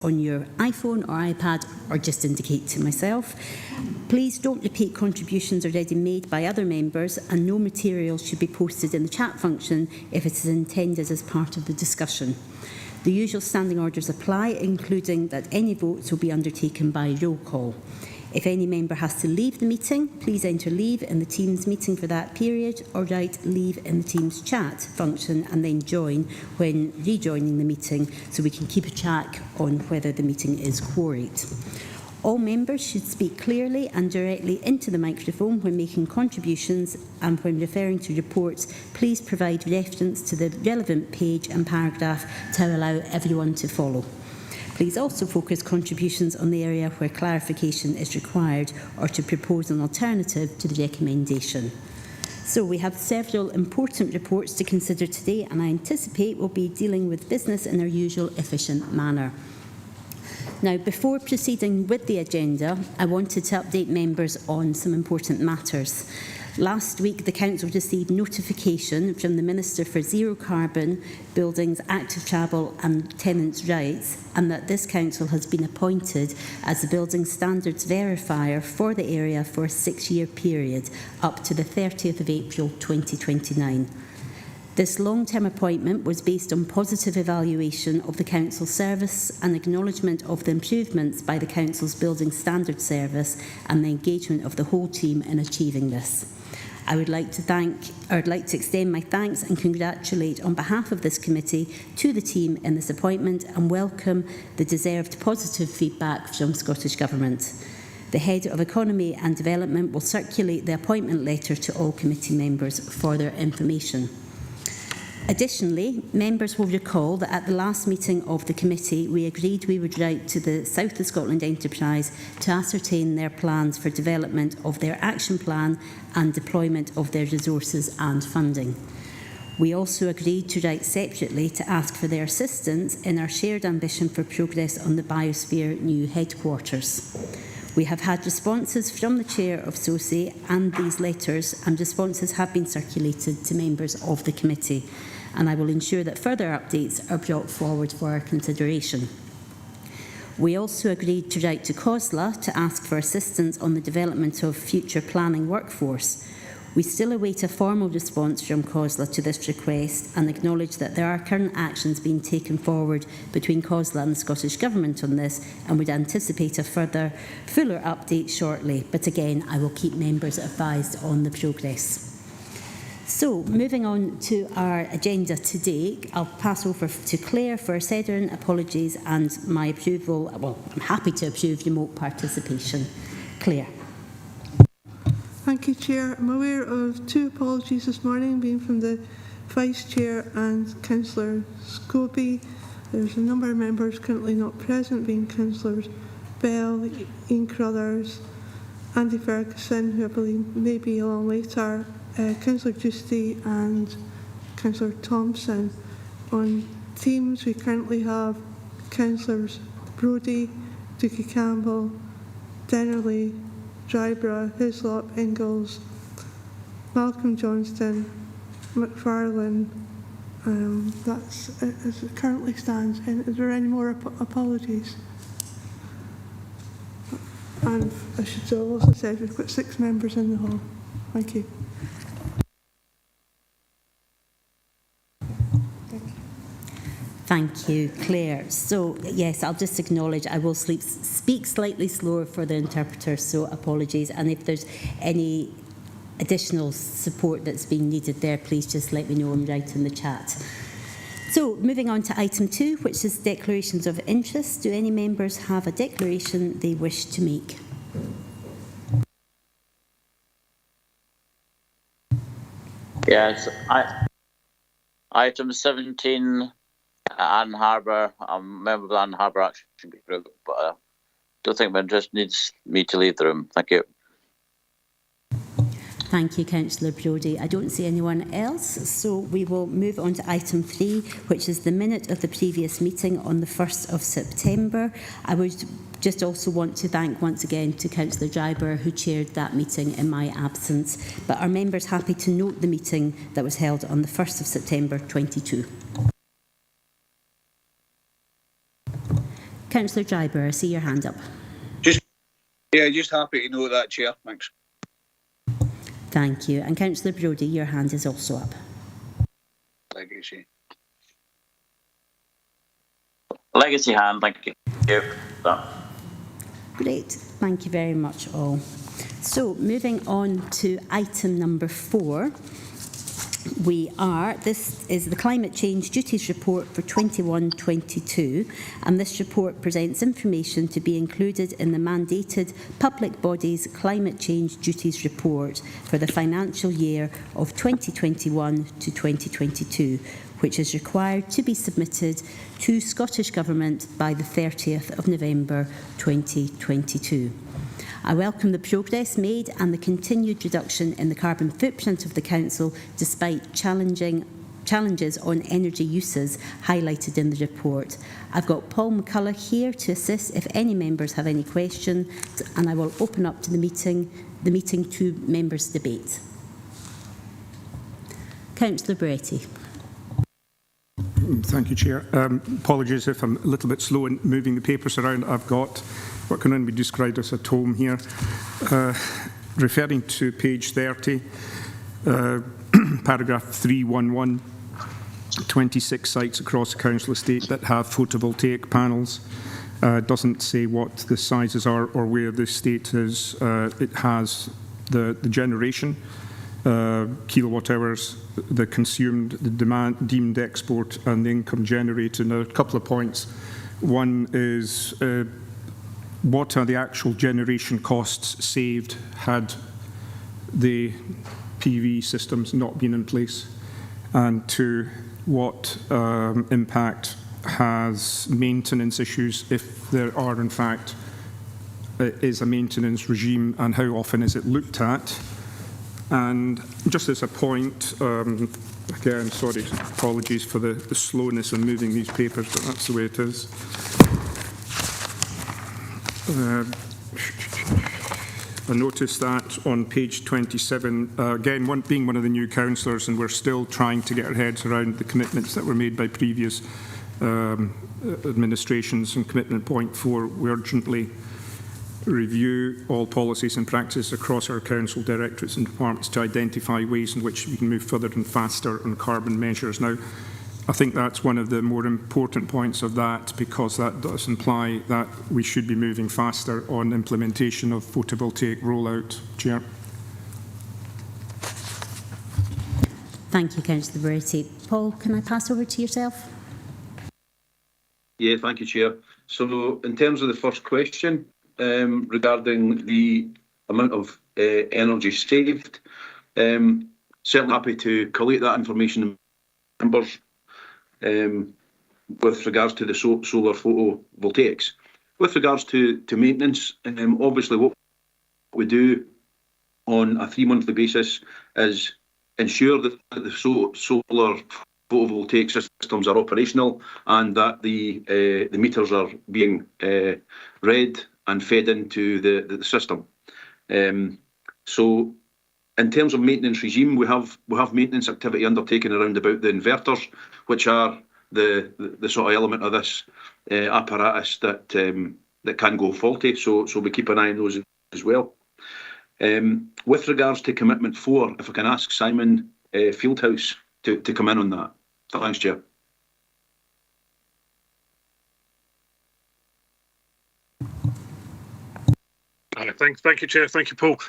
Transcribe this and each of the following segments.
on your iPhone or iPad, or just indicate to myself. Please don't repeat contributions already made by other members, and no material should be posted in the chat function if it is intended as part of the discussion. The usual standing orders apply, including that any votes will be undertaken by roll call. If any member has to leave the meeting, please enter leave in the Teams meeting for that period, or write leave in the Teams chat function and then join when rejoining the meeting, so we can keep a track on whether the meeting is quorate. All members should speak clearly and directly into the microphone when making contributions, and when referring to reports, please provide reference to the relevant page and paragraph to allow everyone to follow. Please also focus contributions on the area where clarification is required, or to propose an alternative to the recommendation. So we have several important reports to consider today, and I anticipate we'll be dealing with business in our usual efficient manner. Now, before proceeding with the agenda, I wanted to update members on some important matters. Last week, the Council received notification from the Minister for Zero Carbon, Buildings, Active Travel and Tenants' Rights, and that this Council has been appointed as the Building Standards Verifier for the area for a 6-year period, up to the 30th of April 2029. This long-term appointment was based on positive evaluation of the Council service and acknowledgement of the improvements by the Council's Building Standards Service and the engagement of the whole team in achieving this. I would like to extend my thanks and congratulate on behalf of this committee to the team in this appointment, and welcome the deserved positive feedback from Scottish Government. The Head of Economy and Development will circulate the appointment letter to all committee members for their information. Additionally, members will recall that at the last meeting of the committee, we agreed we would write to the South of Scotland Enterprise to ascertain their plans for development of their action plan and deployment of their resources and funding. We also agreed to write separately to ask for their assistance in our shared ambition for progress on the Biosphere new headquarters. We have had responses from the Chair of SOCI and these letters, and responses have been circulated to members of the committee, and I will ensure that further updates are brought forward for our consideration. We also agreed to write to COSLA to ask for assistance on the development of future planning workforce. We still await a formal response from COSLA to this request, and acknowledge that there are current actions being taken forward between COSLA and the Scottish Government on this, and would anticipate a fuller update shortly. But again, I will keep members advised on the progress. So, moving on to our agenda today, I'll pass over to Claire for Sedern, apologies, and my approval. Well, I'm happy to approve remote participation. Claire. Thank you, Chair. I'm aware of 2 apologies this morning, being from the Vice Chair and Councillor Scobie. There's a number of members currently not present, being Councillors Bell, Ian Crothers, Andy Ferguson, who I believe may be along later, Councillor Giusti and Councillor Thompson. On Teams, we currently have Councillors Brodie, Dookie Campbell, Dennerley, Dryborough, Hislop, Ingalls, Malcolm Johnston, McFarlane. That's as it currently stands. And is there any more apologies? And I should have also said we've got 6 members in the hall. Thank you. Thank you, Claire. So, yes, I'll just acknowledge I will speak slightly slower for the interpreters, so apologies. And if there's any additional support that's being needed there, please just let me know and write in the chat. So, moving on to item 2, which is declarations of interest. Do any members have a declaration they wish to make? Yes, item 17. Ann Harbour, I'm a member of the Ann Harbour Action Group, but I don't think my interest needs me to leave the room. Thank you. Thank you, Councillor Brodie. I don't see anyone else, so we will move on to item 3, which is the minute of the previous meeting on the 1st of September. I would just also want to thank once again to Councillor Dryborough, who chaired that meeting in my absence. But are members happy to note the meeting that was held on the 1st of September 22? Councillor Dryburgh, I see your hand up. Just happy to know that, Chair. Thanks. Thank you. And Councillor Brodie, your hand is also up. Legacy. Legacy hand, thank you. Done. Great. Thank you very much all. So moving on to item number 4. This is the Climate Change Duties Report for 21-22, and this report presents information to be included in the mandated public body's Climate Change Duties Report for the financial year of 2021 to 2022, which is required to be submitted to Scottish Government by the 30th of November 2022. I welcome the progress made and the continued reduction in the carbon footprint of the Council despite challenges on energy uses highlighted in the report. I've got Paul McCullough here to assist if any members have any questions, and I will open up to the meeting to members' debate. Councillor Beretti. Thank you, Chair. Apologies if I'm a little bit slow in moving the papers around. I've got what can only be described as a tome here. Referring to page 30, paragraph 311, 26 sites across the council estate that have photovoltaic panels. Doesn't say what the sizes are or where the estate is. It has the generation, kilowatt hours, the consumed, the demand, deemed export, and the income generated. Now, a couple of points. One is what are the actual generation costs saved had the PV systems not been in place? And two, what impact has maintenance issues, if there are in fact is a maintenance regime, and how often is it looked at? And just as a point, again, sorry, apologies for the slowness in moving these papers, but that's the way it is. I noticed that on page 27, again, being one of the new councillors, and we're still trying to get our heads around the commitments that were made by previous administrations. And commitment point 4, we urgently review all policies and practices across our council directorates and departments to identify ways in which we can move further and faster on carbon measures. Now, I think that's one of the more important points of that, because that does imply that we should be moving faster on implementation of photovoltaic rollout. Chair. Thank you, Councillor Beretti. Paul, can I pass over to yourself? Yeah, thank you, Chair. So in terms of the first question regarding the amount of energy saved, certainly happy to collate that information in members with regards to the solar photovoltaics. With regards to maintenance, obviously what we do on a 3-monthly basis is ensure that the solar photovoltaic systems are operational and that the meters are being read and fed into the system. So in terms of maintenance regime, we have maintenance activity undertaken around about the inverters, which are the sort of element of this apparatus that can go faulty. So we keep an eye on those as well. With regards to commitment 4, if I can ask Simon Fieldhouse to come in on that. Thanks, Chair. Thank you, Chair. Thank you, Paul.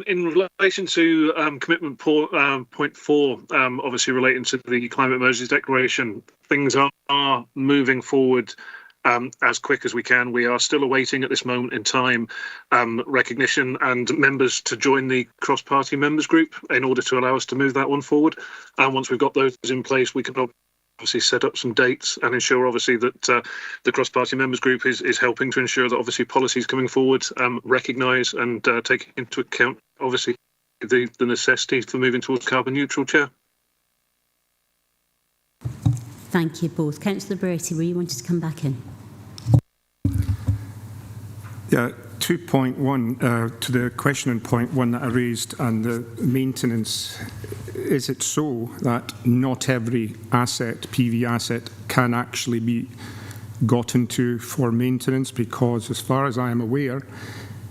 In relation to commitment point 4, obviously relating to the Climate Emergency Declaration, things are moving forward as quick as we can. We are still awaiting at this moment in time recognition and members to join the cross-party members group in order to allow us to move that one forward. And once we've got those in place, we can obviously set up some dates and ensure obviously that the cross-party members group is helping to ensure that obviously policies coming forward recognise and take into account obviously the necessity for moving towards carbon neutral. Chair. Thank you both. Councillor Beretti, were you wanted to come back in? Yeah, 2.1 to the question in point 1 that I raised and the maintenance. Is it so that not every asset, PV asset, can actually be got into for maintenance, because as far as I am aware,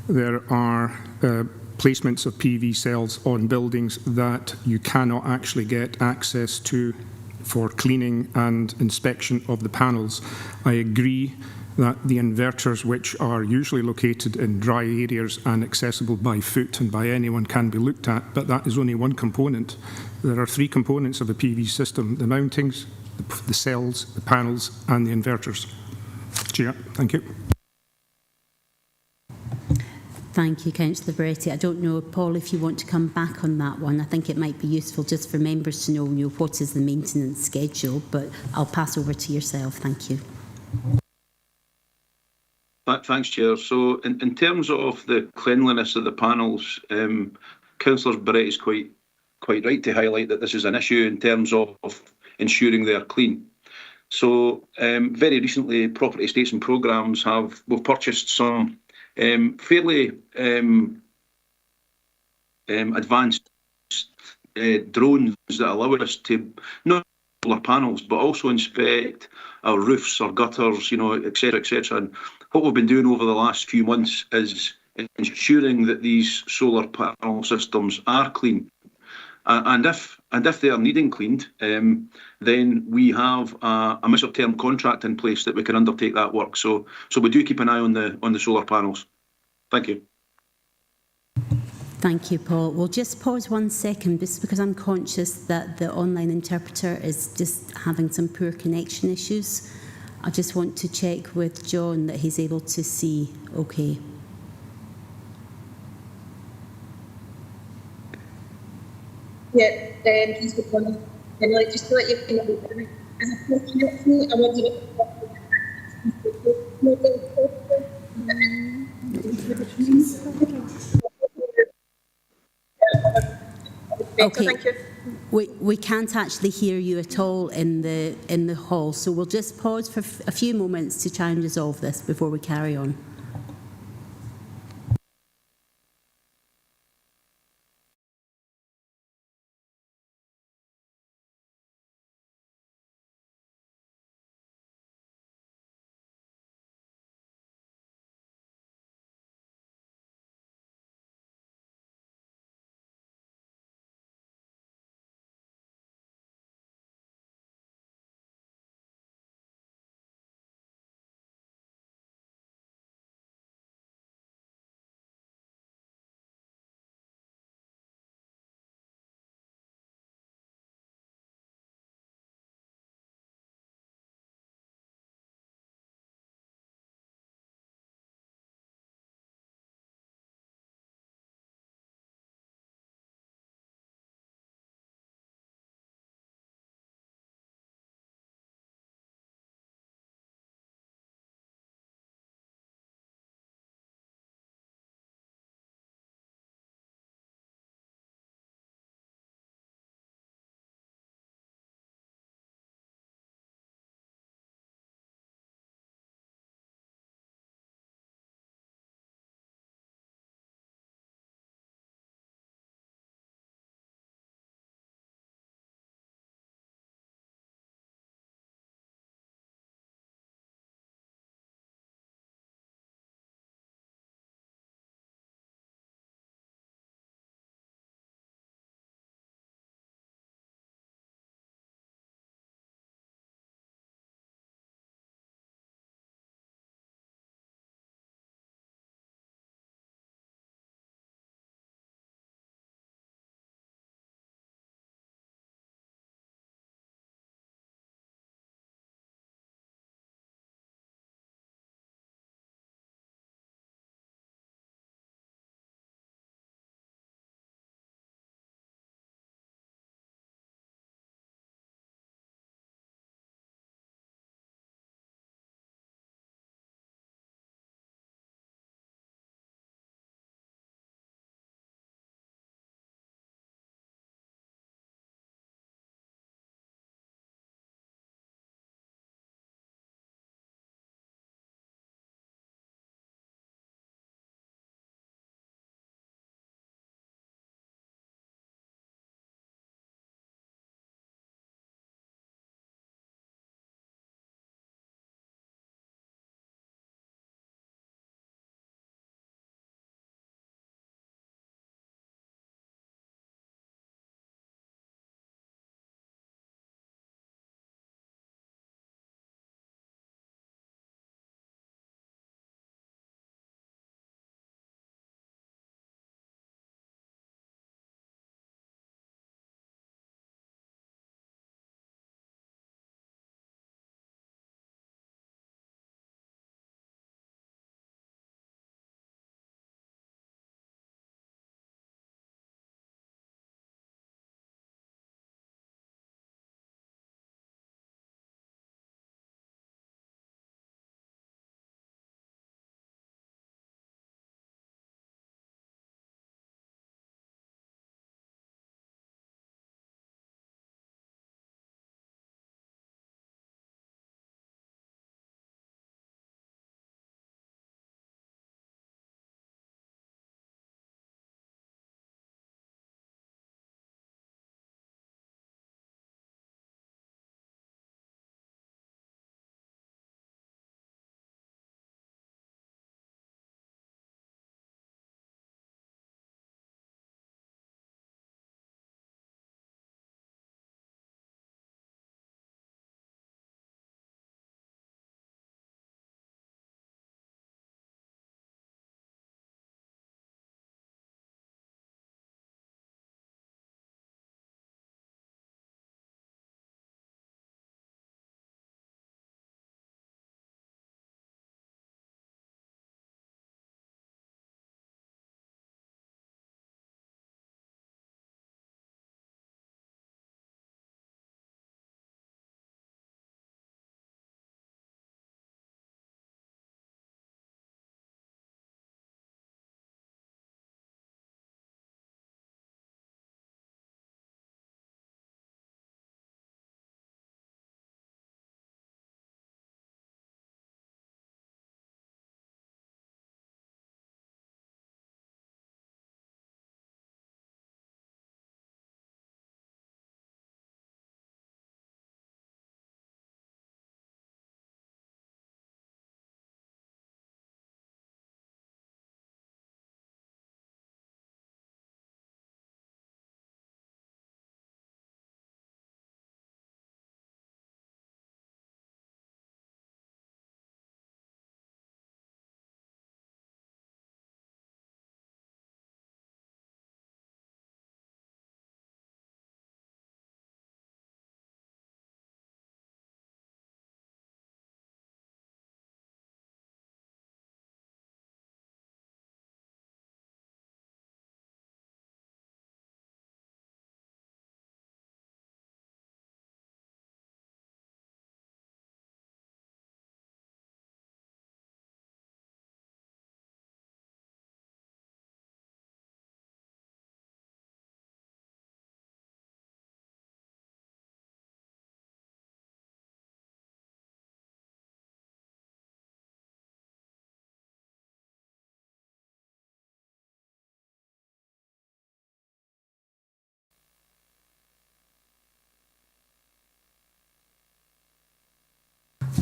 there are placements of PV cells on buildings that you cannot actually get access to for cleaning and inspection of the panels. I agree that the inverters, which are usually located in dry areas and accessible by foot and by anyone, can be looked at, but that is only one component. There are three components of a PV system: the mountings, the cells, the panels and the inverters. Chair, thank you. Thank you, Councillor Beretti. I don't know, Paul, if you want to come back on that one. I think it might be useful just for members to know, what is the maintenance schedule, but I'll pass over to yourself. Thank you. Thanks, Chair. So in terms of the cleanliness of the panels, Councillor Beretti is quite right to highlight that this is an issue in terms of ensuring they are clean. So very recently, Property Estates and Programmes we've purchased some fairly advanced drones that allow us to not solar panels but also inspect our roofs, our gutters, etc., etc. And what we've been doing over the last few months is ensuring that these solar panel systems are clean. And if they are needing cleaned, then we have a measure-term contract in place that we can undertake that work. So we do keep an eye on the solar panels. Thank you. Thank you, Paul. We'll just pause 1 second, just because I'm conscious that the online interpreter is just having some poor connection issues. I just want to check with John that he's able to see okay. Yeah, just good morning. And like, just to let you know, as a question, I wonder if Okay. Thank you. We can't actually hear you at all in the hall, so we'll just pause for a few moments to try and resolve this before we carry on.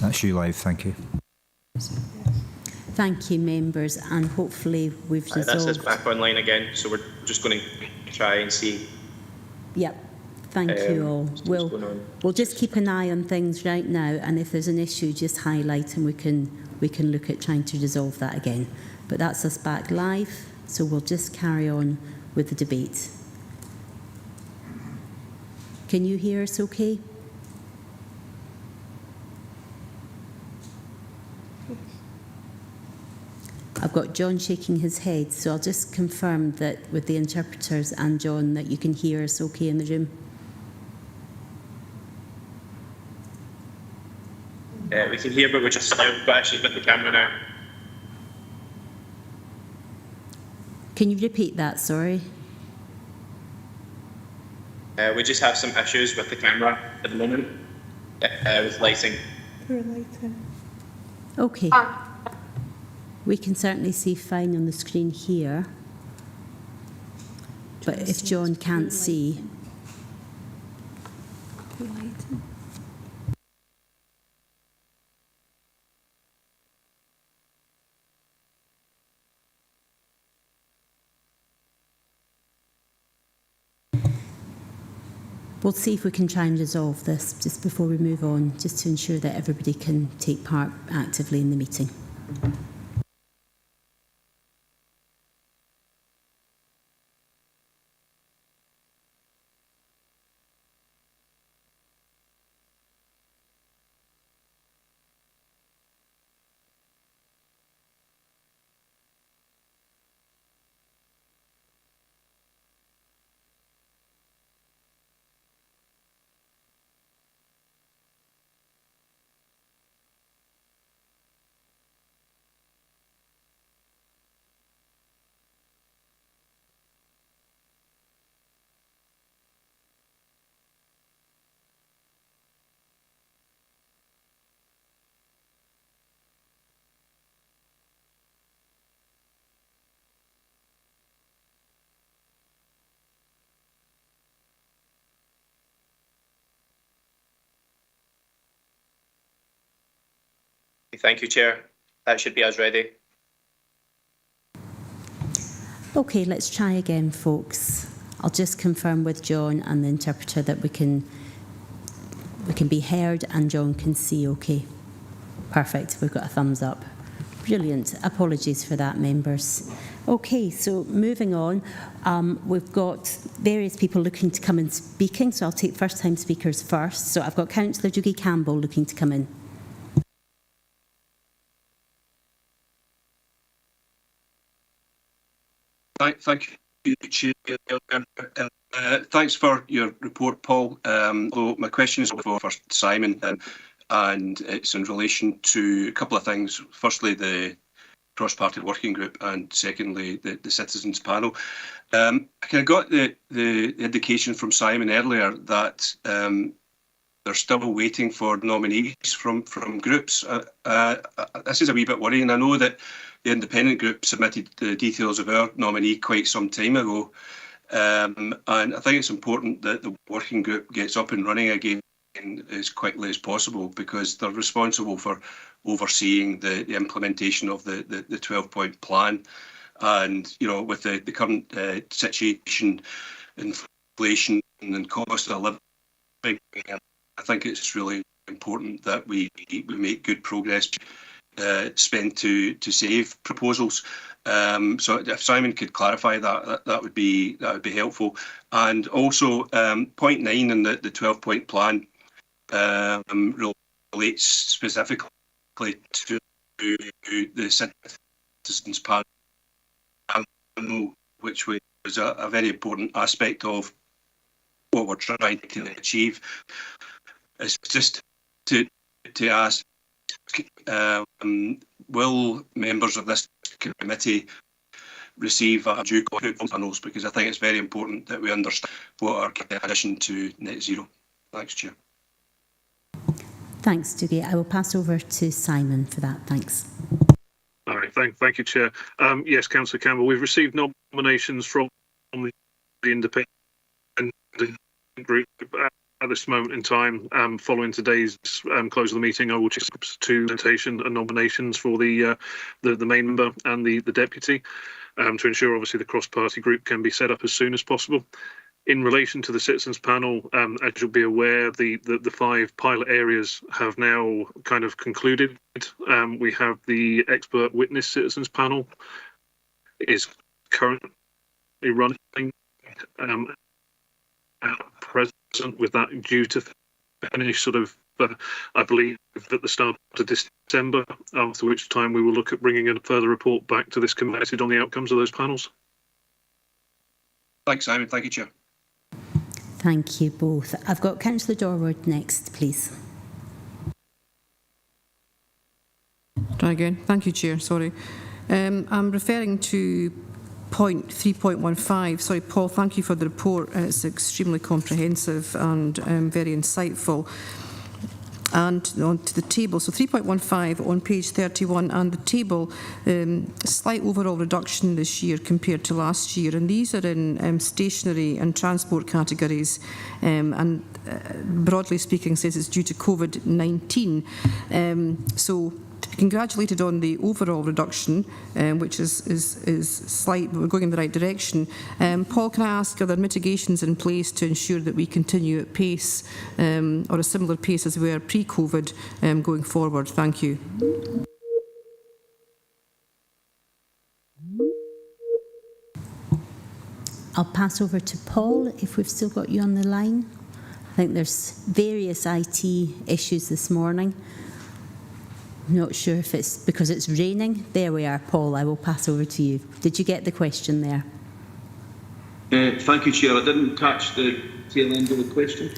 That's you live, thank you. Thank you, members, and hopefully we've resolved... This is back online again, so we're just going to try and see. Yep. Thank you all. We'll just keep an eye on things right now, and if there's an issue, just highlight and we can look at trying to resolve that again. But that's us back live, so we'll just carry on with the debate. Can you hear us okay? I've got John shaking his head, so I'll just confirm that with the interpreters and John that you can hear us okay in the room. We can hear, but we're just actually with the camera now. Can you repeat that, sorry? We just have some issues with the camera at the moment, with lighting. Poor lighting. Okay. We can certainly see fine on the screen here. But if John can't see... We'll see if we can try and resolve this just before we move on, just to ensure that everybody can take part actively in the meeting. Thank you, Chair. That should be us ready. Okay, let's try again, folks. I'll just confirm with John and the interpreter that we can be heard and John can see okay. Perfect, we've got a thumbs up. Brilliant. Apologies for that, members. Okay, so moving on, we've got various people looking to come in speaking, so I'll take first-time speakers first. So I've got Councillor Dougie Campbell looking to come in. Thank you, Chair. Thanks for your report, Paul. Although my question is for Simon, and it's in relation to a couple of things. Firstly, the cross-party working group, and secondly, the citizens panel. I kind of got the indication from Simon earlier that they're still waiting for nominees from groups. This is a wee bit worrying. I know that the independent group submitted the details of our nominee quite some time ago, and I think it's important that the working group gets up and running again as quickly as possible, because they're responsible for overseeing the implementation of the 12-point plan. And, you know, with the current situation, inflation and cost of living, I think it's really important that we make good progress, spend to save proposals. So if Simon could clarify that would be helpful. And also, point 9 in the 12-point plan relates specifically to the citizens panel, which was a very important aspect of what we're trying to achieve. It's just to ask, will members of this committee receive a due copy of panels? Because I think it's very important that we understand what our addition to net zero. Thanks, Chair. Thanks, Dougie. I will pass over to Simon for that. Thanks. All right, thank you, Chair. Yes, Councillor Campbell, we've received nominations from the independent group, at this moment in time, following today's close of the meeting, I will just to presentation and nominations for the main member and the deputy, to ensure obviously the cross-party group can be set up as soon as possible. In relation to the citizens panel, as you'll be aware, the 5 pilot areas have now kind of concluded. We have the expert witness citizens panel is currently running at present, with that due to finish sort of, I believe, at the start of December, after which time we will look at bringing a further report back to this committee on the outcomes of those panels. Thanks, Simon. Thank you, Chair. Thank you both. I've got Councillor Dorward next, please. Try again. Thank you, Chair. Sorry. I'm referring to point 3.15. Sorry, Paul, thank you for the report. It's extremely comprehensive and very insightful. And on to the table. So 3.15 on page 31, and the table, slight overall reduction this year compared to last year. And these are in stationery and transport categories. And broadly speaking, says it's due to COVID-19. So to be congratulated on the overall reduction, which is slight, but we're going in the right direction. Paul, can I ask, are there mitigations in place to ensure that we continue at pace, or a similar pace as we were pre-COVID, going forward? Thank you. I'll pass over to Paul if we've still got you on the line. I think there's various IT issues this morning. Not sure if it's because it's raining. There we are, Paul. I will pass over to you. Did you get the question there? Thank you, Chair. I didn't catch the tail end of the question.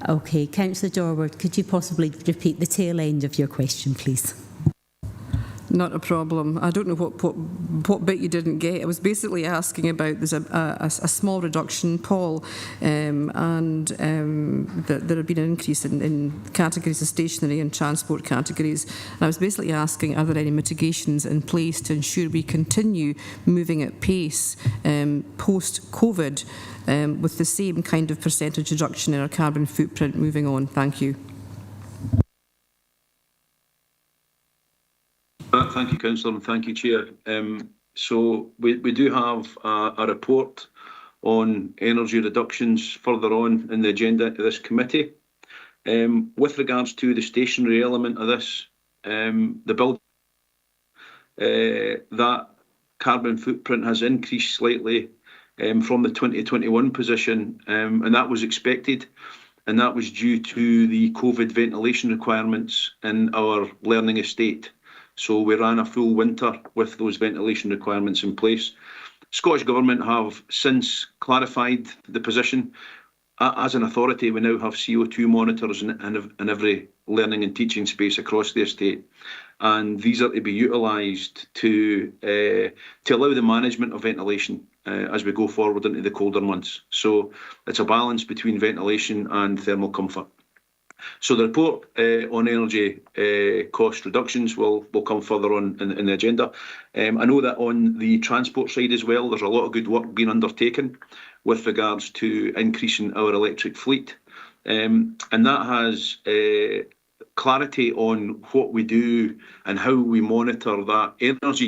Okay, Councillor Dorward, could you possibly repeat the tail end of your question, please? Not a problem. I don't know what bit you didn't get. I was basically asking about there's a small reduction, Paul, and that there had been an increase in categories of stationery and transport categories. And I was basically asking, are there any mitigations in place to ensure we continue moving at pace post-COVID with the same kind of percentage reduction in our carbon footprint moving on? Thank you. Thank you, Councillor, and thank you, Chair. So we do have a report on energy reductions further on in the agenda of this committee. With regards to the stationery element of this, the bill, that carbon footprint has increased slightly from the 2021 position, and that was expected, and that was due to the COVID ventilation requirements in our learning estate. So we ran a full winter with those ventilation requirements in place. Scottish Government have since clarified the position. As an authority, we now have CO2 monitors in every learning and teaching space across the estate. And these are to be utilised to allow the management of ventilation as we go forward into the colder months. So it's a balance between ventilation and thermal comfort. So the report on energy cost reductions will come further on in the agenda. I know that on the transport side as well, there's a lot of good work being undertaken with regards to increasing our electric fleet. And that has clarity on what we do and how we monitor that energy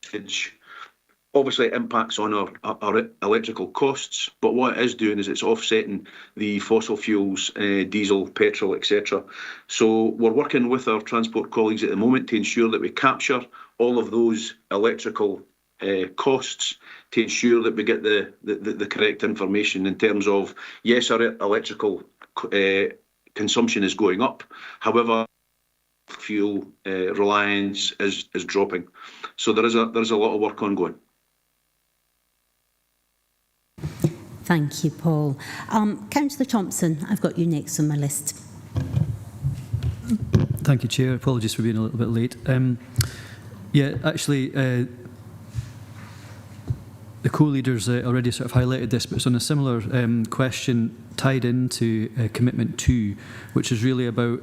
usage. Obviously, it impacts on our electrical costs, but what it is doing is it's offsetting the fossil fuels, diesel, petrol, etc. So we're working with our transport colleagues at the moment to ensure that we capture all of those electrical costs to ensure that we get the correct information in terms of, yes, our electrical consumption is going up. However, fuel reliance is dropping. So there is a lot of work ongoing. Thank you, Paul. Councillor Thompson, I've got you next on my list. Thank you, Chair. Apologies for being a little bit late. Yeah, actually, the co-leaders already sort of highlighted this, but it's on a similar question tied into Commitment 2, which is really about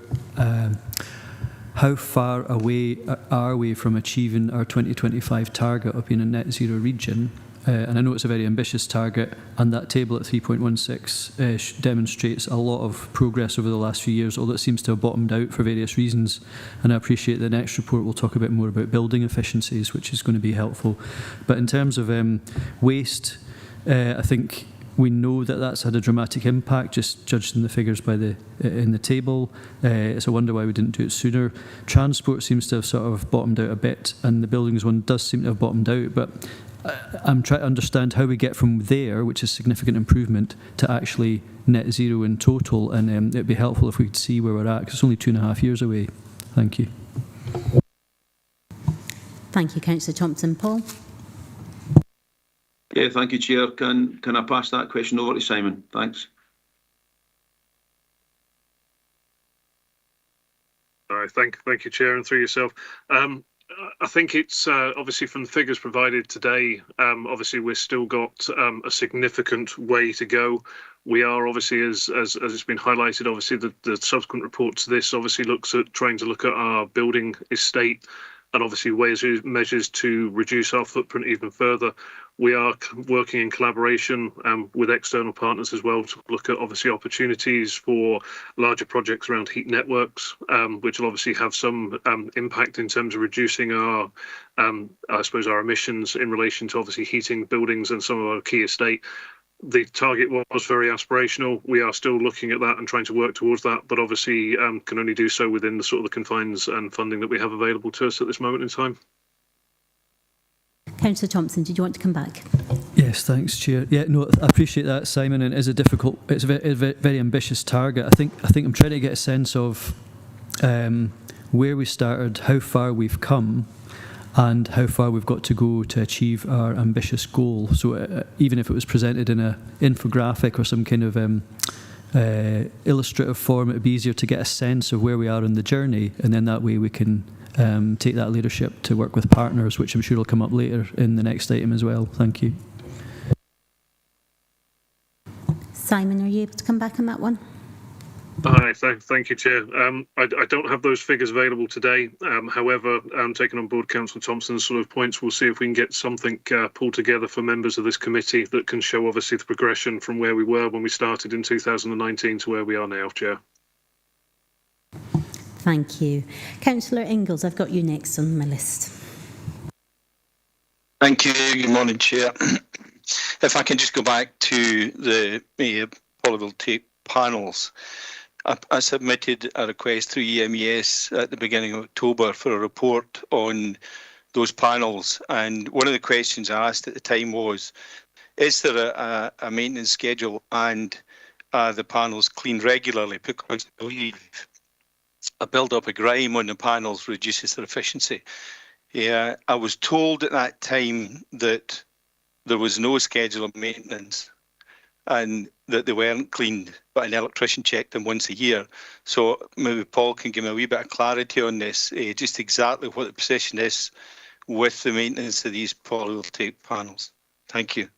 how far away are we from achieving our 2025 target of being a net zero region. and I know it's a very ambitious target, and that table at 3.16 demonstrates a lot of progress over the last few years, although it seems to have bottomed out for various reasons. And I appreciate the next report will talk a bit more about building efficiencies, which is going to be helpful. But in terms of waste, I think we know that that's had a dramatic impact, just judged in the figures by in the table. It's a wonder why we didn't do it sooner. Transport seems to have sort of bottomed out a bit, and the buildings one does seem to have bottomed out, but I'm trying to understand how we get from there, which is significant improvement, to actually net zero in total, and it'd be helpful if we could see where we're at, because it's only 2.5 years away. Thank you. Thank you, Councillor Thompson. Paul? Yeah, thank you, Chair. Can I pass that question over to Simon? Thanks. All right, thank you, Chair, and through yourself. I think it's obviously from the figures provided today, obviously we've still got a significant way to go. We are obviously, as it's been highlighted, obviously the subsequent report to this obviously looks at trying to look at our building estate and obviously measures to reduce our footprint even further. We are working in collaboration with external partners as well to look at obviously opportunities for larger projects around heat networks, which will obviously have some impact in terms of reducing our, I suppose, our emissions in relation to obviously heating buildings and some of our key estate. The target was very aspirational. We are still looking at that and trying to work towards that, but obviously can only do so within the sort of the confines and funding that we have available to us at this moment in time. Councillor Thompson, did you want to come back? Yes, thanks, Chair. Yeah, no, I appreciate that, Simon, and it's a very ambitious target. I think I'm trying to get a sense of where we started, how far we've come, and how far we've got to go to achieve our ambitious goal. So even if it was presented in an infographic or some kind of illustrative form, it would be easier to get a sense of where we are in the journey, and then that way we can take that leadership to work with partners, which I'm sure will come up later in the next item as well. Thank you. Simon, are you able to come back on that one? Hi, thank you, Chair. I don't have those figures available today. However, taking on board Councillor Thompson's sort of points, we'll see if we can get something pulled together for members of this committee that can show obviously the progression from where we were when we started in 2019 to where we are now, Chair. Thank you. Councillor Ingalls, I've got you next on my list. Thank you. Good morning, Chair. If I can just go back to the polyvoltaic panels. I submitted a request through EMES at the beginning of October for a report on those panels, and one of the questions I asked at the time was, is there a maintenance schedule and the panels cleaned regularly? Because I believe a build-up of grime on the panels reduces their efficiency. Yeah, I was told at that time that there was no schedule of maintenance and that they weren't cleaned, but an electrician checked them once a year. So maybe Paul can give me a wee bit of clarity on this, just exactly what the position is with the maintenance of these polyvoltaic panels. Thank you.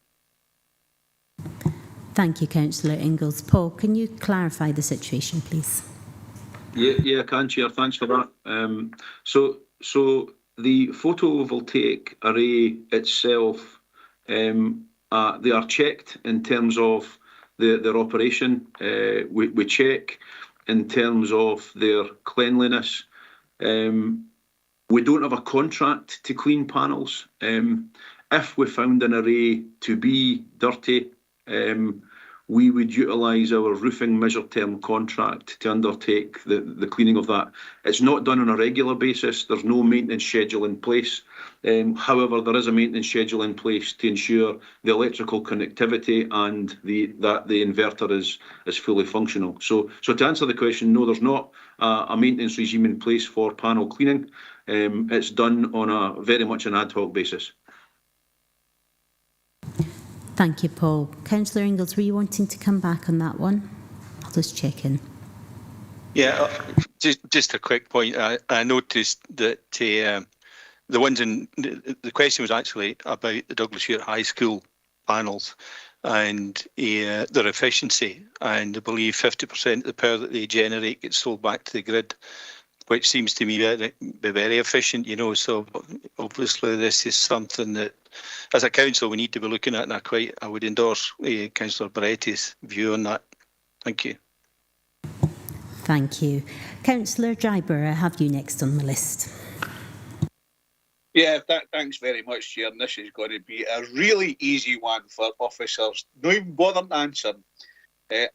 Thank you, Councillor Ingalls. Paul, can you clarify the situation, please? Yeah, I can, Chair. Thanks for that. So the photovoltaic array itself, they are checked in terms of their operation. We check in terms of their cleanliness. We don't have a contract to clean panels. If we found an array to be dirty, we would utilise our roofing measure term contract to undertake the cleaning of that. It's not done on a regular basis. There's no maintenance schedule in place. However, there is a maintenance schedule in place to ensure the electrical connectivity and that the inverter is fully functional. So to answer the question, no, there's not a maintenance regime in place for panel cleaning. It's done on a very much an ad hoc basis. Thank you, Paul. Councillor Ingalls, were you wanting to come back on that one? I'll just check in. Yeah, just a quick point. I noticed that the ones in the question was actually about the Douglas Stewart High School panels and their efficiency, and I believe 50% of the power that they generate gets sold back to the grid. which seems to me be very efficient, you know. So obviously this is something that, as a council, we need to be looking at, and I would endorse Councillor Baretti's view on that. Thank you. Thank you. Councillor Dryburgh, I have you next on the list. Yeah, thanks very much, Chair. And this is going to be a really easy one for officers. No even bothering answering.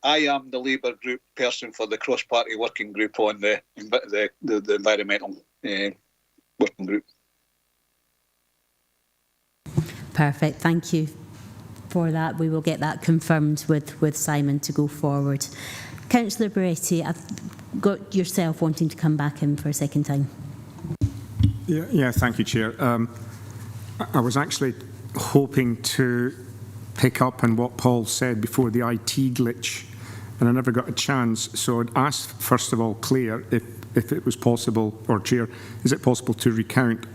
I am the Labour group person for the cross-party working group on the environmental working group. Perfect. Thank you for that. We will get that confirmed with Simon to go forward. Councillor Baretti, I've got yourself wanting to come back in for a second time. Yeah, thank you, Chair. I was actually hoping to pick up on what Paul said before the IT glitch, and I never got a chance. So I'd ask, first of all, Claire, if it was possible, or Chair, is it possible to recount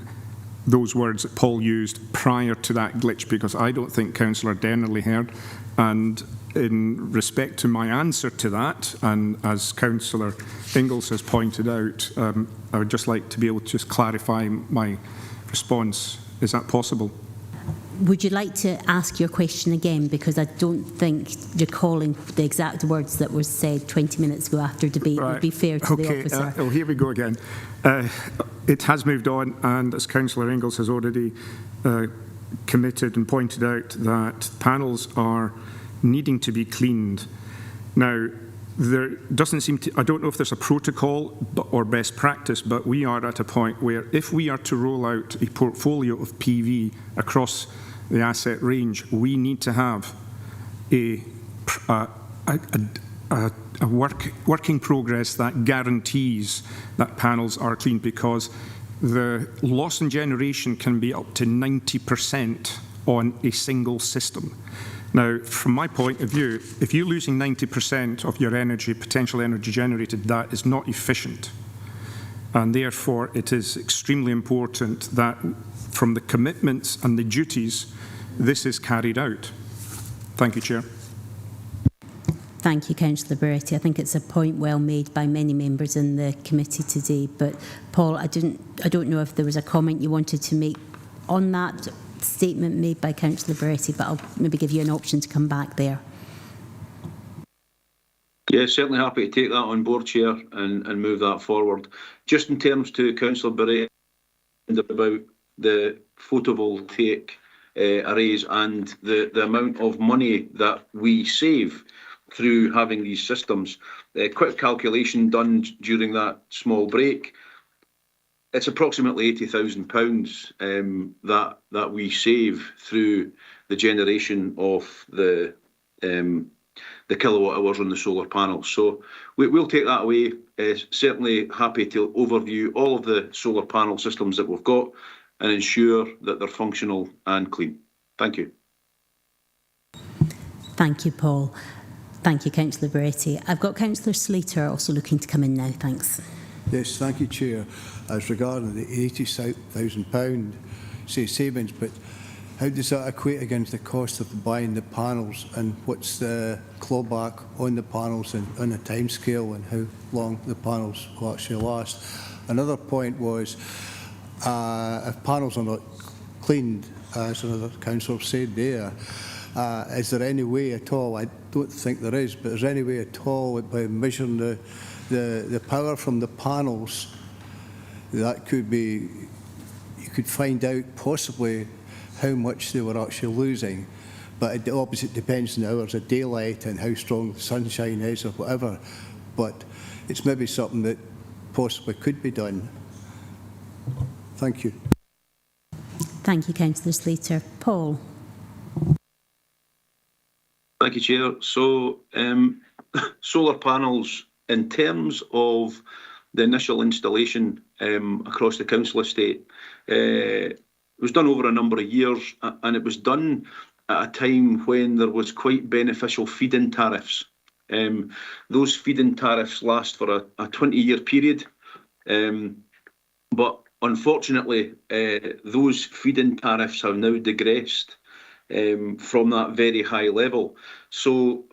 those words that Paul used prior to that glitch, because I don't think Councillor Dennerley heard. And in respect to my answer to that, and as Councillor Ingalls has pointed out, I would just like to be able to just clarify my response. Is that possible? Would you like to ask your question again? Because I don't think recalling the exact words that were said 20 minutes ago after debate would be fair to the officer. Oh, here we go again. It has moved on, and as Councillor Ingalls has already committed and pointed out, that panels are needing to be cleaned. Now, there doesn't seem to, I don't know if there's a protocol or best practice, but we are at a point where if we are to roll out a portfolio of PV across the asset range, we need to have a working progress that guarantees that panels are clean, because the loss in generation can be up to 90% on a single system. Now, from my point of view, if you're losing 90% of your energy, potential energy generated, that is not efficient. And therefore, it is extremely important that from the commitments and the duties, this is carried out. Thank you, Chair. Thank you, Councillor Baretti. I think it's a point well made by many members in the committee today. But Paul, I don't know if there was a comment you wanted to make on that statement made by Councillor Baretti, but I'll maybe give you an option to come back there. Yeah, certainly happy to take that on board, Chair, and move that forward. Just in terms to Councillor Baretti about the photovoltaic arrays and the amount of money that we save through having these systems. Quick calculation done during that small break. It's approximately £80,000 that we save through the generation of the kilowatt hours on the solar panels. So we'll take that away. Certainly happy to overview all of the solar panel systems that we've got and ensure that they're functional and clean. Thank you. Thank you, Paul. Thank you, Councillor Baretti. I've got Councillor Slater also looking to come in now. Thanks. Yes, thank you, Chair. As regarding the £80,000 savings, but how does that equate against the cost of buying the panels, and what's the clawback on the panels and on a time scale, and how long the panels will actually last? Another point was, if panels are not cleaned, as another councillor said there, is there any way at all, I don't think there is, but is there any way at all by measuring the power from the panels that could be, you could find out possibly how much they were actually losing, but it obviously depends on the hours of daylight and how strong the sunshine is or whatever, but it's maybe something that possibly could be done. Thank you. Thank you, Councillor Slater. Paul. Thank you, Chair. So solar panels, in terms of the initial installation across the council estate, it was done over a number of years, and it was done at a time when there was quite beneficial feed-in tariffs. Those feed-in tariffs last for a 20-year period, but unfortunately those feed-in tariffs have now digressed from that very high level. So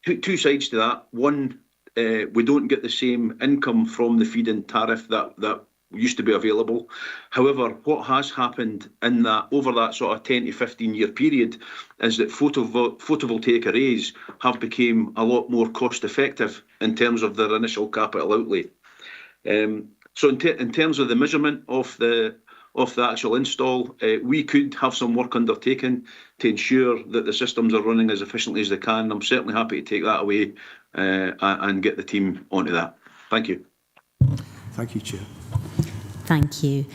two sides to that. One, we don't get the same income from the feed-in tariff that used to be available. However, what has happened in that over that sort of 10 to 15 year period is that photovoltaic arrays have become a lot more cost effective in terms of their initial capital outlay. So in terms of the measurement of the actual install, we could have some work undertaken to ensure that the systems are running as efficiently as they can. I'm certainly happy to take that away and get the team onto that. Thank you. Thank you, Chair. Thank you.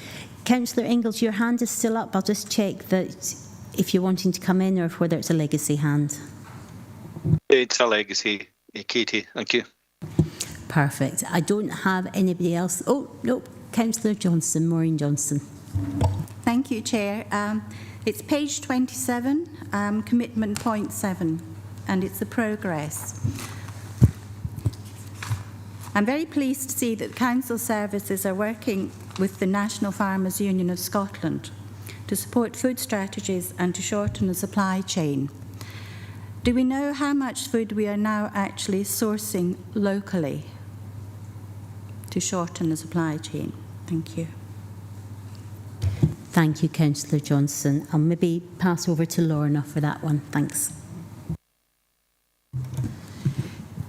Councillor Ingalls, your hand is still up. I'll just check that if you're wanting to come in or whether it's a legacy hand. It's a legacy, Katie. Thank you. Perfect. I don't have anybody else. Oh, no. Councillor Johnson, Maureen Johnson. Thank you, Chair. It's page 27, commitment point 7, and it's the progress. I'm very pleased to see that Council services are working with the National Farmers Union of Scotland to support food strategies and to shorten the supply chain. Do we know how much food we are now actually sourcing locally to shorten the supply chain? Thank you. Thank you, Councillor Johnson. I'll maybe pass over to Lorna for that one. Thanks.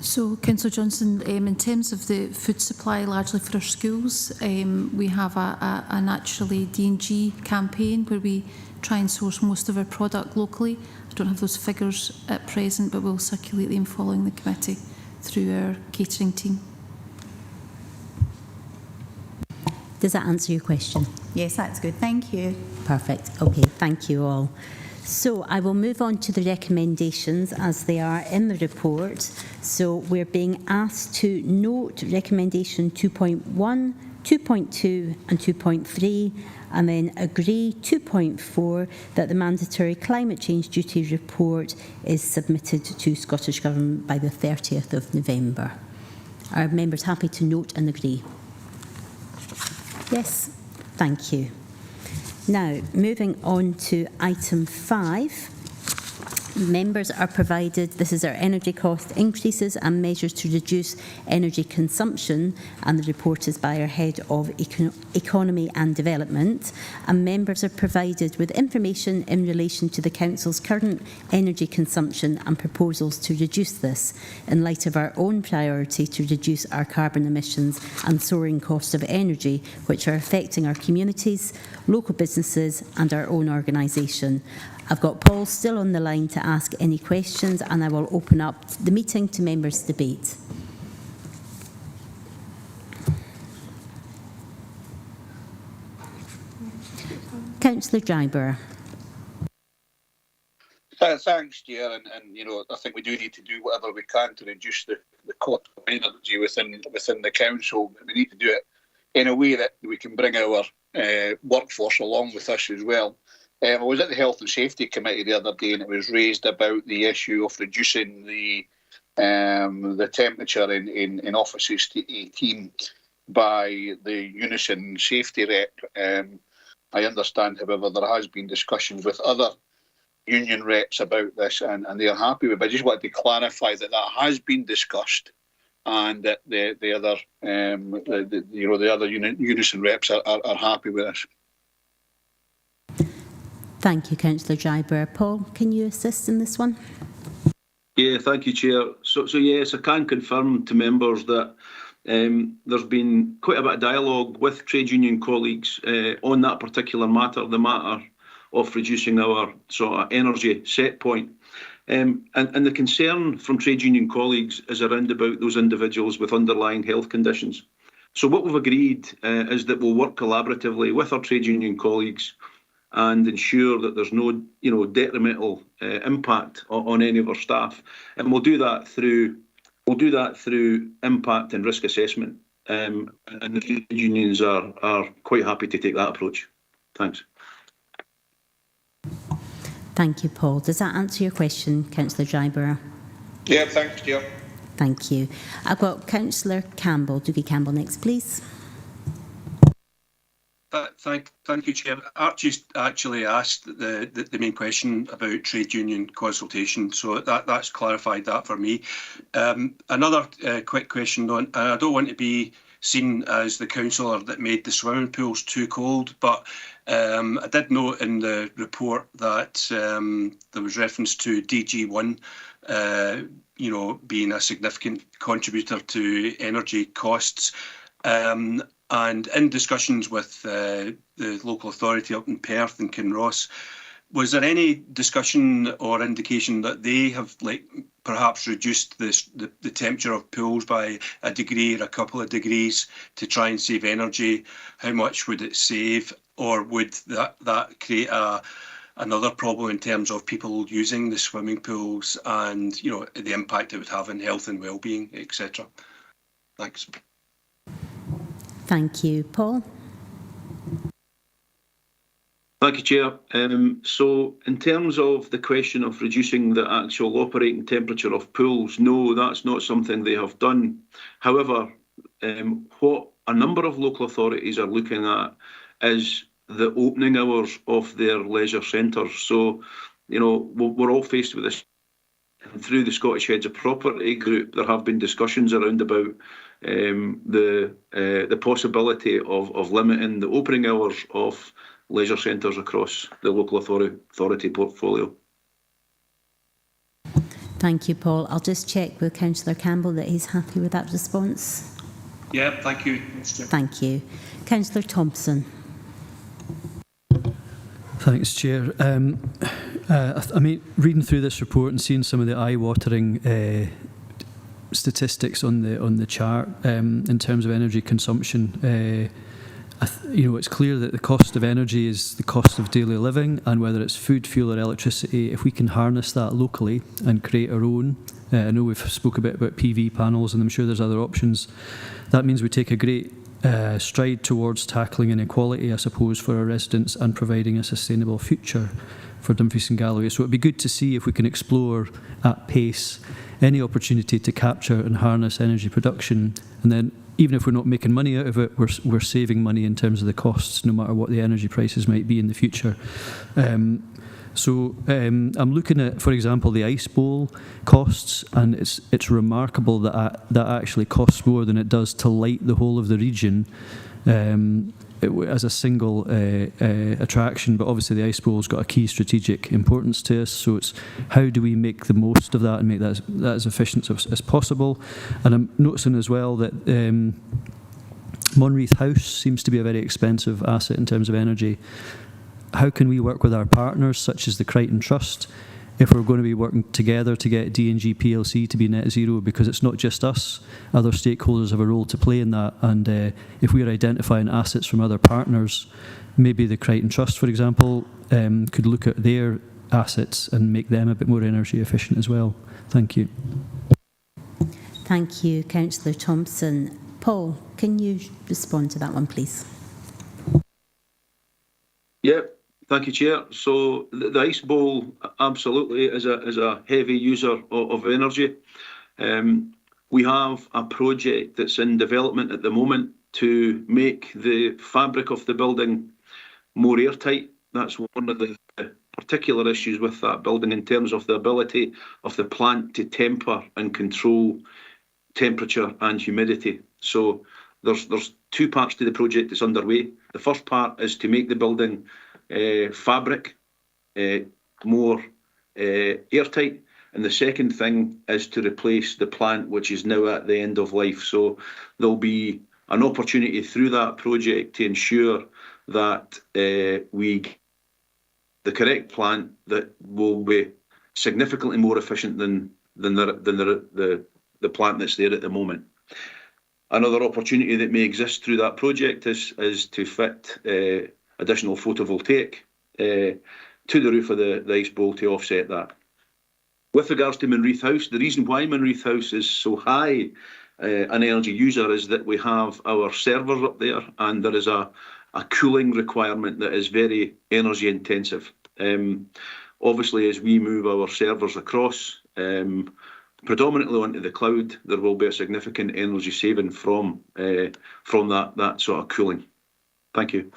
So, Councillor Johnson, in terms of the food supply, largely for our schools, we have a naturally D&G campaign where we try and source most of our product locally. I don't have those figures at present, but we'll circulate them following the committee through our catering team. Does that answer your question? Yes, that's good. Thank you. Perfect. Okay, thank you all. So I will move on to the recommendations as they are in the report. So we're being asked to note recommendation 2.1, 2.2 and 2.3 and then agree 2.4 that the mandatory climate change duty report is submitted to Scottish Government by the 30th of November. Are members happy to note and agree? Yes, thank you. Now, moving on to item 5. Members are provided, this is our energy cost increases and measures to reduce energy consumption, and the report is by our Head of Economy and Development, and members are provided with information in relation to the Council's current energy consumption and proposals to reduce this in light of our own priority to reduce our carbon emissions and soaring cost of energy which are affecting our communities, local businesses and our own organisation. I've got Paul still on the line to ask any questions, and I will open up the meeting to members' debate. Councillor Dryburgh. Thanks, Chair, and you know, I think we do need to do whatever we can to reduce the cost of energy within the council. We need to do it in a way that we can bring our workforce along with us as well. I was at the Health and Safety Committee the other day, and it was raised about the issue of reducing the temperature in offices to 18 by the Unison Safety Rep. I understand, however, there has been discussions with other union reps about this, and they are happy with it. But I just wanted to clarify that has been discussed, and that the other Unison reps are happy with this. Thank you, Councillor Dryburgh. Paul, can you assist in this one? Yeah, thank you, Chair. So yes, I can confirm to members that there's been quite a bit of dialogue with trade union colleagues on that particular matter, the matter of reducing our sort of energy set point. And the concern from trade union colleagues is around about those individuals with underlying health conditions. So what we've agreed is that we'll work collaboratively with our trade union colleagues and ensure that there's no, detrimental impact on any of our staff, and we'll do that through impact and risk assessment. And the trade unions are quite happy to take that approach. Thanks. Thank you, Paul. Does that answer your question, Councillor Dryburgh? Yeah, thanks, Chair. Thank you. I've got Councillor Campbell. Dougie Campbell next, please. thank you, Chair. Archie's actually asked the main question about trade union consultation, so that's clarified that for me. Another quick question on, and I don't want to be seen as the councillor that made the swimming pools too cold, but I did note in the report that there was reference to DG1, being a significant contributor to energy costs. And in discussions with the local authority up in Perth and Kinross, was there any discussion or indication that they have perhaps reduced the temperature of pools by a degree or a couple of degrees to try and save energy? How much would it save, or would that create another problem in terms of people using the swimming pools and the impact it would have on health and well-being, etc.? Thanks. Thank you. Paul? Thank you, Chair. So in terms of the question of reducing the actual operating temperature of pools, no, that's not something they have done. However, what a number of local authorities are looking at is the opening hours of their leisure centres. So, we're all faced with this. Through the Scottish Heads of Property group, there have been discussions around about the possibility of limiting the opening hours of leisure centres across the local authority portfolio. Thank you, Paul. I'll just check with Councillor Campbell that he's happy with that response. Yeah, thank you. Thank you. Councillor Thompson. Thanks, Chair. Reading through this report and seeing some of the eye-watering statistics on the chart in terms of energy consumption, it's clear that the cost of energy is the cost of daily living, and whether it's food, fuel, or electricity, if we can harness that locally and create our own. I know we've spoke a bit about PV panels, and I'm sure there's other options. That means we take a great stride towards tackling inequality, I suppose, for our residents and providing a sustainable future for Dumfries and Galloway. So it'd be good to see if we can explore at pace any opportunity to capture and harness energy production, and then even if we're not making money out of it, we're saving money in terms of the costs, no matter what the energy prices might be in the future. I'm looking at, for example, the ice bowl costs, and it's remarkable that that actually costs more than it does to light the whole of the region as a single attraction. But obviously the ice bowl's got a key strategic importance to us, so it's how do we make the most of that and make that as efficient as possible. And I'm noticing as well that Monreath House seems to be a very expensive asset in terms of energy. How can we work with our partners, such as the Crichton Trust, if we're going to be working together to get D&G PLC to be net zero? Because it's not just us, other stakeholders have a role to play in that. And if we're identifying assets from other partners, maybe the Crichton Trust, for example, could look at their assets and make them a bit more energy efficient as well. Thank you. Thank you, Councillor Thompson. Paul, can you respond to that one, please? Yeah. Thank you, Chair. So the ice bowl absolutely is a heavy user of energy. We have a project that's in development at the moment to make the fabric of the building more airtight. That's one of the particular issues with that building in terms of the ability of the plant to temper and control temperature and humidity. So there's two parts to the project that's underway. The first part is to make the building fabric more airtight, and the second thing is to replace the plant, which is now at the end of life. So there'll be an opportunity through that project to ensure that we get the correct plant that will be significantly more efficient than the plant that's there at the moment. Another opportunity that may exist through that project is to fit additional photovoltaic to the roof of the ice bowl to offset that. With regards to Monreath House, the reason why Monreath House is so high an energy user is that we have our servers up there, and there is a cooling requirement that is very energy intensive. Obviously, as we move our servers across, predominantly onto the cloud, there will be a significant energy saving from that sort of cooling. Thank you.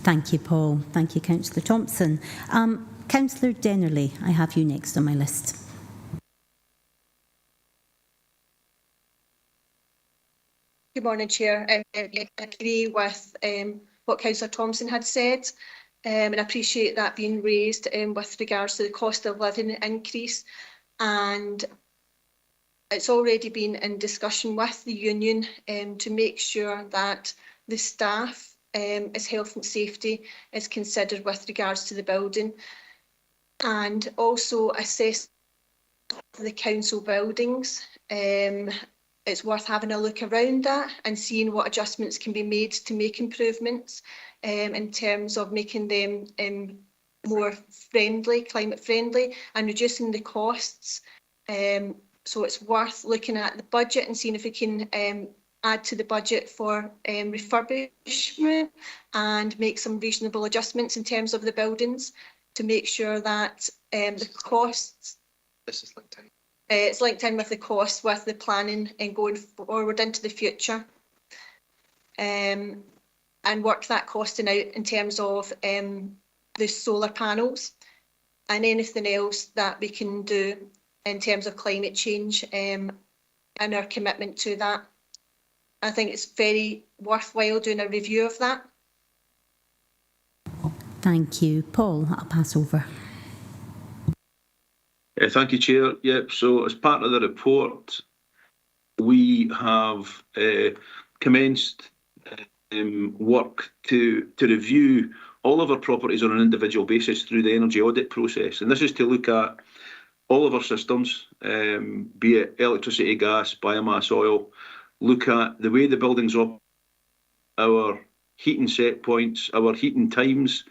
Thank you, Paul. Thank you, Councillor Thompson. Councillor Dennerley, I have you next on my list. Good morning, Chair. I agree with what Councillor Thompson had said, and I appreciate that being raised with regards to the cost of living increase. And it's already been in discussion with the union to make sure that the staff as health and safety is considered with regards to the building, and also assess the council buildings. It's worth having a look around that and seeing what adjustments can be made to make improvements in terms of making them more friendly, climate friendly, and reducing the costs. So it's worth looking at the budget and seeing if we can add to the budget for refurbishment and make some reasonable adjustments in terms of the buildings to make sure that the costs. This is linked in. It's linked in with the costs with the planning and going forward into the future, and work that costing out in terms of the solar panels and anything else that we can do in terms of climate change and our commitment to that. I think it's very worthwhile doing a review of that. Thank you. Paul, I'll pass over. Thank you, Chair. Yep, so as part of the report, we have commenced work to review all of our properties on an individual basis through the energy audit process. And this is to look at all of our systems, be it electricity, gas, biomass, oil, look at the way the buildings operate, our heating set points, our heating times,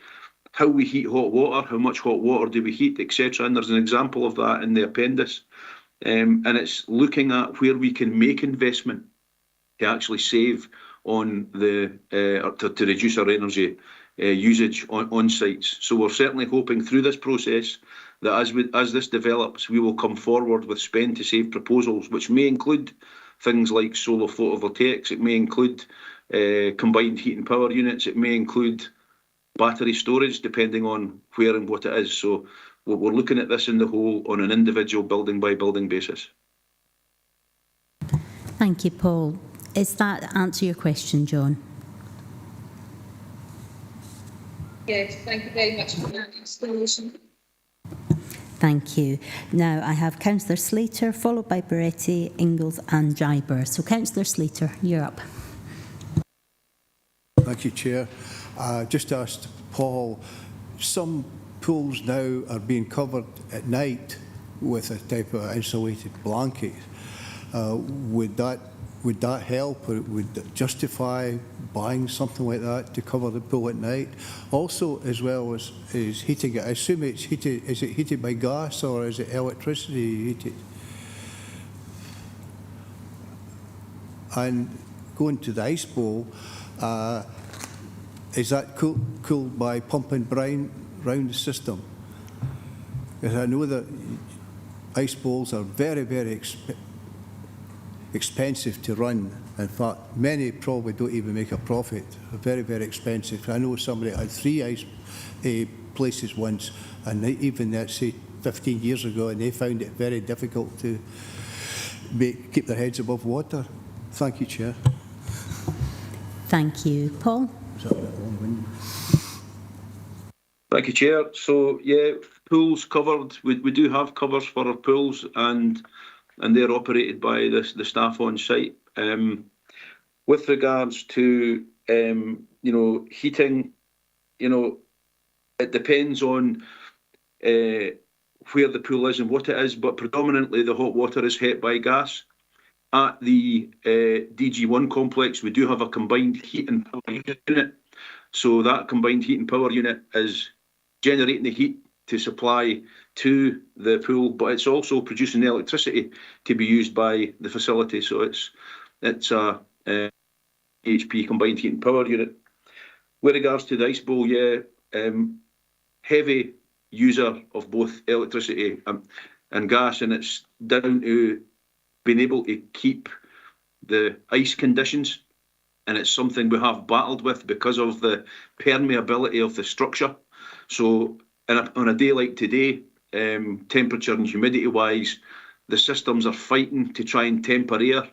how we heat hot water, how much hot water do we heat, etc. And there's an example of that in the appendix. And it's looking at where we can make investment to actually save on the to reduce our energy usage on sites. So we're certainly hoping through this process that as this develops, we will come forward with spend to save proposals, which may include things like solar photovoltaics. It may include combined heat and power units. It may include battery storage, depending on where and what it is. So we're looking at this in the whole on an individual building by building basis. Thank you, Paul. Does that answer your question, John? Yes, thank you very much for that explanation. Thank you. Now I have Councillor Slater, followed by Beretti, Ingalls and Dryburgh. So Councillor Slater, you're up. Thank you, Chair. Just asked Paul, some pools now are being covered at night with a type of insulated blanket. Would that help, or would it justify buying something like that to cover the pool at night? Also, as well as heating it, I assume it's heated. Is it heated by gas or is it electricity heated? And going to the ice bowl, is that cooled by pumping brine round the system? Because I know that ice bowls are very, very expensive to run. In fact, many probably don't even make a profit. They're very, very expensive. I know somebody had 3 ice places once, and even that, say, 15 years ago, and they found it very difficult to keep their heads above water. Thank you, Chair. Thank you. Paul? Thank you, Chair. So, yeah, pools covered. We do have covers for our pools, and they're operated by the staff on site. With regards to heating, it depends on where the pool is and what it is, but predominantly the hot water is heat by gas. At the DG1 complex, we do have a combined heat and power unit. So that combined heat and power unit is generating the heat to supply to the pool, but it's also producing the electricity to be used by the facility. So it's a HP combined heat and power unit. With regards to the ice bowl, yeah, heavy user of both electricity and gas, and it's down to being able to keep the ice conditions and it's something we have battled with because of the permeability of the structure. So on a day like today, temperature and humidity-wise, the systems are fighting to try and temper air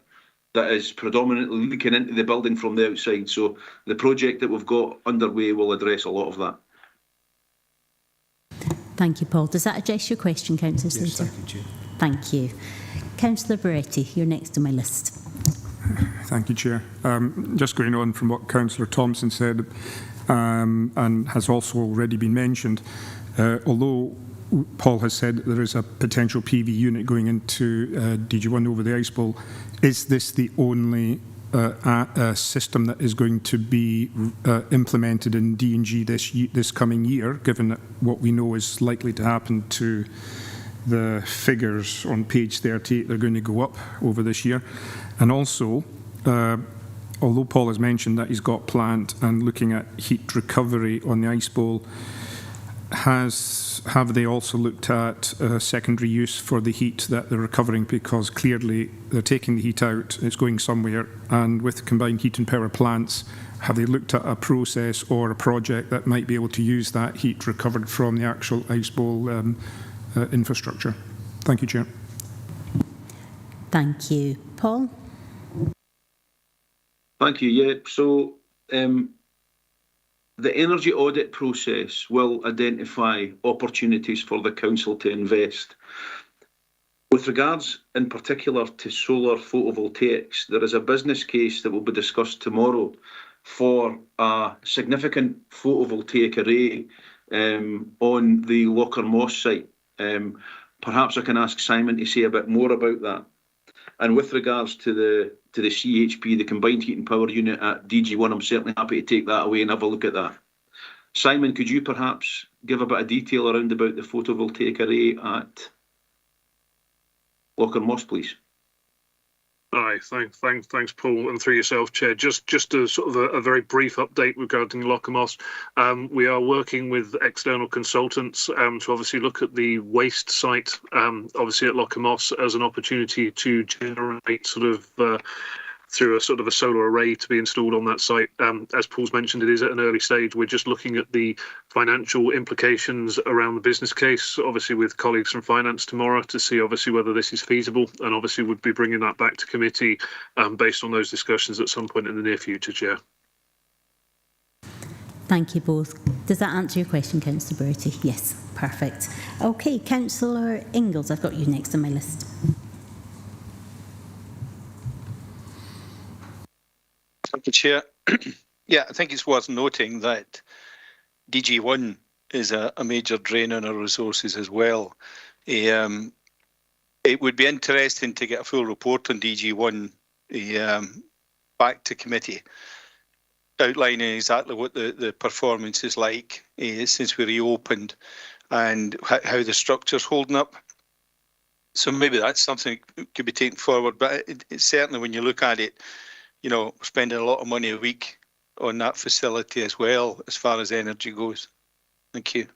that is predominantly leaking into the building from the outside. So the project that we've got underway will address a lot of that. Thank you, Paul. Does that address your question, Councillor Slater? Yes, thank you, Chair. Thank you. Councillor Beretti, you're next on my list. Thank you, Chair. Just going on from what Councillor Thompson said, and has also already been mentioned, although Paul has said that there is a potential PV unit going into DG1 over the ice bowl, is this the only system that is going to be implemented in D&G this coming year, given that what we know is likely to happen to the figures on page 38, they're going to go up over this year? And also, although Paul has mentioned that he's got plant and looking at heat recovery on the ice bowl, have they also looked at secondary use for the heat that they're recovering? Because clearly they're taking the heat out, it's going somewhere, and with combined heat and power plants, have they looked at a process or a project that might be able to use that heat recovered from the actual ice bowl infrastructure? Thank you, Chair. Thank you. Paul? Thank you. Yeah, so the energy audit process will identify opportunities for the council to invest. With regards in particular to solar photovoltaics, there is a business case that will be discussed tomorrow for a significant photovoltaic array on the Locher Moss site. Perhaps I can ask Simon to say a bit more about that. And with regards to the CHP, the combined heat and power unit at DG1, I'm certainly happy to take that away and have a look at that. Simon, could you perhaps give a bit of detail around about the photovoltaic array at Locher Moss, please? Aye, thanks, Paul, and through yourself, Chair. Just a sort of a very brief update regarding Locher Moss. We are working with external consultants to obviously look at the waste site, obviously at Locher Moss, as an opportunity to generate sort of through a sort of a solar array to be installed on that site. As Paul's mentioned, it is at an early stage. We're just looking at the financial implications around the business case, obviously with colleagues from finance tomorrow, to see obviously whether this is feasible, and obviously would be bringing that back to committee based on those discussions at some point in the near future, Chair. Thank you both. Does that answer your question, Councillor Bertie? Yes, perfect. Okay, Councillor Ingalls, I've got you next on my list. Thank you, Chair. Yeah, I think it's worth noting that DG1 is a major drain on our resources as well. It would be interesting to get a full report on DG1 back to committee, outlining exactly what the performance is like since we reopened and how the structure's holding up. So maybe that's something that could be taken forward, but it's certainly, when you look at it, you know, we're spending a lot of money a week on that facility as well, as far as energy goes. Thank you.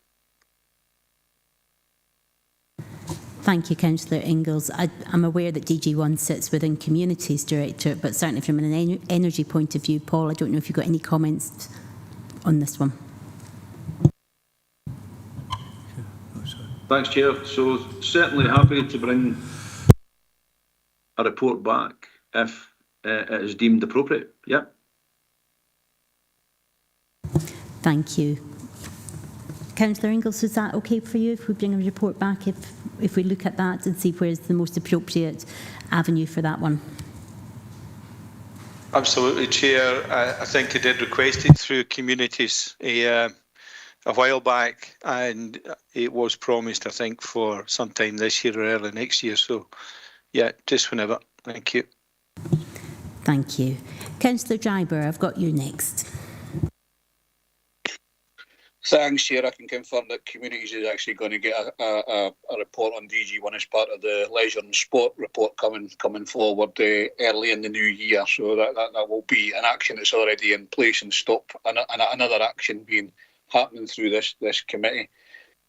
Thank you, Councillor Ingalls. I'm aware that DG1 sits within Communities Directorate, but certainly from an energy point of view, Paul, I don't know if you've got any comments on this one. Thanks, Chair. So certainly happy to bring a report back if it is deemed appropriate. Yeah. Thank you. Councillor Ingalls, is that okay for you if we bring a report back, if we look at that and see where's the most appropriate avenue for that one? Absolutely, Chair. I think I did request it through Communities a while back, and it was promised, I think, for sometime this year or early next year. So, yeah, just whenever. Thank you. Thank you. Councillor Dryburgh, I've got you next. Thanks, Chair. I can confirm that Communities is actually going to get a report on DG1 as part of the Leisure and Sport report coming forward early in the new year. So that will be an action that's already in place and stop another action being happening through this committee.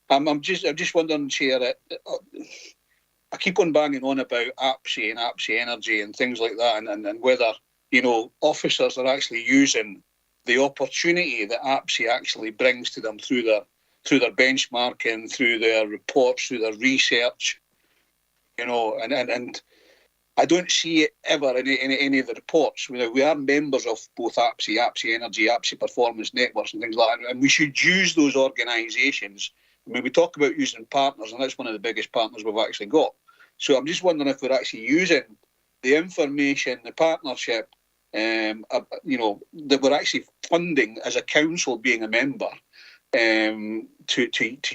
I'm just wondering, Chair, I keep on banging on about APSI and APSI Energy and things like that, and whether officers are actually using the opportunity that APSI actually brings to them through their benchmarking, through their reports, through their research, and I don't see it ever in any of the reports. We are members of both APSI, APSI Energy, APSI Performance Networks and things like that, and we should use those organisations. We talk about using partners, and that's one of the biggest partners we've actually got. So I'm just wondering if we're actually using the information, the partnership, that we're actually funding as a council, being a member, to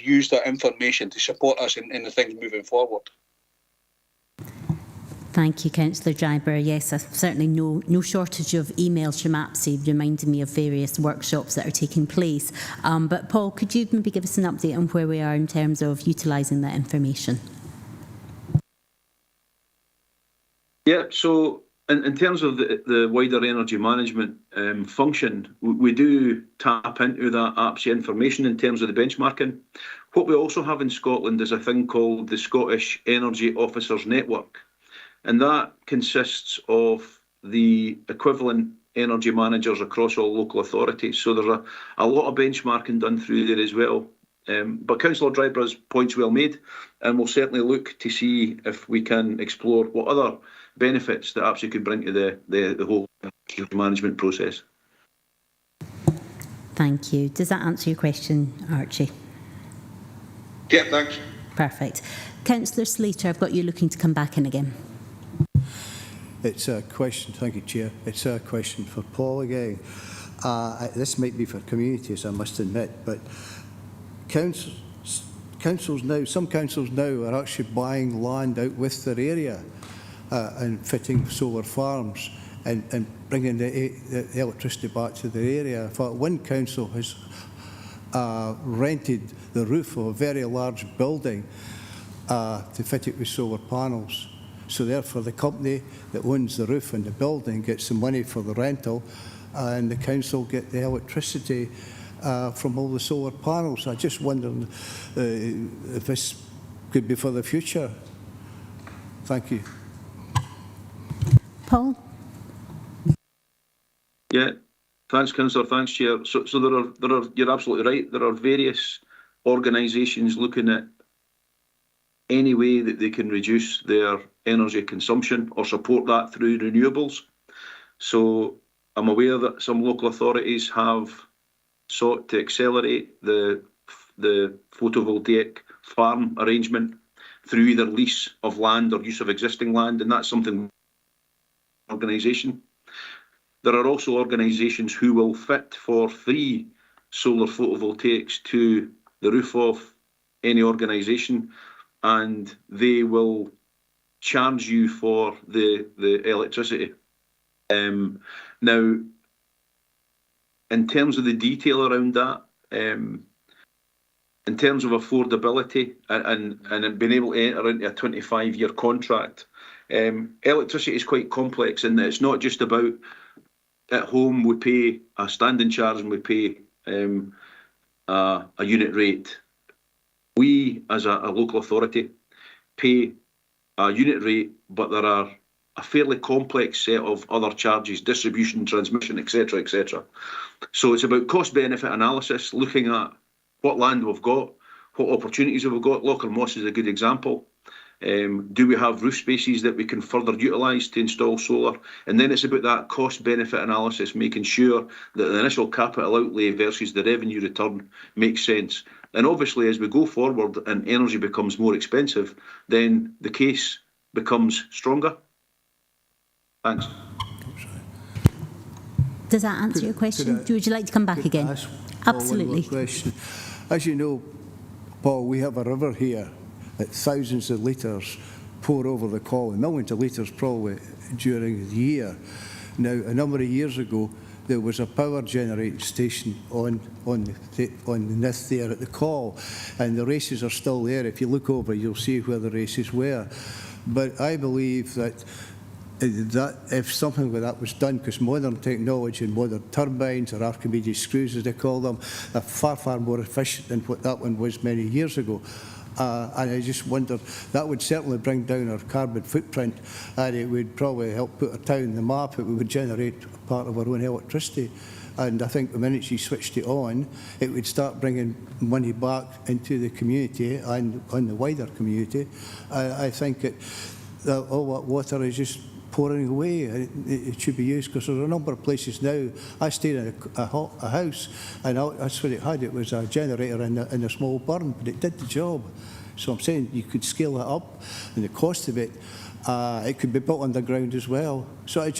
use that information to support us in the things moving forward. Thank you, Councillor Dryburgh. Yes, certainly no shortage of emails from APSI reminding me of various workshops that are taking place. But Paul, could you maybe give us an update on where we are in terms of utilising that information? Yeah, so in terms of the wider energy management function, we do tap into that APSI information in terms of the benchmarking. What we also have in Scotland is a thing called the Scottish Energy Officers Network, and that consists of the equivalent energy managers across all local authorities. So there's a lot of benchmarking done through there as well. But Councillor Dryburgh's point's well made, and we'll certainly look to see if we can explore what other benefits that APSI could bring to the whole management process. Thank you. Does that answer your question, Archie? Yeah, thanks. Perfect. Councillor Slater, I've got you looking to come back in again. It's a question, thank you, Chair. It's a question for Paul again. This might be for communities, I must admit, but councils now, some councils now are actually buying land out with their area and fitting solar farms and bringing the electricity back to their area. In fact, one council has rented the roof of a very large building to fit it with solar panels. So therefore the company that owns the roof and the building gets the money for the rental, and the council get the electricity from all the solar panels. I just wondered if this could be for the future. Thank you. Paul? Yeah, thanks, Councillor. Thanks, Chair. So there are. You're absolutely right. There are various organisations looking at any way that they can reduce their energy consumption or support that through renewables. So I'm aware that some local authorities have sought to accelerate the photovoltaic farm arrangement through either lease of land or use of existing land, and that's something organisation. There are also organisations who will fit for free solar photovoltaics to the roof of any organisation, and they will charge you for the electricity. Now, in terms of the detail around that, in terms of affordability and being able to enter into a 25-year contract, electricity is quite complex in that it's not just about at home we pay a standing charge and we pay a unit rate. We, as a local authority, pay a unit rate, but there are a fairly complex set of other charges, distribution, transmission, etc., etc. So it's about cost-benefit analysis, looking at what land we've got, what opportunities have we got. Locher Moss is a good example. Do we have roof spaces that we can further utilise to install solar? And then it's about that cost-benefit analysis, making sure that the initial capital outlay versus the revenue return makes sense. And obviously, as we go forward and energy becomes more expensive, then the case becomes stronger. Thanks. Does that answer your question? Would you like to come back again? Ask Paul Absolutely. one more question. As you know, Paul, we have a river here that thousands of litres pour over the col, millions of litres probably during the year. Now, a number of years ago, there was a power generating station on the Nith there at the col, and the races are still there. If you look over, you'll see where the races were. But I believe that if something like that was done, because modern technology and modern turbines or Archimedes screws, as they call them, are far, far more efficient than what that one was many years ago. And I just wondered, that would certainly bring down our carbon footprint, and it would probably help put our town on the map. It would generate part of our own electricity. And I think the minute you switched it on, it would start bringing money back into the community and on the wider community. I think all that water is just pouring away. It should be used, because there's a number of places now. I stayed in a house, and that's what it had. It was a generator in a small barn, but it did the job. So I'm saying you could scale it up, and the cost of it could be built underground as well. So I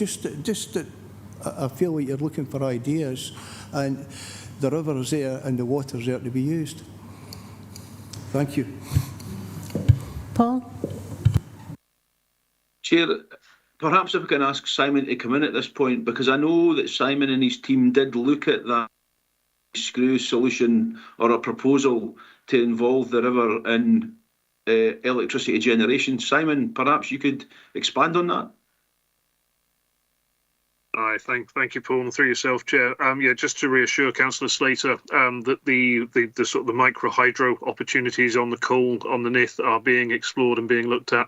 I feel like you're looking for ideas, and the river's there and the water's there to be used. Thank you. Paul? Chair, perhaps if I can ask Simon to come in at this point, because I know that Simon and his team did look at that screw solution or a proposal to involve the river in electricity generation. Simon, perhaps you could expand on that? Aye, thank you, Paul, and through yourself, Chair. Yeah, just to reassure Councillor Slater that the sort of the micro hydro opportunities on the coal on the Nith are being explored and being looked at.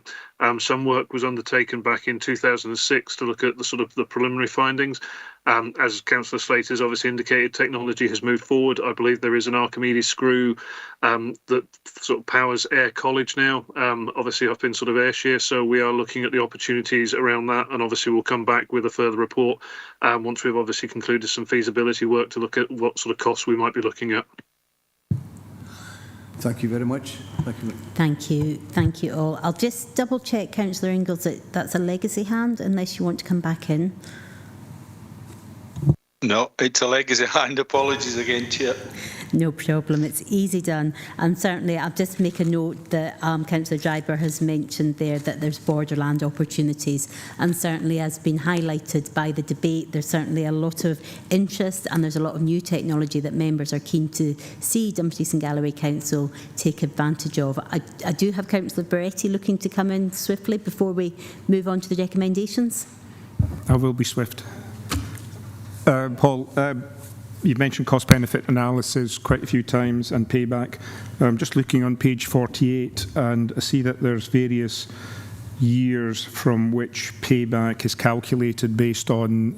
Some work was undertaken back in 2006 to look at the sort of the preliminary findings. As Councillor Slater has obviously indicated, technology has moved forward. I believe there is an Archimedes screw that sort of powers Ayr College now, obviously up in sort of Ayrshire. So we are looking at the opportunities around that, and obviously we'll come back with a further report once we've obviously concluded some feasibility work to look at what sort of costs we might be looking at. Thank you very much. Thank you. Thank you all. I'll just double check, Councillor Ingalls, that that's a legacy hand, unless you want to come back in. No, it's a legacy hand. Apologies again, Chair. No problem. It's easy done. And certainly, I'll just make a note that Councillor Dryburgh has mentioned there that there's borderland opportunities. And certainly, as been highlighted by the debate, there's certainly a lot of interest, and there's a lot of new technology that members are keen to see Dumfries and Galloway Council take advantage of. I do have Councillor Beretti looking to come in swiftly before we move on to the recommendations. I will be swift. Paul, you've mentioned cost-benefit analysis quite a few times and payback. I'm just looking on page 48, and I see that there's various years from which payback is calculated based on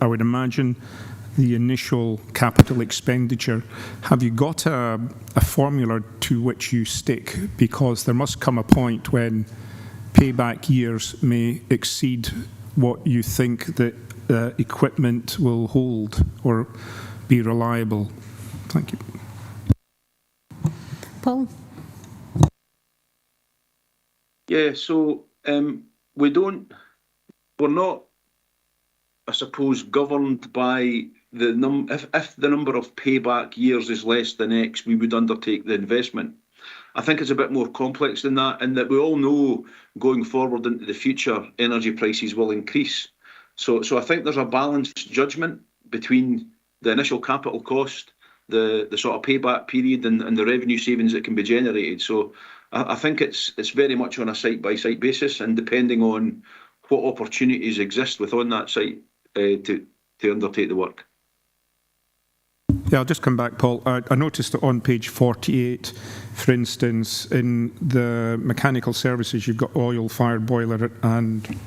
I would imagine, the initial capital expenditure. Have you got a formula to which you stick? Because there must come a point when payback years may exceed what you think that equipment will hold or be reliable. Thank you. Paul? Yeah, so we're not, I suppose, governed by the if the number of payback years is less than X, we would undertake the investment. I think it's a bit more complex than that, and that we all know going forward into the future, energy prices will increase. So I think there's a balanced judgment between the initial capital cost, the sort of payback period, and the revenue savings that can be generated. So I think it's very much on a site-by-site basis, and depending on what opportunities exist within that site to undertake the work. Yeah, I'll just come back, Paul. I noticed that on page 48, for instance, in the mechanical services, you've got oil-fired boiler and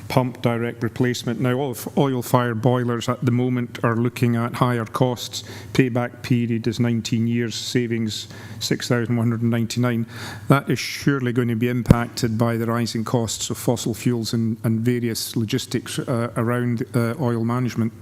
pump direct replacement. Now, all oil-fired boilers at the moment are looking at higher costs. Payback period is 19 years, savings 6,199. That is surely going to be impacted by the rising costs of fossil fuels and various logistics around oil management.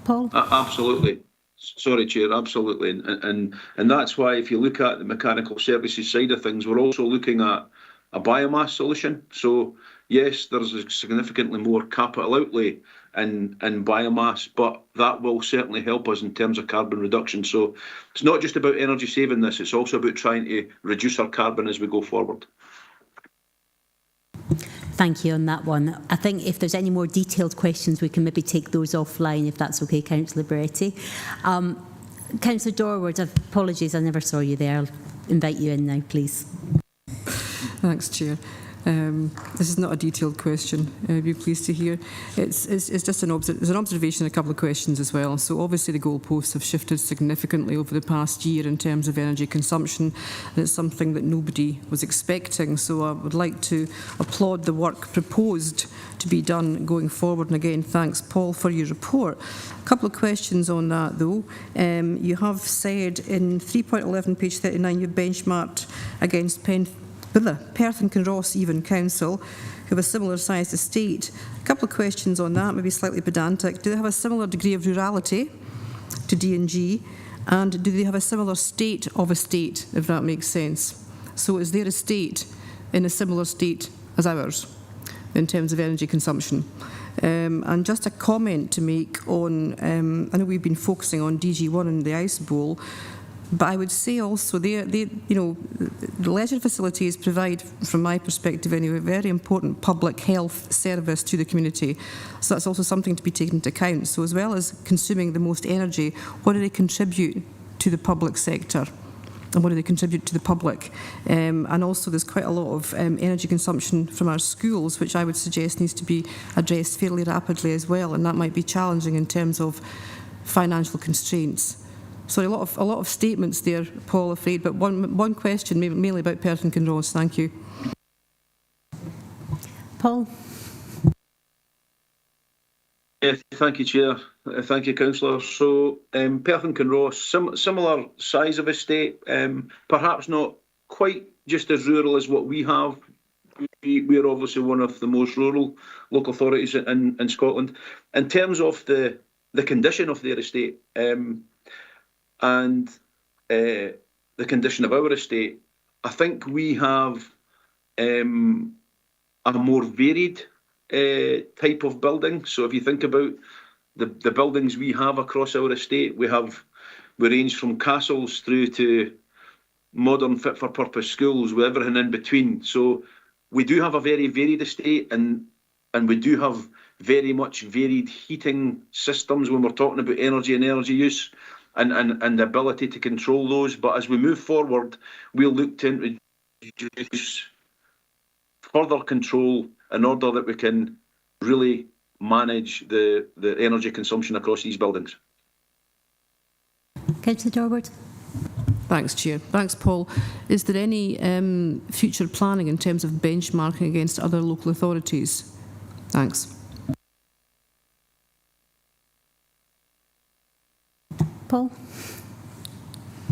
Paul? Absolutely. Sorry, Chair, absolutely. And that's why if you look at the mechanical services side of things, we're also looking at a biomass solution. So yes, there's a significantly more capital outlay in biomass, but that will certainly help us in terms of carbon reduction. So it's not just about energy saving this, it's also about trying to reduce our carbon as we go forward. Thank you on that one. I think if there's any more detailed questions, we can maybe take those offline, if that's okay, Councillor Beretti. Councillor Dorward, apologies, I never saw you there. I'll invite you in now, please. Thanks, Chair. This is not a detailed question, be pleased to hear. It's just there's an observation and a couple of questions as well. So obviously the goalposts have shifted significantly over the past year in terms of energy consumption, and it's something that nobody was expecting. So I would like to applaud the work proposed to be done going forward. And again, thanks, Paul, for your report. A couple of questions on that, though. You have said in 3.11, page 39, you've benchmarked against Perth and Kinross even council, who have a similar sized estate. A couple of questions on that, maybe slightly pedantic. Do they have a similar degree of rurality to D&G? And do they have a similar state of estate, if that makes sense? So is their estate in a similar state as ours in terms of energy consumption? And just a comment to make on, I know we've been focusing on DG1 and the Ice Bowl, but I would say also the leisure facilities provide, from my perspective anyway, a very important public health service to the community. So that's also something to be taken into account. So as well as consuming the most energy, what do they contribute to the public sector? And what do they contribute to the public? And also there's quite a lot of energy consumption from our schools, which I would suggest needs to be addressed fairly rapidly as well, and that might be challenging in terms of financial constraints. So a lot of statements there, Paul, afraid, but one question mainly about Perth and Kinross. Thank you. Paul. Thank you, Chair. Thank you, Councillor. So Perth and Kinross, similar size of estate, perhaps not quite just as rural as what we have. We're obviously one of the most rural local authorities in Scotland. In terms of the condition of their estate, and the condition of our estate, I think we have a more varied type of building. So if you think about the buildings we have across our estate, we range from castles through to modern fit-for-purpose schools, with everything in between. So we do have a very varied estate, and we do have very much varied heating systems when we're talking about energy and energy use. And the ability to control those. But as we move forward, we'll look to introduce further control in order that we can really manage the energy consumption across these buildings. Councillor Dorward. Thanks, Chair. Thanks, Paul. Is there any future planning in terms of benchmarking against other local authorities? Thanks. Paul.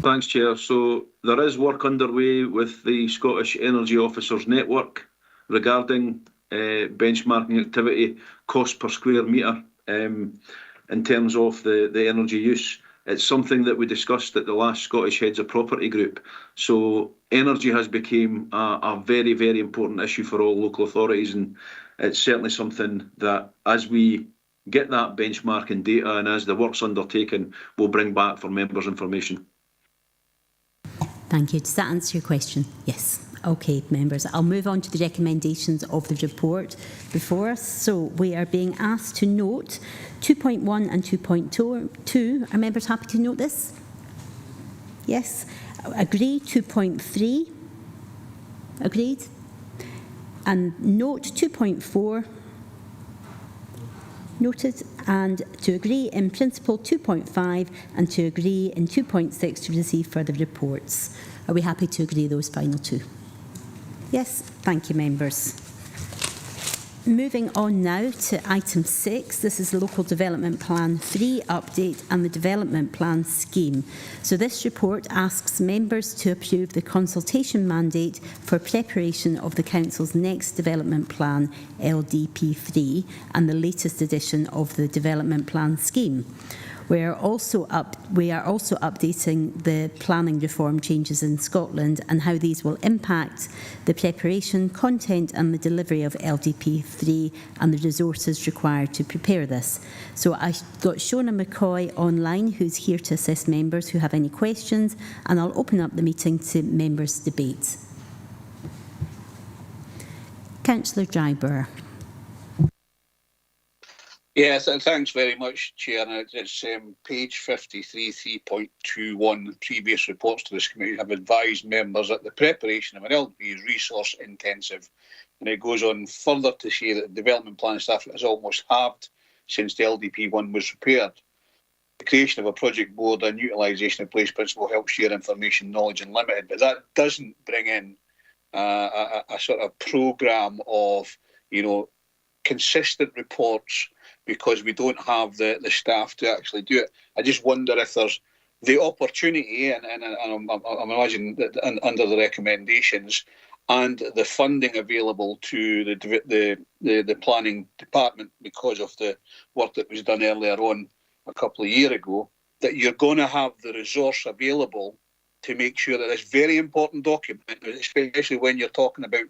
Thanks, Chair. So there is work underway with the Scottish Energy Officers Network regarding benchmarking activity, cost per square metre in terms of the energy use. It's something that we discussed at the last Scottish Heads of Property group. So energy has become a very, very important issue for all local authorities, and it's certainly something that, as we get that benchmarking data and as the work's undertaken, we'll bring back for members' information. Thank you. Does that answer your question? Yes. Okay, members, I'll move on to the recommendations of the report before us. So we are being asked to note 2.1 and 2.2. Are members happy to note this? Yes. Agree 2.3. Agreed. And note 2.4. Noted. And to agree in principle 2.5 and to agree in 2.6 to receive further reports. Are we happy to agree those final two? Yes, thank you, members. Moving on now to item 6. This is the Local Development Plan 3 update and the Development Plan scheme. So this report asks members to approve the consultation mandate for preparation of the Council's next Development Plan, LDP3, and the latest edition of the Development Plan scheme. We are also updating the planning reform changes in Scotland and how these will impact the preparation, content and the delivery of LDP3 and the resources required to prepare this. So I've got Shona McCoy online, who's here to assist members who have any questions, and I'll open up the meeting to members' debate. Councillor Dryburgh. Yes, thanks very much, Chair. It's page 53, 3.21. Previous reports to this committee have advised members that the preparation of an LDP is resource intensive And it goes on further to say that the development plan staff has almost halved since the LDP1 was repaired. The creation of a project board and utilisation of place principle helps share information, knowledge and limited, but that doesn't bring in a sort of programme of, consistent reports, because we don't have the staff to actually do it. I just wonder if there's the opportunity, and I'm imagining that under the recommendations and the funding available to the planning department because of the work that was done earlier on a couple of years ago, that you're going to have the resource available to make sure that this very important document, especially when you're talking about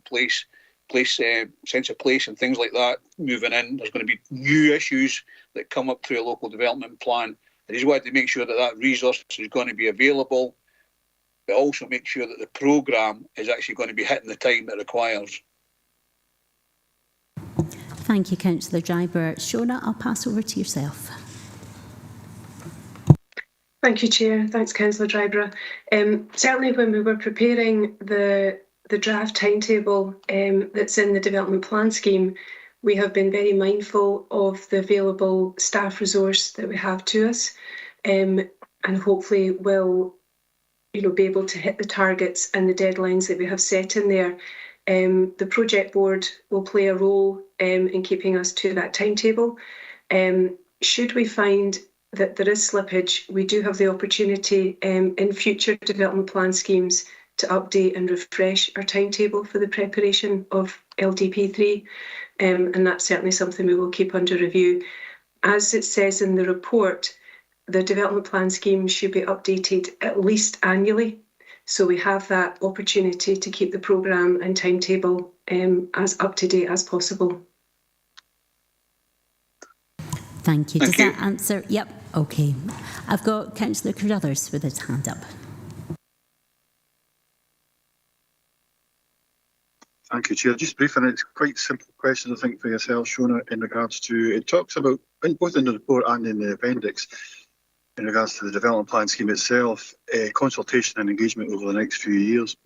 sense of place and things like that moving in, there's going to be new issues that come up through a local development plan. I just wanted to make sure that that resource is going to be available, but also make sure that the programme is actually going to be hitting the time it requires. Thank you, Councillor Dryburgh. Shona, I'll pass over to yourself. Thank you, Chair. Thanks, Councillor Dryburgh. Certainly when we were preparing the draft timetable that's in the development plan scheme, we have been very mindful of the available staff resource that we have to us, and hopefully will be able to hit the targets and the deadlines that we have set in there. The project board will play a role in keeping us to that timetable. Should we find that there is slippage, we do have the opportunity in future development plan schemes to update and refresh our timetable for the preparation of LDP3, and that's certainly something we will keep under review. As it says in the report, the development plan scheme should be updated at least annually, so we have that opportunity to keep the programme and timetable as up to date as possible. Thank you. Does that answer? Yep. Okay. I've got Councillor Carruthers with his hand up. Thank you, Chair. Just briefly, it's quite a simple question, I think, for yourself, Shona, in regards to, it talks about, both in the report and in the appendix, in regards to the development plan scheme itself, consultation and engagement over the next few years.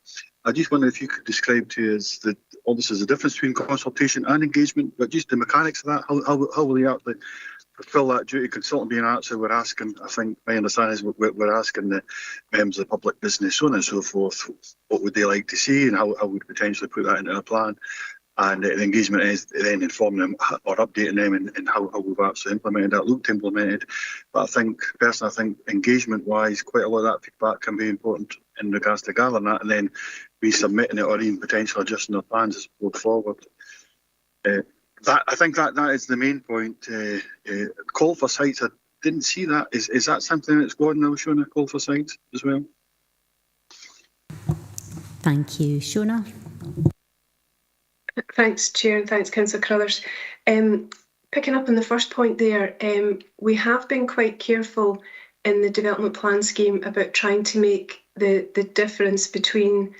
I just wonder if you could describe to us that obviously there's a difference between consultation and engagement, but just the mechanics of that, how will you actually fulfil that duty? Consultant being answered, we're asking, I think my understanding is we're asking the members of the public business, so on and so forth, what would they like to see and how would we potentially put that into a plan. And the engagement is then informing them or updating them in how we've actually implemented that, looked implemented. But personally, I think engagement-wise, quite a lot of that feedback can be important in regards to gathering that and then resubmitting it or even potentially adjusting our plans as we go forward. I think that is the main point. Call for sites, I didn't see that. Is that something that's going now, Shona, call for sites as well? Thank you. Shona? Thanks, Chair, and thanks, Councillor Carruthers. Picking up on the first point there, we have been quite careful in the development plan scheme about trying to make the difference between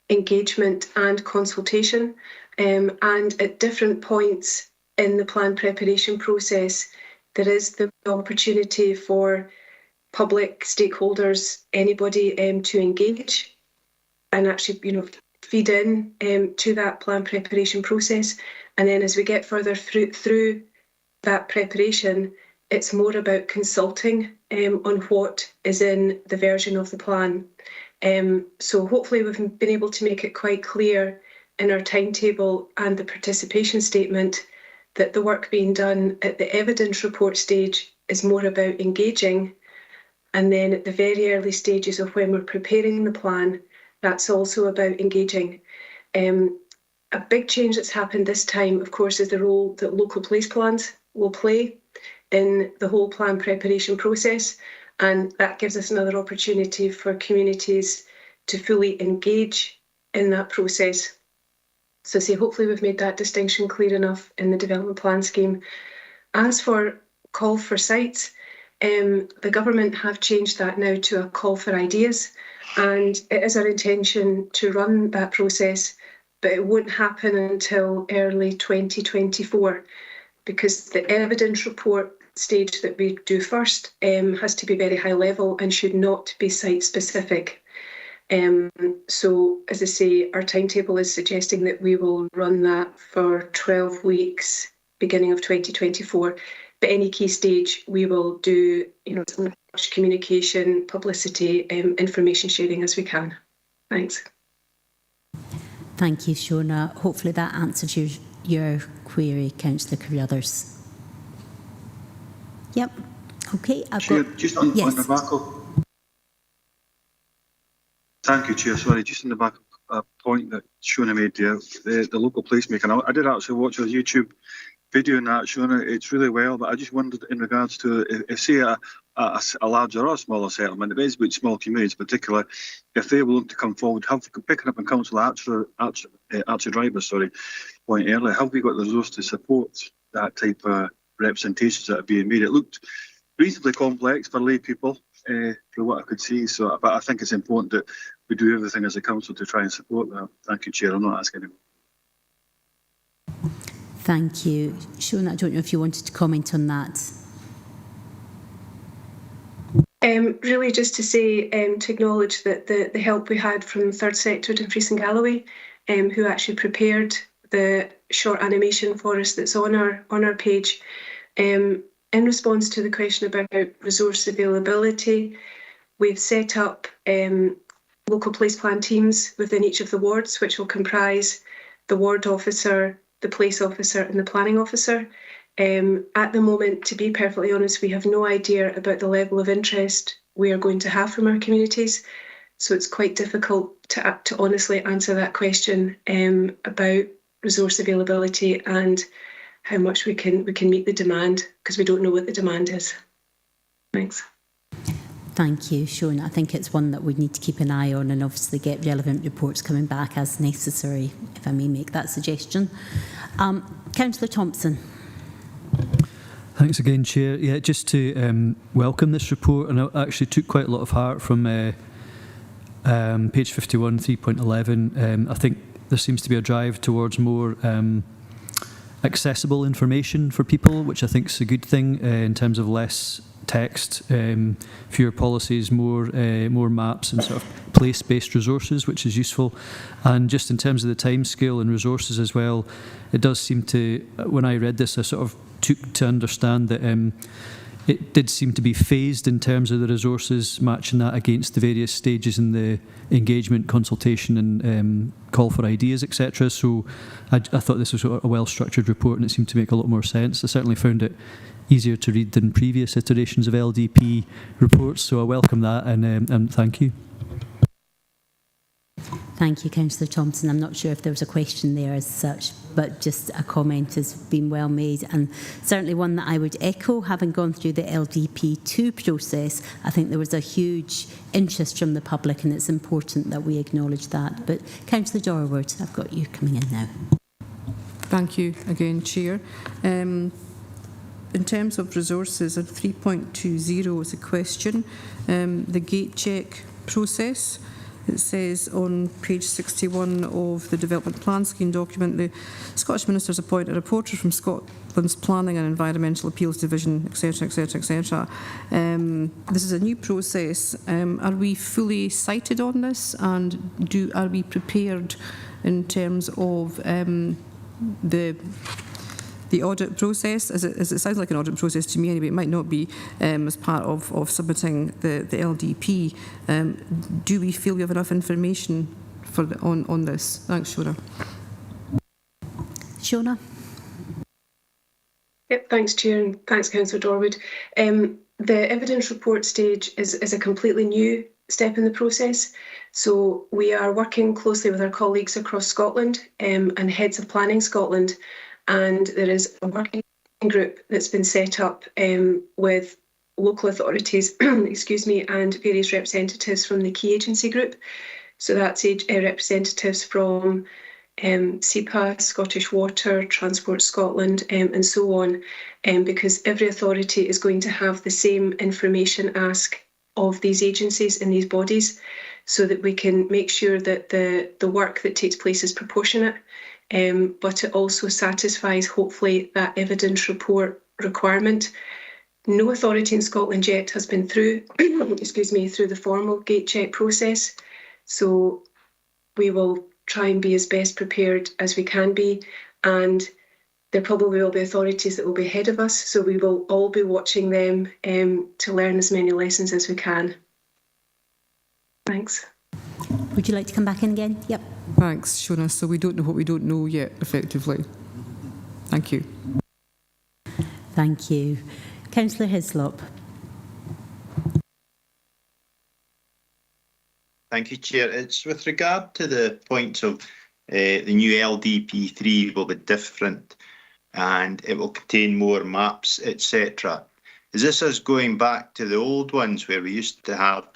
engagement and consultation. And at different points in the plan preparation process, there is the opportunity for public stakeholders, anybody to engage and actually, feed in to that plan preparation process. And then as we get further through that preparation, it's more about consulting on what is in the version of the plan. So hopefully we've been able to make it quite clear in our timetable and the participation statement that the work being done at the evidence report stage is more about engaging, and then at the very early stages of when we're preparing the plan, that's also about engaging. A big change that's happened this time, of course, is the role that local place plans will play in the whole plan preparation process, and that gives us another opportunity for communities to fully engage in that process. So hopefully we've made that distinction clear enough in the development plan scheme. As for call for sites, the government have changed that now to a call for ideas, and it is our intention to run that process, but it won't happen until early 2024 because the evidence report stage that we do first has to be very high level and should not be site specific. So, as I say, our timetable is suggesting that we will run that for 12 weeks, beginning of 2024. But any key stage, we will do, as much communication, publicity, information sharing as we can. Thanks. Thank you, Shona. Hopefully that answers your query, Councillor Carruthers. Yep. Okay. Chair, just on the back of... Thank you, Chair. Sorry, just on the back of a point that Shona made there, the local placemaking. I did actually watch a YouTube video on that, Shona. It's really well, but I just wondered in regards to, if say a larger or a smaller settlement, it is about small communities particularly, if they're willing to come forward, picking up on Councillor Archie Driver's point earlier, have we got the resource to support that type of representations that are being made? It looked reasonably complex for lay people, from what I could see. So, but I think it's important that we do everything as a council to try and support that. Thank you, Chair. I'm not asking anymore. Thank you. Shona, I don't know if you wanted to comment on that. Really just to say, to acknowledge that the help we had from Third Sector, Dumfries and Galloway, who actually prepared the short animation for us that's on our page. In response to the question about resource availability, we've set up local place plan teams within each of the wards, which will comprise the ward officer, the place officer and the planning officer. At the moment, to be perfectly honest, we have no idea about the level of interest we are going to have from our communities. So it's quite difficult to honestly answer that question about resource availability and how much we can meet the demand, because we don't know what the demand is. Thanks. Thank you, Shona. I think it's one that we need to keep an eye on and obviously get relevant reports coming back as necessary, if I may make that suggestion. Councillor Thompson. Thanks again, Chair. Yeah, just to welcome this report, and I actually took quite a lot of heart from page 51, 3.11. I think there seems to be a drive towards more accessible information for people, which I think is a good thing in terms of less text, fewer policies, more maps and sort of place-based resources, which is useful. And just in terms of the timescale and resources as well, it does seem to, when I read this, I sort of took to understand that it did seem to be phased in terms of the resources, matching that against the various stages in the engagement, consultation and call for ideas, etc. So I thought this was a well-structured report and it seemed to make a lot more sense. I certainly found it easier to read than previous iterations of LDP reports, so I welcome that and thank you. Thank you, Councillor Thompson. I'm not sure if there was a question there as such, but just a comment has been well made, and certainly one that I would echo. Having gone through the LDP2 process, I think there was a huge interest from the public, and it's important that we acknowledge that. But Councillor Dorward, I've got you coming in now. Thank you again, Chair. In terms of resources, at 3.20 is a question. The gate check process. It says on page 61 of the Development Plan Scheme document, the Scottish Ministers appoint a reporter from Scotland's Planning and Environmental Appeals Division, etc., etc., etc. This is a new process. Are we fully cited on this, and are we prepared in terms of the audit process, as it sounds like an audit process to me anyway, it might not be, as part of submitting the LDP. Do we feel we have enough information on this? Thanks, Shona. Shona? Yep, thanks, Chair, and thanks, Councillor Dorwood. The evidence report stage is a completely new step in the process. So we are working closely with our colleagues across Scotland and heads of Planning Scotland. And there is a working group that's been set up with local authorities, excuse me, and various representatives from the key agency group. So that's representatives from SEPA, Scottish Water, Transport Scotland, and so on, because every authority is going to have the same information ask of these agencies and these bodies, so that we can make sure that the work that takes place is proportionate. But it also satisfies, hopefully, that evidence report requirement. No authority in Scotland yet has been through, excuse me, through the formal gate check process. So we will try and be as best prepared as we can be, and there probably will be authorities that will be ahead of us, so we will all be watching them to learn as many lessons as we can. Thanks. Would you like to come back in again? Yep. Thanks, Shona. So we don't know what we don't know yet, effectively. Thank you. Thank you. Councillor Hislop. Thank you, Chair. It's with regard to the points of the new LDP3 will be different and it will contain more maps, etc. Is this us going back to the old ones where we used to have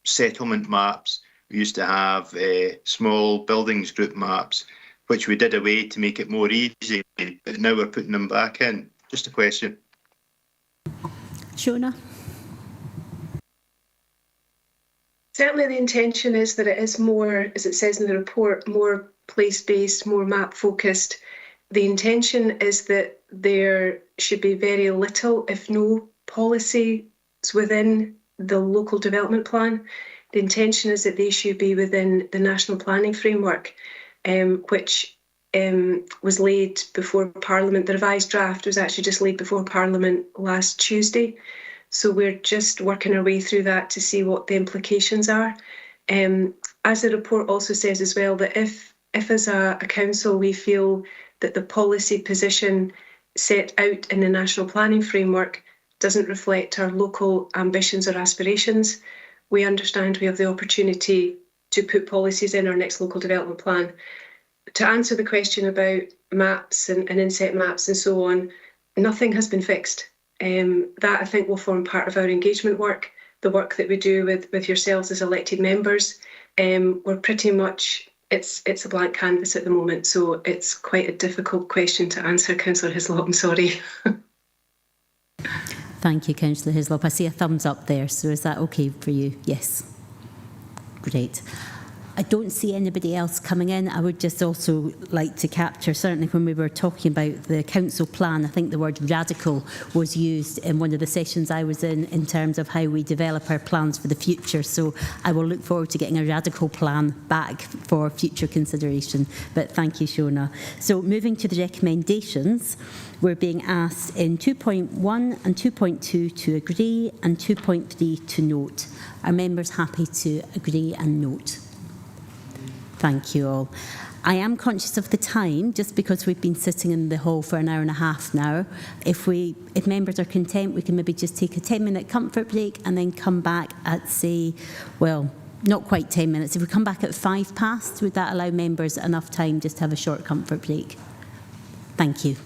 settlement maps, we used to have small buildings group maps, which we did away to make it more easy, but now we're putting them back in? Just a question. Shona? Certainly the intention is that it is more, as it says in the report, more place-based, more map-focused. The intention is that there should be very little, if no, policies within the local development plan. The intention is that they should be within the national planning framework, which was laid before Parliament. The revised draft was actually just laid before Parliament last Tuesday. So we're just working our way through that to see what the implications are. As the report also says as well, that if as a council we feel that the policy position set out in the national planning framework doesn't reflect our local ambitions or aspirations, we understand we have the opportunity to put policies in our next local development plan. To answer the question about maps and inset maps and so on, nothing has been fixed. That I think will form part of our engagement work, the work that we do with yourselves as elected members. We're pretty much, it's a blank canvas at the moment, so it's quite a difficult question to answer, Councillor Hislop, I'm sorry. Thank you, Councillor Hislop. I see a thumbs up there, so is that okay for you? Yes. Great. I don't see anybody else coming in. I would just also like to capture, certainly when we were talking about the council plan, I think the word radical was used in one of the sessions I was in terms of how we develop our plans for the future. So I will look forward to getting a radical plan back for future consideration. But thank you, Shona. So moving to the recommendations, we're being asked in 2.1 and 2.2 to agree and 2.3 to note. Are members happy to agree and note? Thank you all. I am conscious of the time, just because we've been sitting in the hall for an hour and a half now. If members are content, we can maybe just take a 10-minute comfort break and then come back at, say, well, not quite 10 minutes. If we come back at 5 past, would that allow members enough time just to have a short comfort break? Thank you.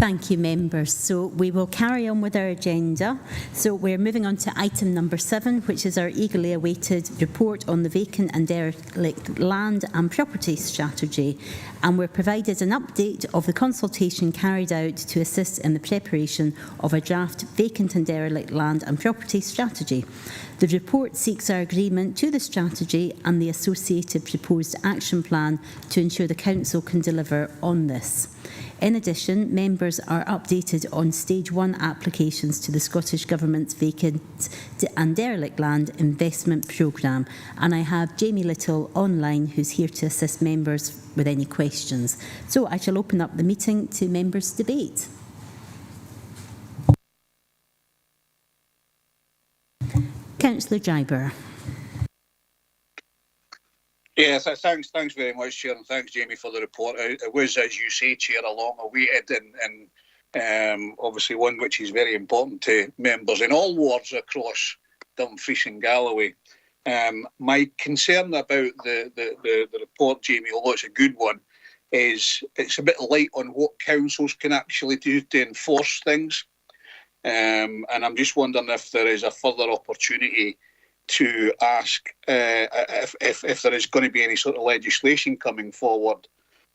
Thank you, members. So we will carry on with our agenda. So we're moving on to item number 7, which is our eagerly awaited report on the vacant and derelict land and property strategy. And we're provided an update of the consultation carried out to assist in the preparation of a draft vacant and derelict land and property strategy. The report seeks our agreement to the strategy and the associated proposed action plan to ensure the Council can deliver on this. In addition, members are updated on Stage 1 applications to the Scottish Government's Vacant and Derelict Land Investment Programme. And I have Jamie Little online, who's here to assist members with any questions. So I shall open up the meeting to members' debate. Councillor Dryburgh. Yeah, thanks very much, Chair, and thanks, Jamie, for the report. It was, as you say, Chair, a long awaited and obviously one which is very important to members in all wards across Dumfries and Galloway. My concern about the report, Jamie, although it's a good one, is it's a bit light on what councils can actually do to enforce things. And I'm just wondering if there is a further opportunity to ask if there is going to be any sort of legislation coming forward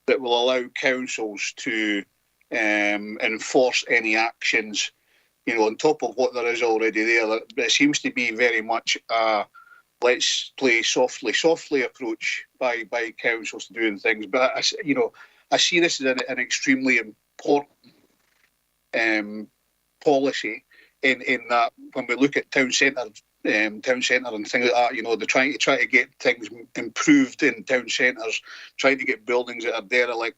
that will allow councils to enforce any actions, you know, on top of what there is already there. It seems to be very much a let's play softly approach by councils to doing things. But I see this as an extremely important policy in that when we look at town centre and things like that, you know, they're trying to get things improved in town centres, trying to get buildings that are derelict.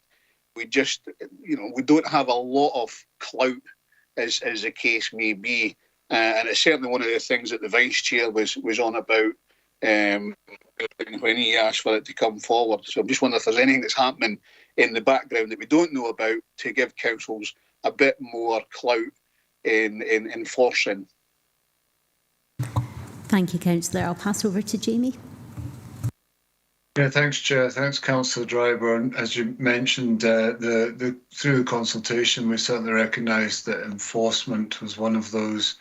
We just, you know, we don't have a lot of clout, as the case may be, and it's certainly one of the things that the Vice Chair was on about when he asked for it to come forward. So I'm just wondering if there's anything that's happening in the background that we don't know about to give councils a bit more clout in enforcing. Thank you, Councillor. I'll pass over to Jamie. Yeah, thanks, Chair. Thanks, Councillor Dryburgh. As you mentioned, through the consultation, we certainly recognised that enforcement was one of those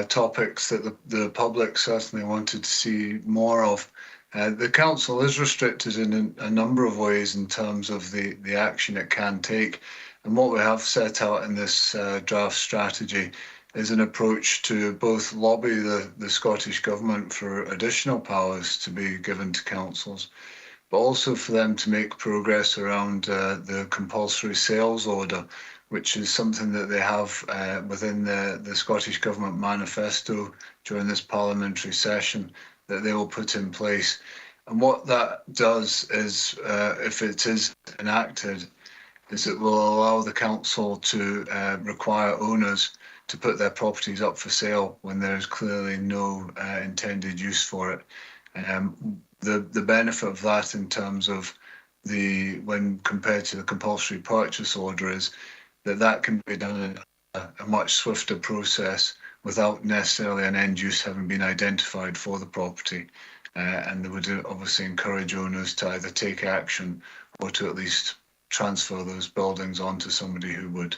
topics that the public certainly wanted to see more of. The Council is restricted in a number of ways in terms of the action it can take. And what we have set out in this draft strategy is an approach to both lobby the Scottish Government for additional powers to be given to councils, but also for them to make progress around the compulsory sales order, which is something that they have within the Scottish Government manifesto during this parliamentary session that they will put in place. And what that does is, if it is enacted, is it will allow the council to require owners to put their properties up for sale when there is clearly no intended use for it. The benefit of that in terms of when compared to the compulsory purchase order is that can be done in a much swifter process without necessarily an end use having been identified for the property. And they would obviously encourage owners to either take action or to at least transfer those buildings onto somebody who would.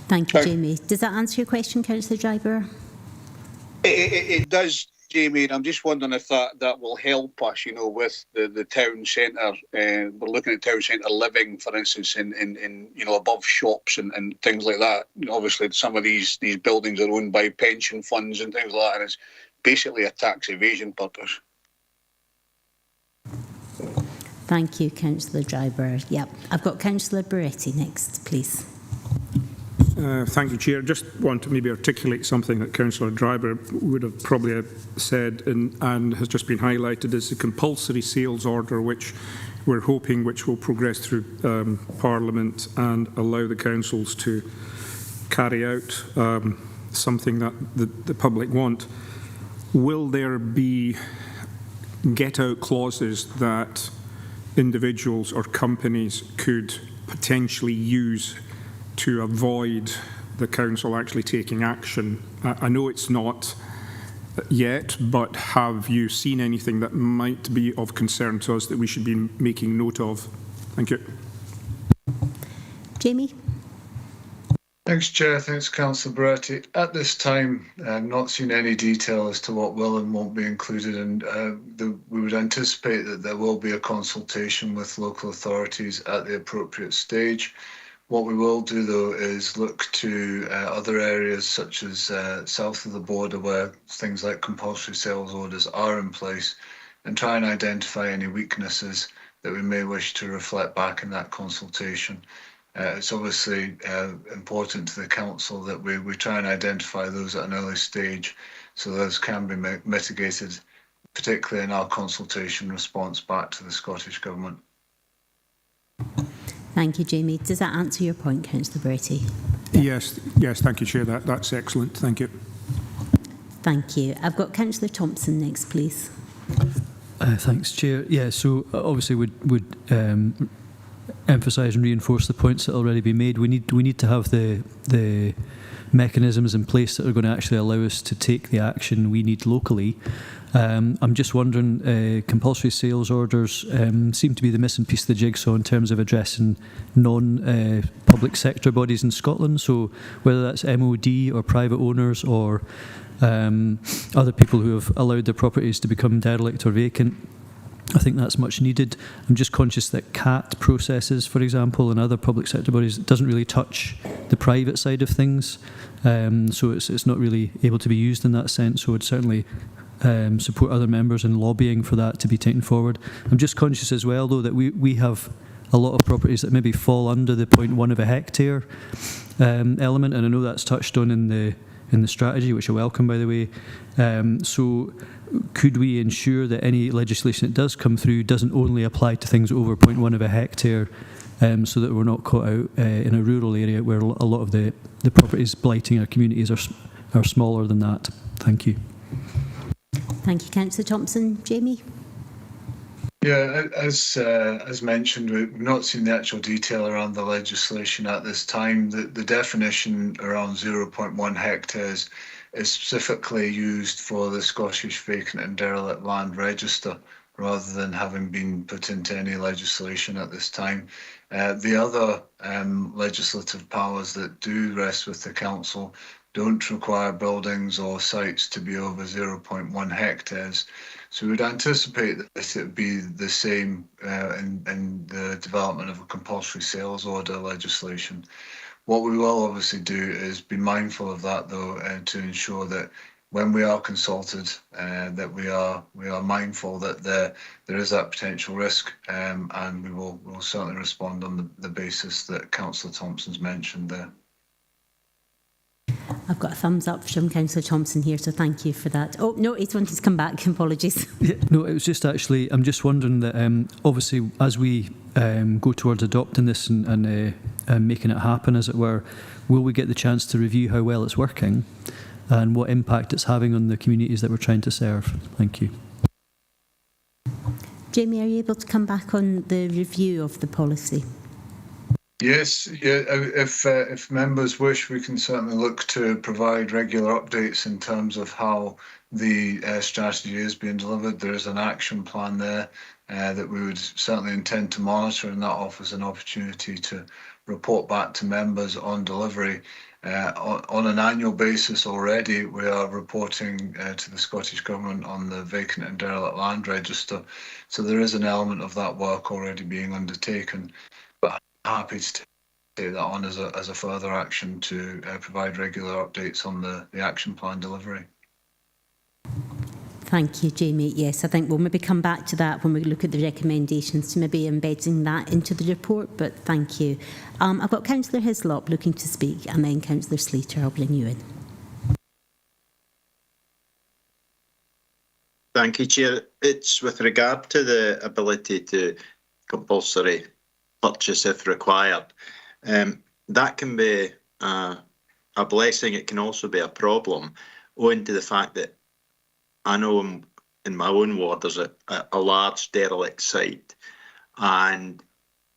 Thank you, Jamie. Does that answer your question, Councillor Dryburgh? It does, Jamie, and I'm just wondering if that will help us, you know, with the town centre. We're looking at town centre living, for instance, in you know, above shops and things like that. You know, obviously, some of these buildings are owned by pension funds and things like that, and it's basically a tax evasion purpose. Thank you, Councillor Dryburgh. Yep, I've got Councillor Barretti next, please. Thank you, Chair. Just want to maybe articulate something that Councillor Dryburgh would have probably said and has just been highlighted as the compulsory sales order, which we're hoping which will progress through Parliament and allow the councils to carry out something that the public want. Will there be get-out clauses that individuals or companies could potentially use to avoid the council actually taking action? I know it's not yet, but have you seen anything that might be of concern to us that we should be making note of? Thank you. Jamie? Thanks, Chair. Thanks, Councillor Berretti. At this time, I've not seen any detail as to what will and won't be included, and we would anticipate that there will be a consultation with local authorities at the appropriate stage. What we will do, though, is look to other areas such as south of the border where things like compulsory sales orders are in place and try and identify any weaknesses that we may wish to reflect back in that consultation. It's obviously important to the Council that we try and identify those at an early stage so those can be mitigated, particularly in our consultation response back to the Scottish Government. Thank you, Jamie. Does that answer your point, Councillor Berretti? Yes, thank you, Chair. That's excellent. Thank you. Thank you. I've got Councillor Thompson next, please. Thanks, Chair. Yeah, so obviously would emphasise and reinforce the points that have already been made. We need to have the mechanisms in place that are going to actually allow us to take the action we need locally. I'm just wondering, compulsory sales orders seem to be the missing piece of the jigsaw in terms of addressing non-public sector bodies in Scotland. So whether that's MOD or private owners or other people who have allowed their properties to become derelict or vacant, I think that's much needed. I'm just conscious that CAT processes, for example, and other public sector bodies, it doesn't really touch the private side of things. So it's not really able to be used in that sense. So I'd certainly support other members in lobbying for that to be taken forward. I'm just conscious as well, though, that we have a lot of properties that maybe fall under the 0.1 of a hectare element, and I know that's touched on in the strategy, which I welcome, by the way. So could we ensure that any legislation that does come through doesn't only apply to things over 0.1 of a hectare, so that we're not caught out in a rural area where a lot of the properties blighting our communities are smaller than that? Thank you. Thank you, Councillor Thompson. Jamie? Yeah, as mentioned, we've not seen the actual detail around the legislation at this time. The definition around 0.1 hectares is specifically used for the Scottish Vacant and Derelict Land Register, rather than having been put into any legislation at this time. The other legislative powers that do rest with the Council don't require buildings or sites to be over 0.1 hectares. So we'd anticipate that it would be the same in the development of a compulsory sales order legislation. What we will obviously do is be mindful of that, though, to ensure that when we are consulted, that we are mindful that there is that potential risk, and we'll certainly respond on the basis that Councillor Thompson's mentioned there. I've got a thumbs up from Councillor Thompson here, so thank you for that. Oh, no, he's wanted to come back. Apologies. Yeah, no, it was just actually, I'm just wondering that obviously as we go towards adopting this and making it happen, as it were, will we get the chance to review how well it's working and what impact it's having on the communities that we're trying to serve? Thank you. Jamie, are you able to come back on the review of the policy? Yes, yeah. If members wish, we can certainly look to provide regular updates in terms of how the strategy is being delivered. There is an action plan there that we would certainly intend to monitor, and that offers an opportunity to report back to members on delivery. On an annual basis already, we are reporting to the Scottish Government on the Vacant and Derelict Land Register. So there is an element of that work already being undertaken. But happy to take that on as a further action to provide regular updates on the action plan delivery. Thank you, Jamie. Yes, I think we'll maybe come back to that when we look at the recommendations, to maybe embedding that into the report, but thank you. I've got Councillor Hislop looking to speak, and then Councillor Slater, I'll bring you in. Thank you, Chair. It's with regard to the ability to compulsory purchase if required. That can be a blessing. It can also be a problem, owing to the fact that I know in my own ward there's a large derelict site, and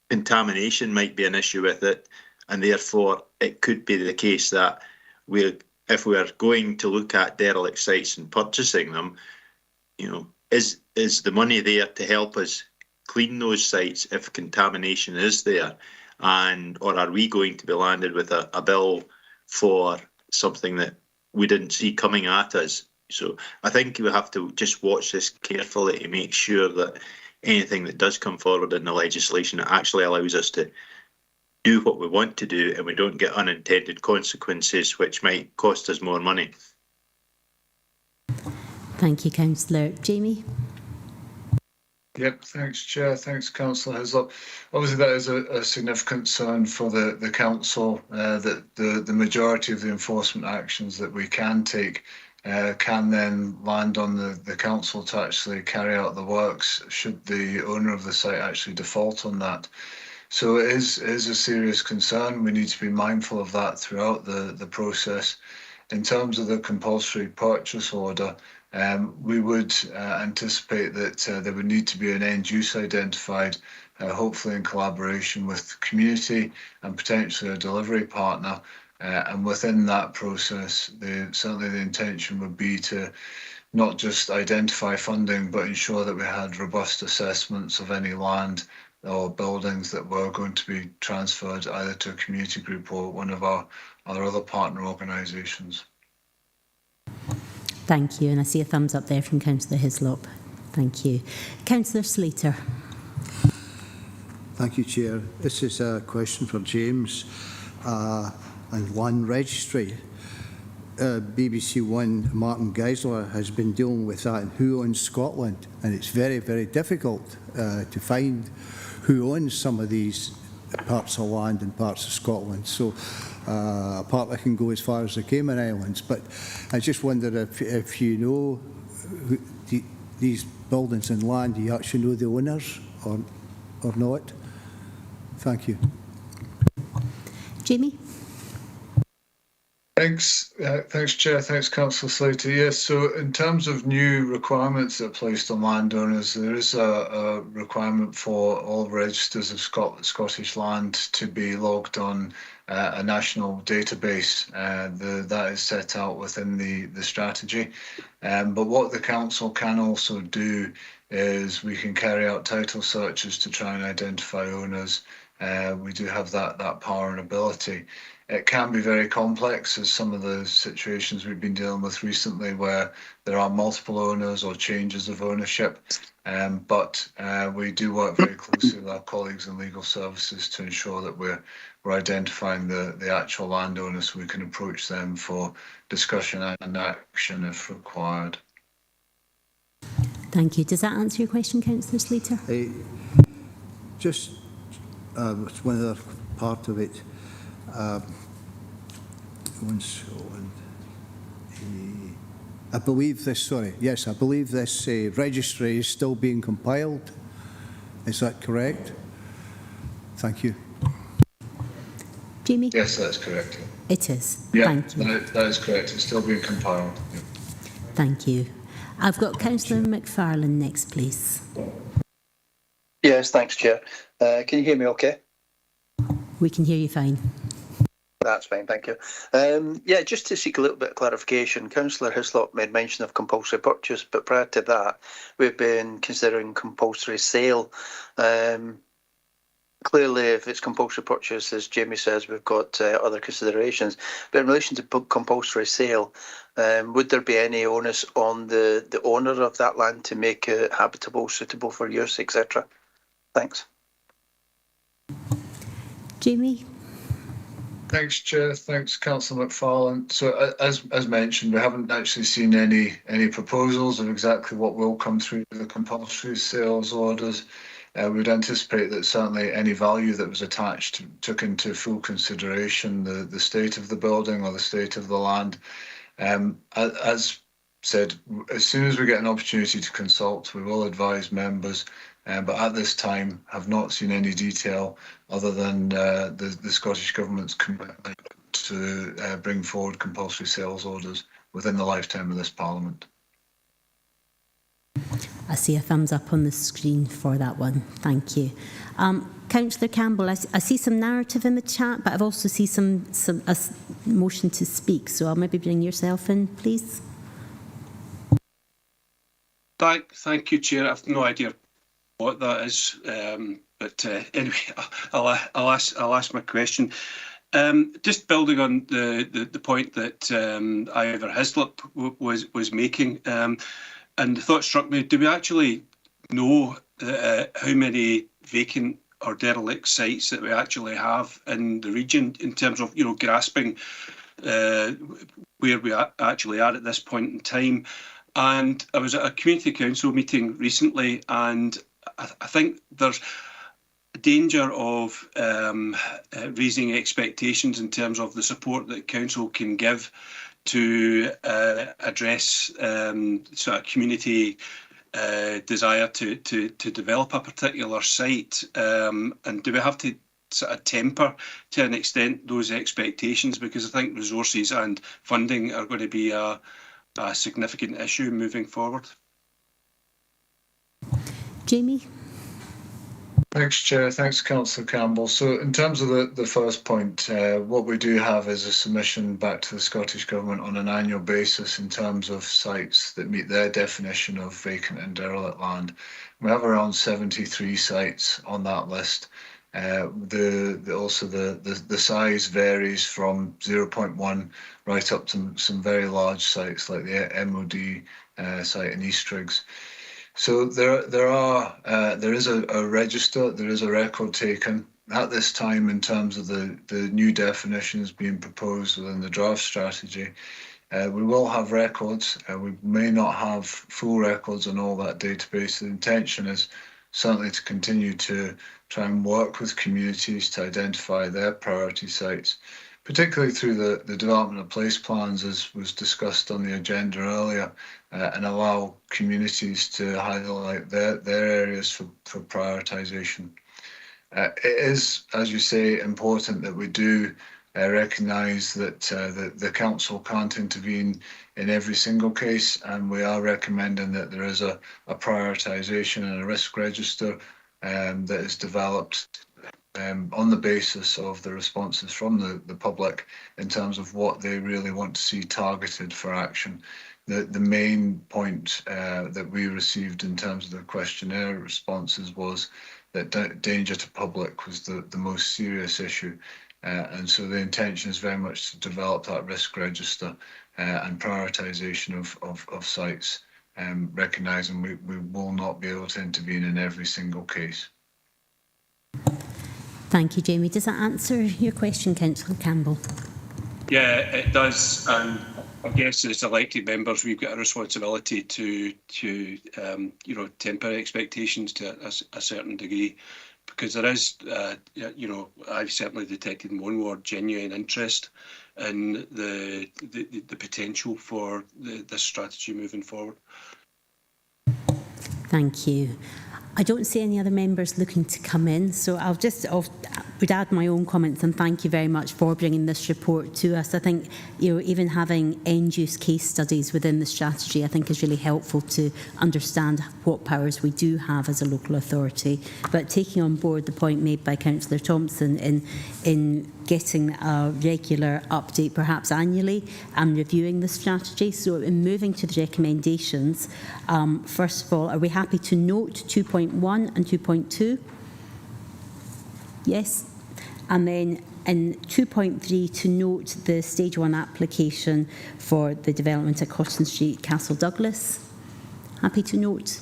contamination might be an issue with it, and therefore it could be the case that if we're going to look at derelict sites and purchasing them, is the money there to help us clean those sites if contamination is there? or are we going to be landed with a bill for something that we didn't see coming at us? So I think we have to just watch this carefully to make sure that anything that does come forward in the legislation actually allows us to do what we want to do, and we don't get unintended consequences which might cost us more money. Thank you, Councillor. Jamie? Yep, thanks, Chair. Thanks, Councillor Hislop. Obviously, that is a significant concern for the Council, that the majority of the enforcement actions that we can take can then land on the Council to actually carry out the works should the owner of the site actually default on that. So it is a serious concern. We need to be mindful of that throughout the process. In terms of the compulsory purchase order, we would anticipate that there would need to be an end use identified, hopefully in collaboration with the community and potentially a delivery partner. And within that process, certainly the intention would be to not just identify funding, but ensure that we had robust assessments of any land or buildings that were going to be transferred either to a community group or one of our other partner organisations. Thank you, and I see a thumbs up there from Councillor Hislop. Thank you. Councillor Slater. Thank you, Chair. This is a question for James and Land Registry. BBC One, Martin Geisler, has been dealing with that in Who Owns Scotland, and it's very, very difficult to find who owns some of these parts of land in parts of Scotland. So a part that can go as far as the Cayman Islands. But I just wonder if you know these buildings and land, do you actually know the owners or not? Thank you. Jamie? Thanks, Chair. Thanks, Councillor Slater. Yes, so in terms of new requirements that are placed on landowners, there is a requirement for all registers of Scottish land to be logged on a national database. That is set out within the strategy. But what the Council can also do is we can carry out title searches to try and identify owners. We do have that power and ability. It can be very complex, as some of the situations we've been dealing with recently where there are multiple owners or changes of ownership. But we do work very closely with our colleagues in legal services to ensure that we're identifying the actual landowners so we can approach them for discussion and action if required. Thank you. Does that answer your question, Councillor Slater? Just one other part of it. I believe this registry is still being compiled. Is that correct? Thank you. Jamie? Yes, that's correct. It is. Yeah, thank you. That is correct. It's still being compiled. Yeah. Thank you. I've got Councillor McFarlane next, please. Yes, thanks, Chair. Can you hear me okay? We can hear you fine. That's fine, thank you. Yeah, just to seek a little bit of clarification, Councillor Hislop made mention of compulsory purchase, but prior to that, we've been considering compulsory sale. Clearly, if it's compulsory purchase, as Jamie says, we've got other considerations. But in relation to compulsory sale, would there be any onus on the owner of that land to make it habitable, suitable for use, etc.? Thanks. Jamie? Thanks, Chair. Thanks, Councillor McFarlane. So, as mentioned, we haven't actually seen any proposals of exactly what will come through the compulsory sales orders. We would anticipate that certainly any value that was attached took into full consideration the state of the building or the state of the land. As said, as soon as we get an opportunity to consult, we will advise members. But at this time, have not seen any detail other than the Scottish Government's commitment to bring forward compulsory sales orders within the lifetime of this Parliament. I see a thumbs up on the screen for that one. Thank you. Councillor Campbell, I see some narrative in the chat, but I've also seen a motion to speak. So I'll maybe bring yourself in, please. Thank you, Chair. I've no idea what that is. But anyway, I'll ask my question. Just building on the point that Ivor Hislop was making, and the thought struck me: do we actually know how many vacant or derelict sites that we actually have in the region in terms of grasping where we actually are at this point in time? And I was at a community council meeting recently, and I think there's danger of raising expectations in terms of the support that council can give to address sort of community desire to develop a particular site, and do we have to sort of temper to an extent those expectations, because I think resources and funding are going to be a significant issue moving forward. Jamie? Thanks, Chair. Thanks, Councillor Campbell. So in terms of the first point, what we do have is a submission back to the Scottish Government on an annual basis in terms of sites that meet their definition of vacant and derelict land. We have around 73 sites on that list. Also the size varies from 0.1 right up to some very large sites like the MOD site in Eastriggs. So there is a register, there is a record taken at this time in terms of the new definitions being proposed within the draft strategy. We will have records. We may not have full records on all that database. The intention is certainly to continue to try and work with communities to identify their priority sites, particularly through the development of place plans, as was discussed on the agenda earlier, and allow communities to highlight their areas for prioritisation. It is, as you say, important that we do recognise that the council can't intervene in every single case, and we are recommending that there is a prioritisation and a risk register that is developed on the basis of the responses from the public in terms of what they really want to see targeted for action. The main point that we received in terms of the questionnaire responses was that danger to public was the most serious issue. And so the intention is very much to develop that risk register and prioritisation of sites, recognising we will not be able to intervene in every single case. Thank you, Jamie. Does that answer your question, Councillor Campbell? Yeah, it does. And I guess as elected members, we've got a responsibility to temper expectations to a certain degree, because there is, I've certainly detected in one ward genuine interest in the potential for this strategy moving forward. Thank you. I don't see any other members looking to come in, so I would add my own comments and thank you very much for bringing this report to us. I think even having end-use case studies within the strategy I think is really helpful to understand what powers we do have as a local authority. But taking on board the point made by Councillor Thompson in getting a regular update, perhaps annually, and reviewing the strategy. So in moving to the recommendations, first of all, are we happy to note 2.1 and 2.2? Yes. And then in 2.3 to note the stage 1 application for the development at Cotton Street, Castle Douglas. Happy to note.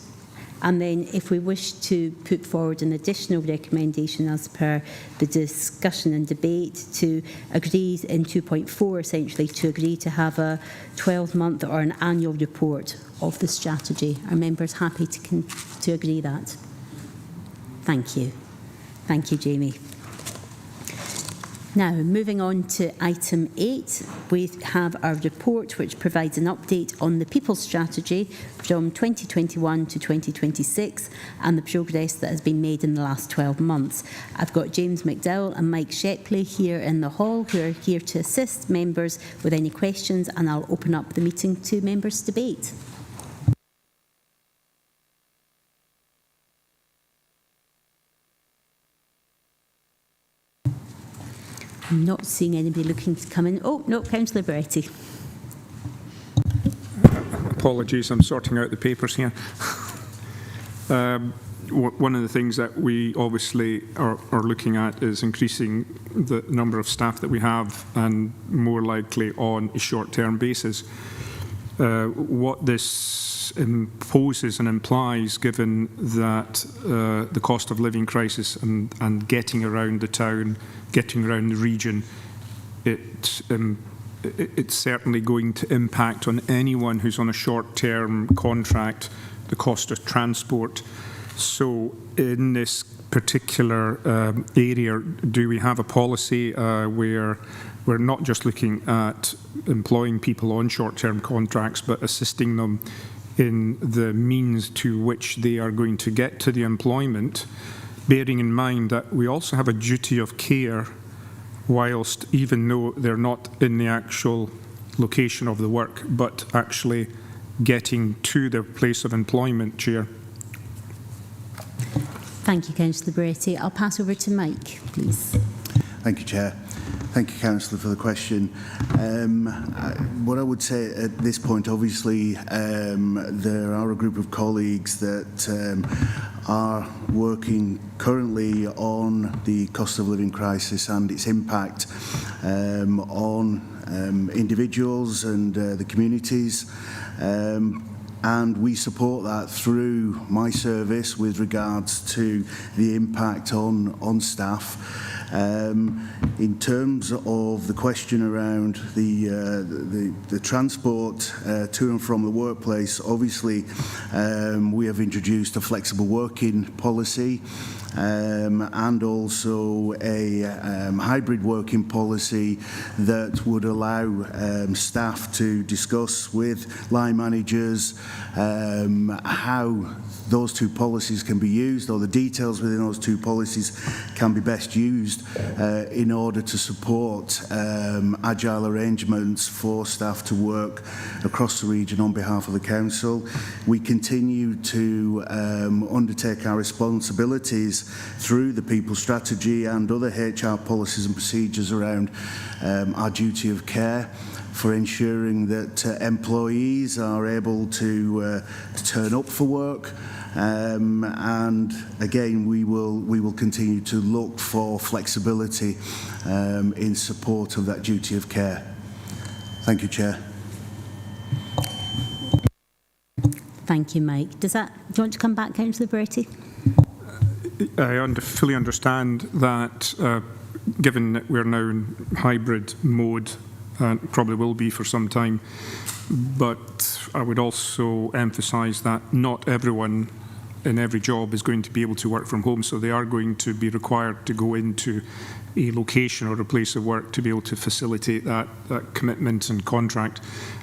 And then if we wish to put forward an additional recommendation as per the discussion and debate to agree in 2.4 essentially to agree to have a 12-month or an annual report of the strategy. Are members happy to agree that? Thank you. Thank you, Jamie. Now, moving on to item 8, we have our report which provides an update on the People's Strategy from 2021 to 2026 and the progress that has been made in the last 12 months. I've got James McDowell and Mike Shepley here in the hall who are here to assist members with any questions, and I'll open up the meeting to members' debate. I'm not seeing anybody looking to come in. Oh, no, Councillor Beretti. Apologies, I'm sorting out the papers here. one of the things that we obviously are looking at is increasing the number of staff that we have, and more likely on a short-term basis. What this imposes and implies, given that the cost of living crisis and getting around the town, getting around the region, it's certainly going to impact on anyone who's on a short-term contract, the cost of transport. So in this particular area, do we have a policy where we're not just looking at employing people on short-term contracts, but assisting them in the means to which they are going to get to the employment, bearing in mind that we also have a duty of care, whilst even though they're not in the actual location of the work, but actually getting to their place of employment, Chair. Thank you, Councillor Bretty. I'll pass over to Mike, please. Thank you, Chair. Thank you, Councillor, for the question. What I would say at this point, obviously, there are a group of colleagues that are working currently on the cost of living crisis and its impact on individuals and the communities. And we support that through my service with regards to the impact on staff. In terms of the question around the transport to and from the workplace, obviously we have introduced a flexible working policy and also a hybrid working policy that would allow staff to discuss with line managers how those two policies can be used, or the details within those two policies can be best used in order to support agile arrangements for staff to work across the region on behalf of the Council. We continue to undertake our responsibilities through the people strategy and other HR policies and procedures around our duty of care for ensuring that employees are able to turn up for work. And again, we will continue to look for flexibility in support of that duty of care. Thank you, Chair. Thank you, Mike. Do you want to come back, Councillor Bretty? I fully understand that, given that we're now in hybrid mode, and probably will be for some time, but I would also emphasise that not everyone in every job is going to be able to work from home, so they are going to be required to go into a location or a place of work to be able to facilitate that commitment and contract.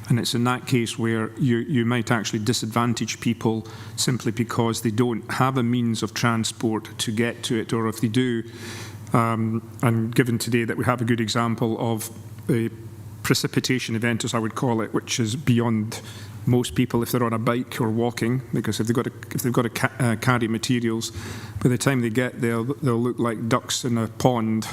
And it's in that case where you might actually disadvantage people simply because they don't have a means of transport to get to it, or if they do, and given today that we have a good example of a precipitation event, as I would call it, which is beyond most people if they're on a bike or walking, because if they've got to carry materials, by the time they get there, they'll look like ducks in a pond.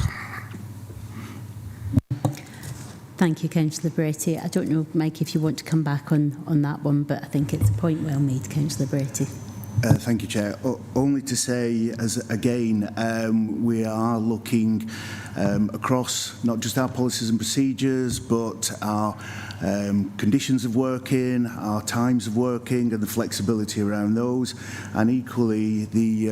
Thank you, Councillor Bretty. I don't know, Mike, if you want to come back on that one, but I think it's a point well made, Councillor Bretty. Thank you, Chair. Only to say, again, we are looking across not just our policies and procedures, but our conditions of working, our times of working, and the flexibility around those, and equally the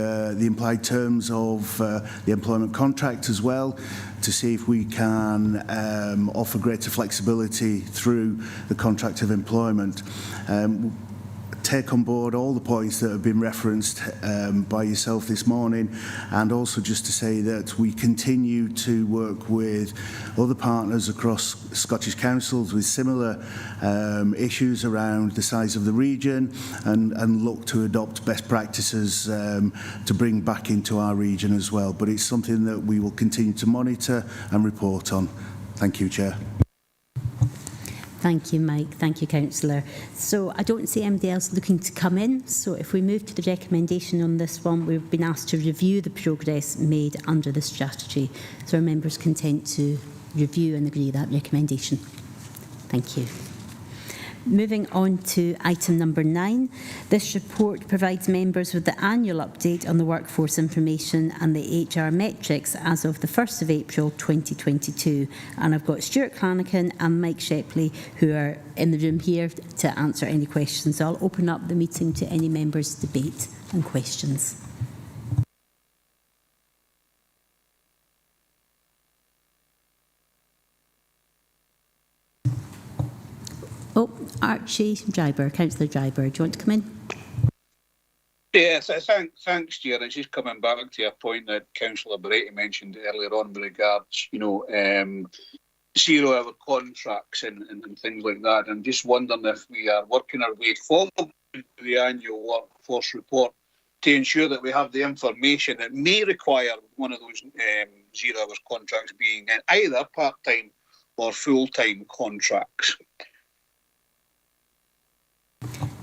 implied terms of the employment contract as well, to see if we can offer greater flexibility through the contract of employment. Take on board all the points that have been referenced by yourself this morning, and also just to say that we continue to work with other partners across Scottish councils with similar issues around the size of the region, and look to adopt best practices to bring back into our region as well. But it's something that we will continue to monitor and report on. Thank you, Chair. Thank you, Mike. Thank you, Councillor. So I don't see anybody else looking to come in. So if we move to the recommendation on this one, we've been asked to review the progress made under the strategy. So are members content to review and agree that recommendation? Thank you. Moving on to item number 9, this report provides members with the annual update on the workforce information and the HR metrics as of the 1st of April 2022. And I've got Stuart Clanahan and Mike Shepley who are in the room here to answer any questions. So I'll open up the meeting to any members' debate and questions. Oh, Archie Dryburgh, Councillor Dryburgh, do you want to come in? Yes, thanks, Chair. It's just coming back to a point that Councillor Brady mentioned earlier on with regards, 0-hour contracts and things like that. I'm just wondering if we are working our way forward to the annual workforce report to ensure that we have the information that may require one of those 0-hour contracts being in either part-time or full-time contracts.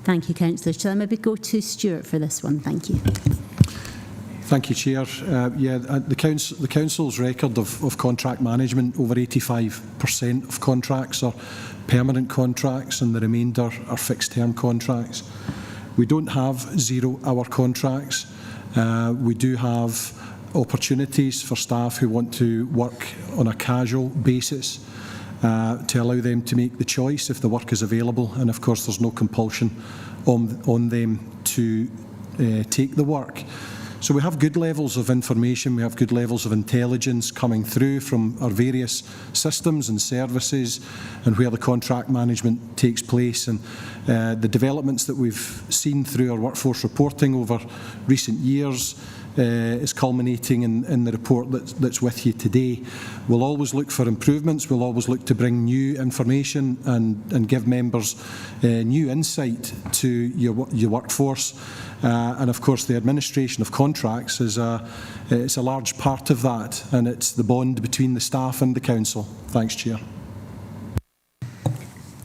Thank you, Councillor. Shall I maybe go to Stuart for this one? Thank you. Thank you, Chair. The Council's record of contract management, over 85% of contracts are permanent contracts and the remainder are fixed-term contracts. We don't have 0-hour contracts. We do have opportunities for staff who want to work on a casual basis to allow them to make the choice if the work is available, and of course there's no compulsion on them to take the work. So we have good levels of information, we have good levels of intelligence coming through from our various systems and services and where the contract management takes place, and the developments that we've seen through our workforce reporting over recent years is culminating in the report that's with you today. We'll always look for improvements, we'll always look to bring new information and give members new insight to your workforce. And of course the administration of contracts is it's a large part of that, and it's the bond between the staff and the council. Thanks, Chair.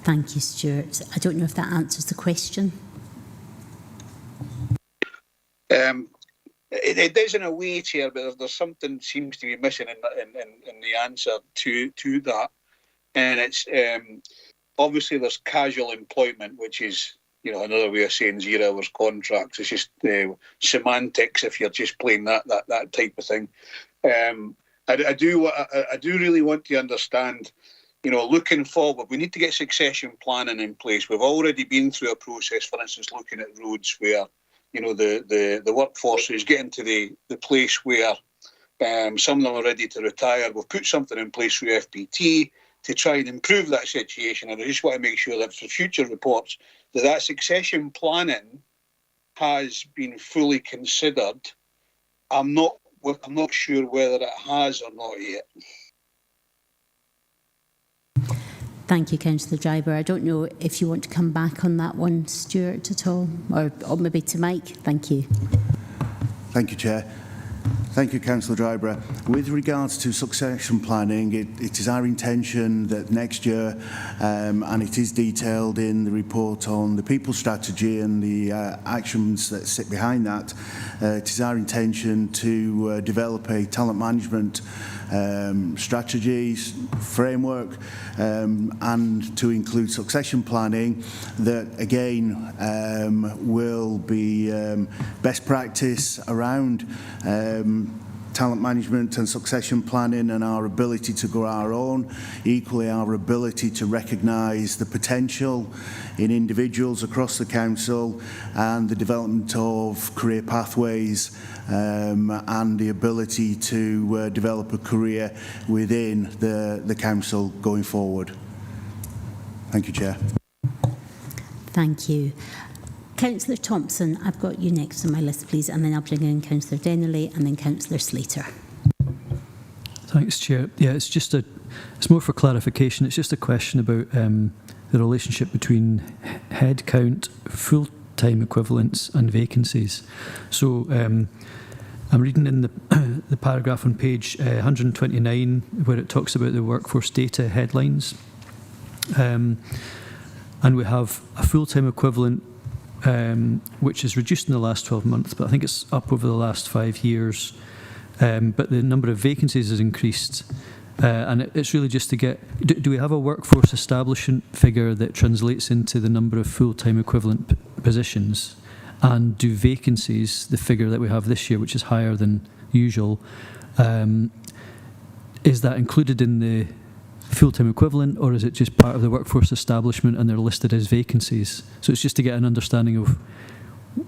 Thank you, Stuart. I don't know if that answers the question. It is in a way, Chair, but there's something seems to be missing in the answer to that, and it's obviously there's casual employment, which is another way of saying 0 hours contracts. It's just semantics if you're just playing that type of thing. I do really want to understand. Looking forward, we need to get succession planning in place. We've already been through a process, for instance, looking at roads where the workforce is getting to the place where some of them are ready to retire. We've put something in place through FPT to try and improve that situation, and I just want to make sure that for future reports that succession planning has been fully considered. I'm not sure whether it has or not yet. Thank you, Councillor Dryburgh. I don't know if you want to come back on that one, Stuart, at all, or maybe to Mike. Thank you. Thank you, Chair. Thank you, Councillor Dryburgh. With regards to succession planning, it is our intention that next year, and it is detailed in the report on the people strategy and the actions that sit behind that, it is our intention to develop a talent management strategies, framework, and to include succession planning that again will be best practice around talent management and succession planning and our ability to grow our own, equally our ability to recognise the potential in individuals across the council and the development of career pathways and the ability to develop a career within the council going forward. Thank you, Chair. Thank you. Councillor Thompson, I've got you next on my list, please, and then I'll bring in Councillor Dennerley and then Councillor Slater. Thanks, Chair. Yeah, it's more for clarification. It's just a question about the relationship between head count, full-time equivalents and vacancies. So I'm reading in the paragraph on page 129 where it talks about the workforce data headlines. And we have a full-time equivalent which is reduced in the last 12 months, but I think it's up over the last 5 years. But the number of vacancies has increased. And it's really just to get, do we have a workforce establishment figure that translates into the number of full-time equivalent positions? And do vacancies, the figure that we have this year, which is higher than usual, is that included in the full-time equivalent, or is it just part of the workforce establishment and they're listed as vacancies? So it's just to get an understanding of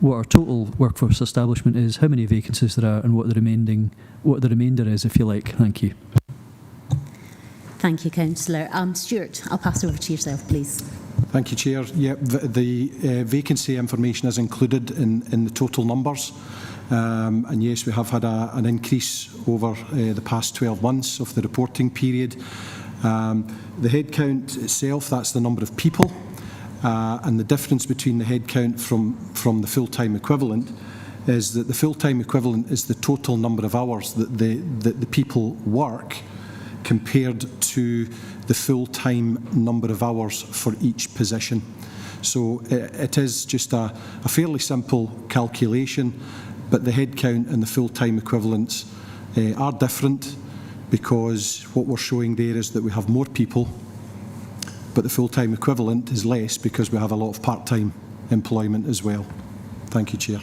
what our total workforce establishment is, how many vacancies there are, and what the remainder is, if you like. Thank you. Thank you, Councillor. Stuart, I'll pass over to yourself, please. Thank you, Chair. Yeah, the vacancy information is included in the total numbers. And yes, we have had an increase over the past 12 months of the reporting period. The headcount itself, that's the number of people. And the difference between the headcount from the full-time equivalent is that the full-time equivalent is the total number of hours that the people work compared to the full-time number of hours for each position. So it is just a fairly simple calculation, but the headcount and the full-time equivalents are different, because what we're showing there is that we have more people, but the full-time equivalent is less because we have a lot of part-time employment as well. Thank you, Chair.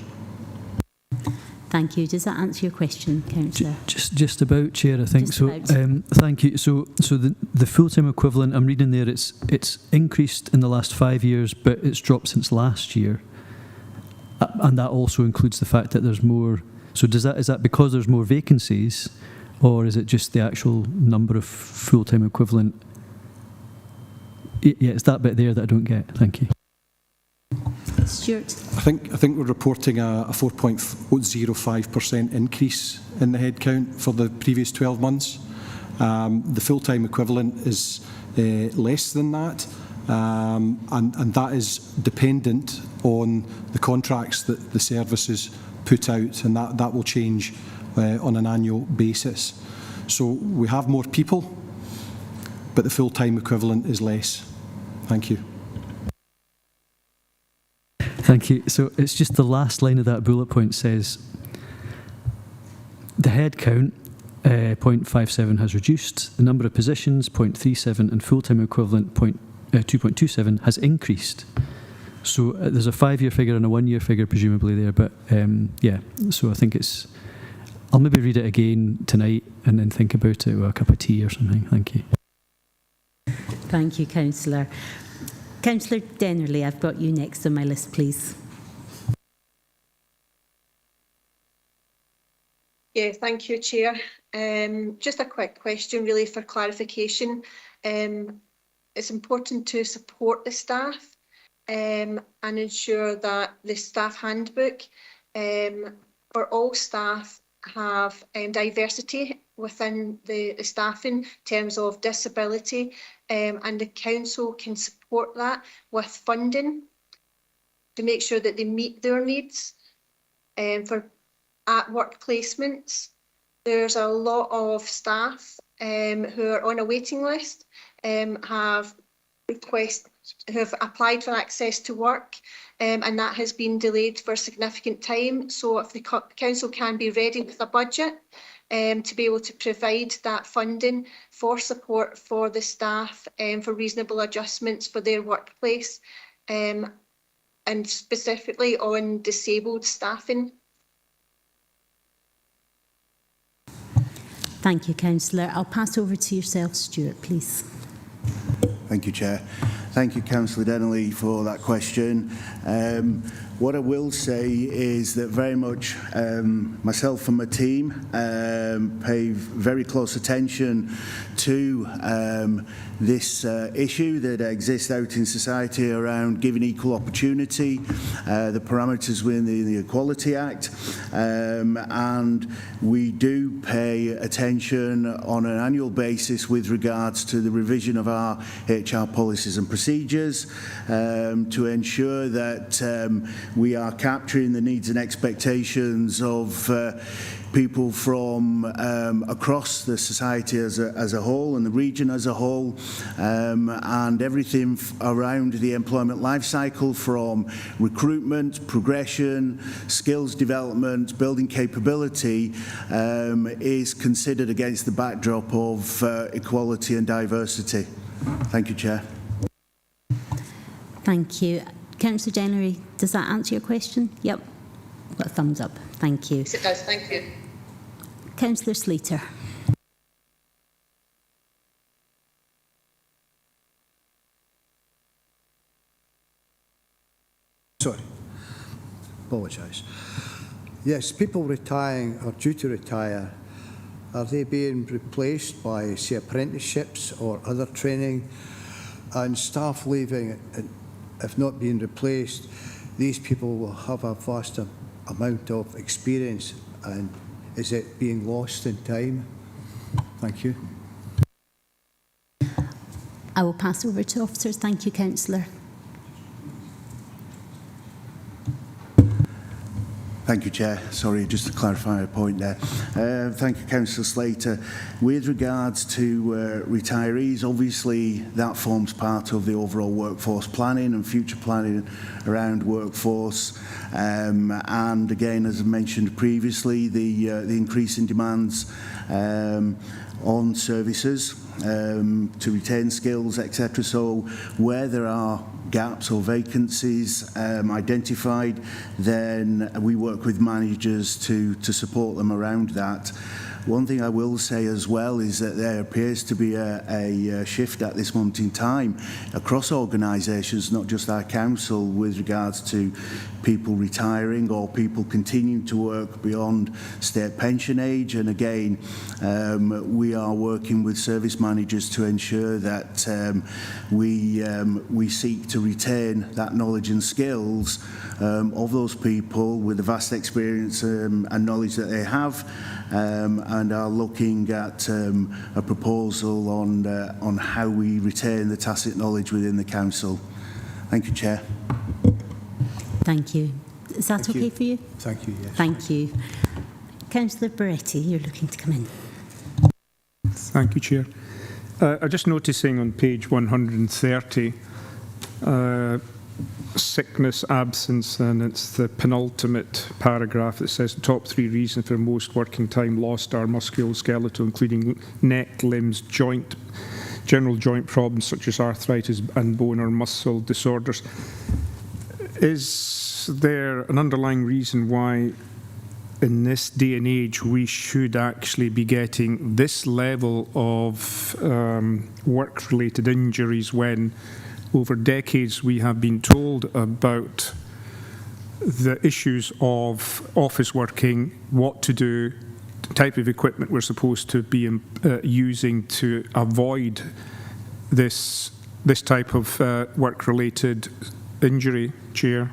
Thank you. Does that answer your question, Councillor? Just about, Chair, I think. Just so. About. Thank you. So the full-time equivalent, I'm reading there, it's increased in the last 5 years, but it's dropped since last year, and that also includes the fact that there's more. So is that because there's more vacancies, or is it just the actual number of full-time equivalent? Yeah, it's that bit there that I don't get. Thank you. Stuart. I think we're reporting a 4.05% increase in the headcount for the previous 12 months. The full-time equivalent is less than that, and that is dependent on the contracts that the services put out, and that will change on an annual basis. So we have more people, but the full-time equivalent is less. Thank you. Thank you. So it's just the last line of that bullet point says the head count 0.57 has reduced, the number of positions 0.37 and full-time equivalent 2.27 has increased. So there's a 5-year figure and a 1-year figure presumably there, but yeah, so I think I'll maybe read it again tonight and then think about it with a cup of tea or something. Thank you. Thank you, Councillor. Councillor Dennerley, I've got you next on my list, please. Yeah, thank you, Chair. Just a quick question really for clarification. It's important to support the staff and ensure that the staff handbook for all staff have diversity within the staffing in terms of disability, and the council can support that with funding to make sure that they meet their needs for at-work placements. There's a lot of staff who are on a waiting list, have applied for access to work, and that has been delayed for a significant time. So if the council can be ready with a budget to be able to provide that funding for support for the staff for reasonable adjustments for their workplace, and specifically on disabled staffing. Thank you, Councillor. I'll pass over to yourself, Stuart, please. Thank you, Chair. Thank you, Councillor Dennerley, for that question. What I will say is that very much myself and my team pay very close attention to this issue that exists out in society around giving equal opportunity, the parameters within the Equality Act, and we do pay attention on an annual basis with regards to the revision of our HR policies and procedures to ensure that we are capturing the needs and expectations of people from across the society as a whole and the region as a whole, and everything around the employment life cycle, from recruitment, progression, skills development, building capability, is considered against the backdrop of equality and diversity. Thank you, Chair. Thank you. Councillor January, does that answer your question? Yep. Got a thumbs up. Thank you. Yes, it does. Thank you. Councillor Slater. Sorry. Apologise. Yes, people retiring or due to retire, are they being replaced by, say, apprenticeships or other training? And staff leaving, if not being replaced, these people will have a vast amount of experience, and is it being lost in time? Thank you. I will pass over to officers. Thank you, Councillor. Thank you, Chair. Sorry, just to clarify a point there. Thank you, Councillor Slater. With regards to retirees, obviously that forms part of the overall workforce planning and future planning around workforce. And again, as I mentioned previously, the increase in demands on services to retain skills, etc. So where there are gaps or vacancies identified, then we work with managers to support them around that. One thing I will say as well is that there appears to be a shift at this moment in time across organisations, not just our council, with regards to people retiring or people continuing to work beyond state pension age. And again, we are working with service managers to ensure that we seek to retain that knowledge and skills of those people with the vast experience and knowledge that they have, and are looking at a proposal on how we retain the tacit knowledge within the council. Thank you, Chair. Thank you. Is that okay for you? Thank you, yes. Thank you. Councillor Beretti, you're looking to come in. Thank you, Chair. I'm just noticing on page 130, sickness, absence, and it's the penultimate paragraph that says the top 3 reasons for most working time lost are musculoskeletal, including neck, limbs, general joint problems such as arthritis and bone or muscle disorders. Is there an underlying reason why in this day and age we should actually be getting this level of work-related injuries when over decades we have been told about the issues of office working, what to do, the type of equipment we're supposed to be using to avoid this type of work-related injury, Chair?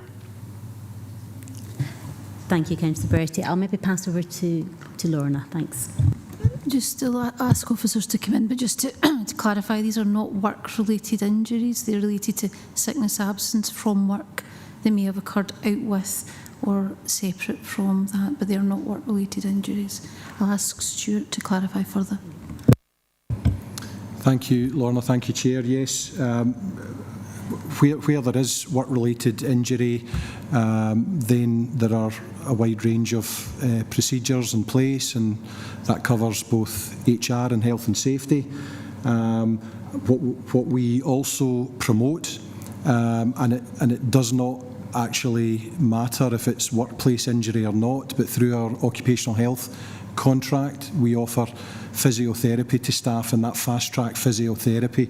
Thank you, Councillor Beretti. I'll maybe pass over to Lorna. Thanks. Just to ask officers to come in, but just to, to clarify, these are not work-related injuries. They're related to sickness, absence from work. They may have occurred out with or separate from that, but they are not work-related injuries. I'll ask Stuart to clarify further. Thank you, Lorna. Thank you, Chair. Yes, where there is work-related injury, then there are a wide range of procedures in place, and that covers both HR and health and safety. What we also promote, and it does not actually matter if it's workplace injury or not, but through our occupational health contract, we offer physiotherapy to staff, and that fast-track physiotherapy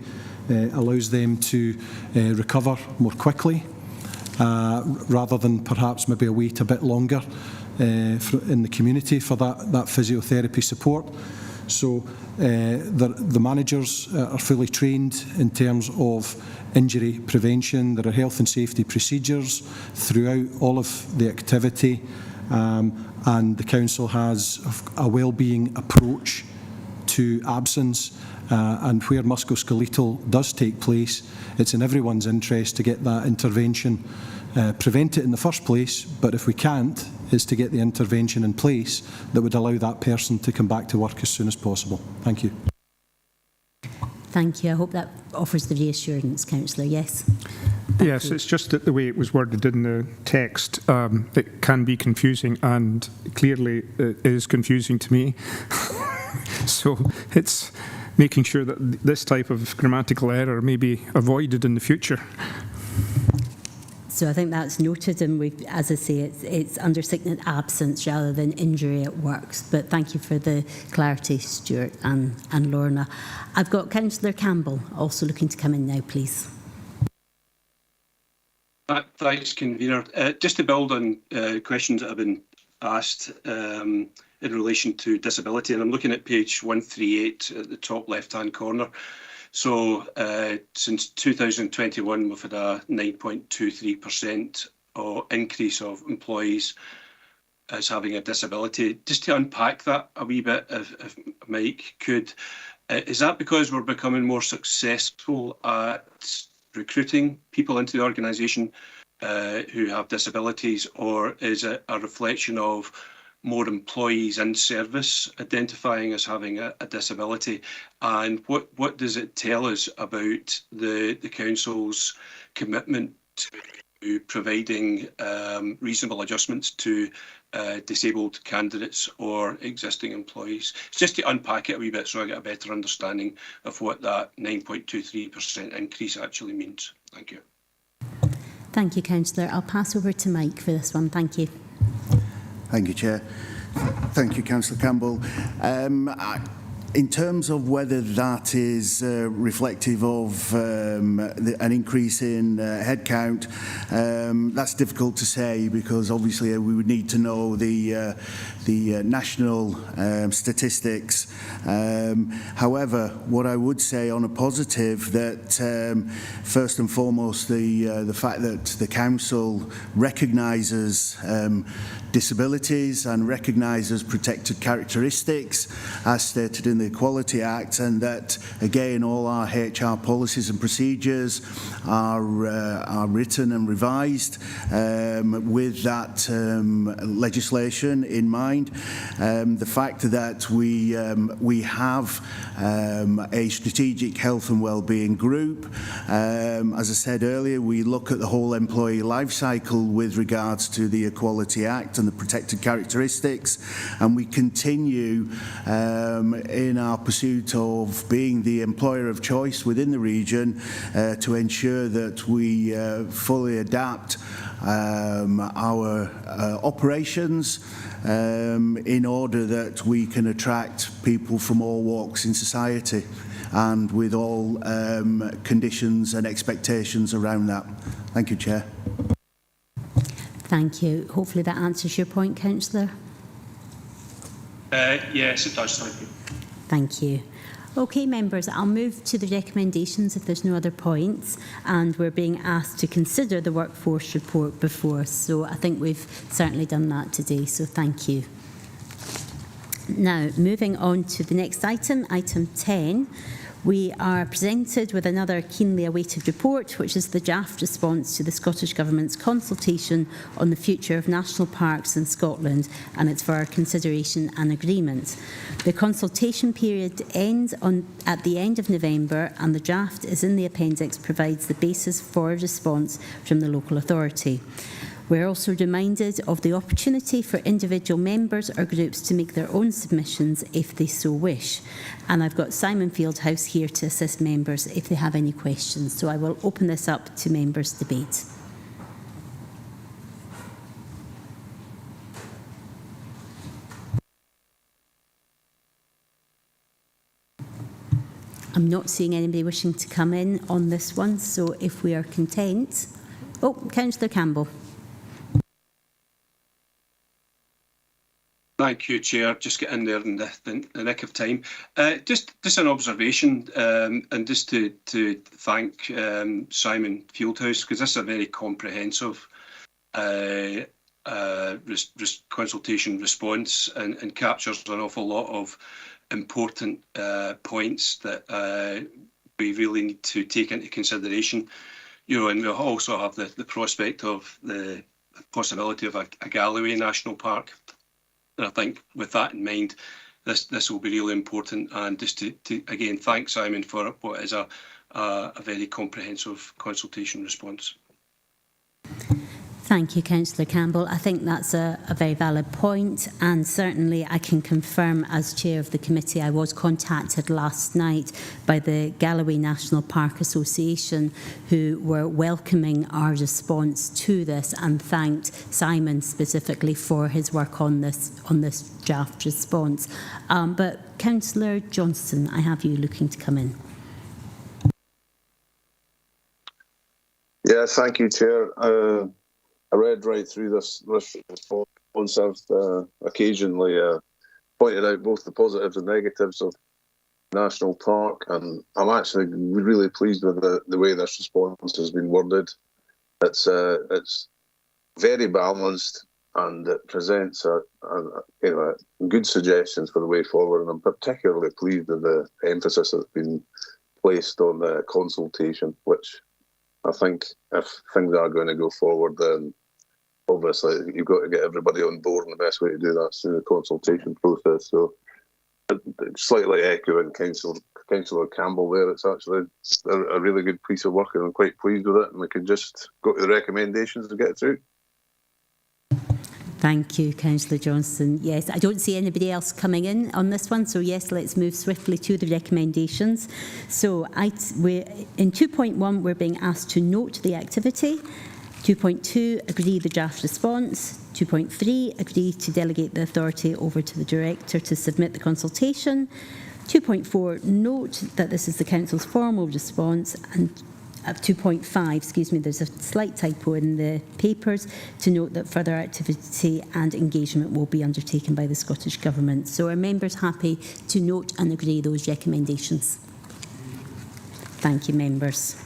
allows them to recover more quickly, rather than perhaps maybe wait a bit longer in the community for that physiotherapy support. So the managers are fully trained in terms of injury prevention. There are health and safety procedures throughout all of the activity, and the council has a wellbeing approach to absence, and where musculoskeletal does take place, it's in everyone's interest to get that intervention, prevent it in the first place, but if we can't, is to get the intervention in place that would allow that person to come back to work as soon as possible. Thank you. Thank you. I hope that offers the reassurance, Councillor. Yes. Yes, it's just that the way it was worded in the text, it can be confusing, and clearly it is confusing to me. So it's making sure that this type of grammatical error may be avoided in the future. So I think that's noted, and as I say, it's under sickness absence rather than injury at work. But thank you for the clarity, Stuart and Lorna. I've got Councillor Campbell also looking to come in now, please. Thanks, Convener. Just to build on questions that have been asked in relation to disability, and I'm looking at page 138 at the top left-hand corner. So since 2021, we've had a 9.23% increase of employees as having a disability. Just to unpack that a wee bit, if Mike could, is that because we're becoming more successful at recruiting people into the organisation who have disabilities, or is it a reflection of more employees in service identifying as having a disability? And what does it tell us about the Council's commitment to providing reasonable adjustments to disabled candidates or existing employees? It's just to unpack it a wee bit so I get a better understanding of what that 9.23% increase actually means. Thank you. Thank you, Councillor. I'll pass over to Mike for this one. Thank you. Thank you, Chair. Thank you, Councillor Campbell. In terms of whether that is reflective of an increase in headcount, that's difficult to say, because obviously we would need to know the national statistics. However, what I would say on a positive, that first and foremost the fact that the Council recognises disabilities and recognises protected characteristics as stated in the Equality Act, and that again all our HR policies and procedures are written and revised with that legislation in mind. The fact that we have a strategic health and wellbeing group, as I said earlier, we look at the whole employee life cycle with regards to the Equality Act and the protected characteristics, and we continue in our pursuit of being the employer of choice within the region to ensure that we fully adapt our operations in order that we can attract people from all walks in society, and with all conditions and expectations around that. Thank you, Chair. Thank you. Hopefully that answers your point, Councillor. Yes, it does. Thank you. Thank you. Okay, members, I'll move to the recommendations if there's no other points, and we're being asked to consider the workforce report before us, so I think we've certainly done that today, so thank you. Now, moving on to the next item, item 10, we are presented with another keenly awaited report, which is the draft response to the Scottish Government's consultation on the future of national parks in Scotland, and it's for our consideration and agreement. The consultation period ends at the end of November, and the draft is in the appendix, provides the basis for a response from the local authority. We're also reminded of the opportunity for individual members or groups to make their own submissions if they so wish. And I've got Simon Fieldhouse here to assist members if they have any questions. So I will open this up to members' debate. I'm not seeing anybody wishing to come in on this one, so if we are content... Oh, Councillor Campbell. Thank you, Chair. Just get in there in the nick of time. Just an observation, and just to thank Simon Fieldhouse, because this is a very comprehensive consultation response and captures an awful lot of important points that we really need to take into consideration. And we also have the prospect of the possibility of a Galloway National Park. And I think with that in mind, this will be really important. And just to again thank Simon for what is a very comprehensive consultation response. Thank you, Councillor Campbell. I think that's a very valid point, and certainly I can confirm as Chair of the committee I was contacted last night by the Galloway National Park Association, who were welcoming our response to this and thanked Simon specifically for his work on this draft response. But Councillor Johnston, I have you looking to come in. Yeah, thank you, Chair. I read right through this response. I've occasionally pointed out both the positives and negatives of National Park, and I'm actually really pleased with the way this response has been worded. It's very balanced, and it presents good suggestions for the way forward. And I'm particularly pleased with the emphasis that's been placed on the consultation, which I think if things are going to go forward, then obviously you've got to get everybody on board, and the best way to do that is through the consultation process. So slightly echoing Councillor Campbell there, it's actually a really good piece of work, and I'm quite pleased with it, and we can just go to the recommendations and get it through. Thank you, Councillor Johnston. Yes, I don't see anybody else coming in on this one, so yes, let's move swiftly to the recommendations. So in 2.1, we're being asked to note the activity. 2.2, agree the draft response. 2.3, agree to delegate the authority over to the Director to submit the consultation. 2.4, note that this is the Council's formal response, and 2.5, there's a slight typo in the papers, to note that further activity and engagement will be undertaken by the Scottish Government. So are members happy to note and agree those recommendations? Thank you, members.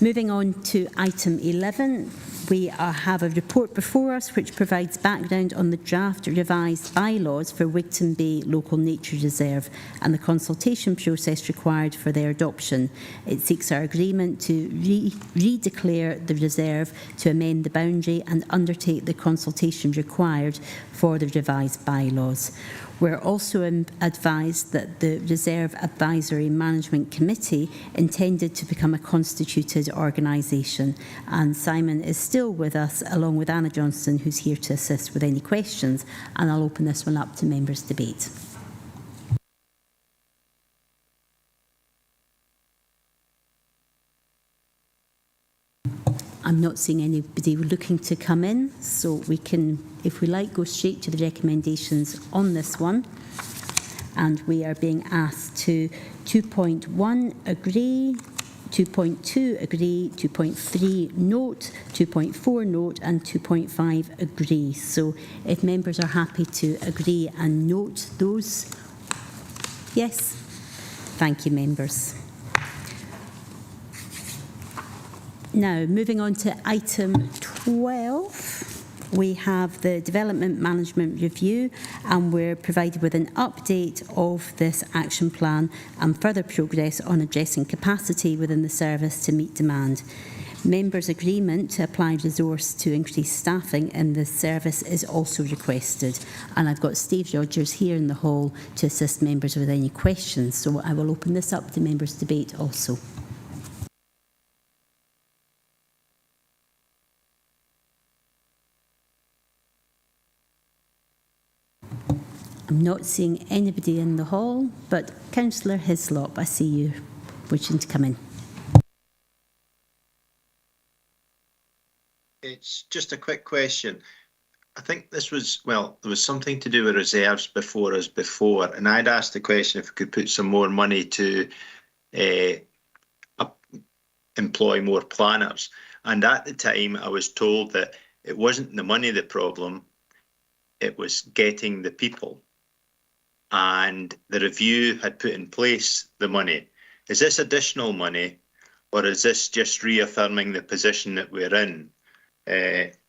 Moving on to item 11, we have a report before us which provides background on the draft revised bylaws for Wigton Bay Local Nature Reserve and the consultation process required for their adoption. It seeks our agreement to redeclare the reserve, to amend the boundary and undertake the consultation required for the revised bylaws. We're also advised that the Reserve Advisory Management Committee intended to become a constituted organisation, and Simon is still with us along with Anna Johnston, who's here to assist with any questions, and I'll open this one up to members' debate. I'm not seeing anybody looking to come in, so we can, if we like, go straight to the recommendations on this one. And we are being asked to 2.1 agree, 2.2 agree, 2.3 note, 2.4 note and 2.5 agree. So if members are happy to agree and note those, yes. Thank you, members. Now, moving on to item 12, we have the Development Management Review, and we're provided with an update of this action plan and further progress on addressing capacity within the service to meet demand. Members' agreement to apply resource to increase staffing in the service is also requested. And I've got Steve Rogers here in the hall to assist members with any questions. So I will open this up to members' debate also. I'm not seeing anybody in the hall, but Councillor Hislop, I see you wishing to come in. It's just a quick question. I think this was, well, there was something to do with reserves before us before, and I'd asked the question if we could put some more money to employ more planners. And at the time, I was told that it wasn't the money the problem, it was getting the people. And the review had put in place the money. Is this additional money, or is this just reaffirming the position that we're in?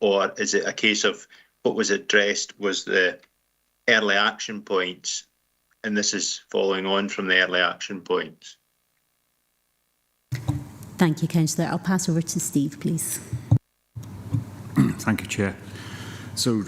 Or is it a case of what was addressed was the early action points and this is following on from the early action points. Thank you, Councillor. I'll pass over to Steve, please. Thank you, Chair. So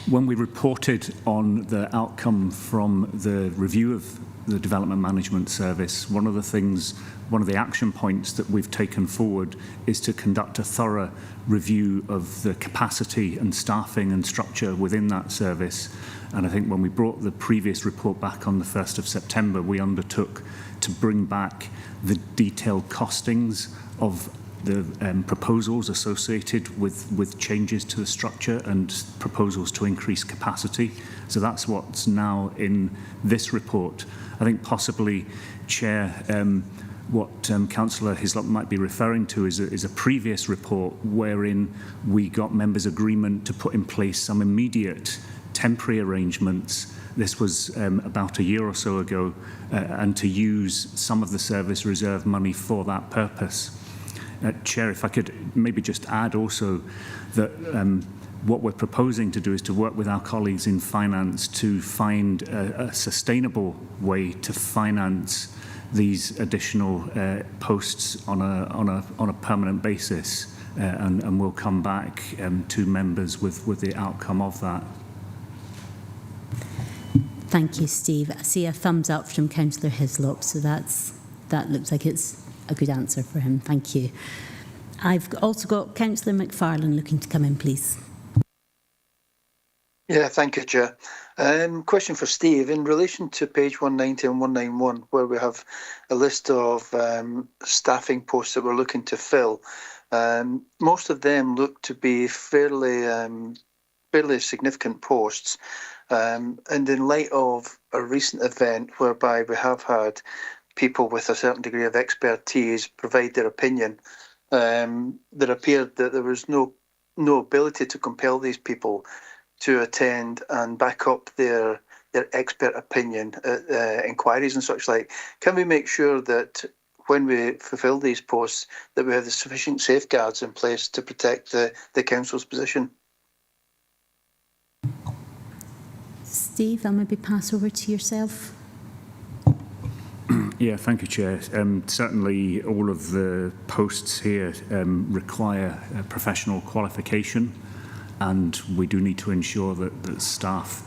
when we reported on the outcome from the review of the Development Management Service, one of the action points that we've taken forward is to conduct a thorough review of the capacity and staffing and structure within that service. And I think when we brought the previous report back on the 1st of September, we undertook to bring back the detailed costings of the proposals associated with changes to the structure and proposals to increase capacity. So that's what's now in this report. I think possibly, Chair, what Councillor Hislop might be referring to is a previous report wherein we got members' agreement to put in place some immediate temporary arrangements. This was about a year or so ago, and to use some of the service reserve money for that purpose. Chair, if I could maybe just add also that what we're proposing to do is to work with our colleagues in finance to find a sustainable way to finance these additional posts on a permanent basis, and we'll come back to members with the outcome of that. Thank you, Steve. I see a thumbs up from Councillor Hislop, so that looks like it's a good answer for him. Thank you. I've also got Councillor McFarlane looking to come in, please. Yeah, thank you, Chair. Question for Steve. In relation to page 190 and 191, where we have a list of staffing posts that we're looking to fill, most of them look to be fairly significant posts. And in light of a recent event whereby we have had people with a certain degree of expertise provide their opinion, there appeared that there was no ability to compel these people to attend and back up their expert opinion at inquiries and such like. Can we make sure that when we fulfil these posts that we have the sufficient safeguards in place to protect the council's position? Steve, I'll maybe pass over to yourself. Yeah, thank you, Chair. Certainly all of the posts here require professional qualification, and we do need to ensure that staff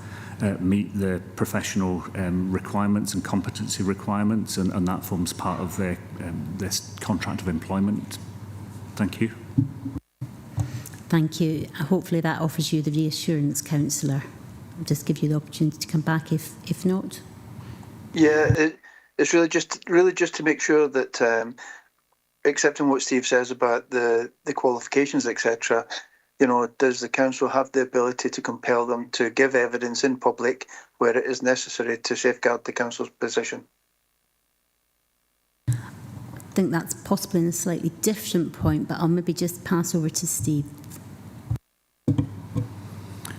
meet the professional requirements and competency requirements, and that forms part of their this contract of employment. Thank you. Thank you. Hopefully that offers you the reassurance, Councillor. I'll just give you the opportunity to come back if not. Yeah, it's really just to make sure that, accepting what Steve says about the qualifications, etc., does the council have the ability to compel them to give evidence in public where it is necessary to safeguard the council's position? I think that's possibly in a slightly different point, but I'll maybe just pass over to Steve.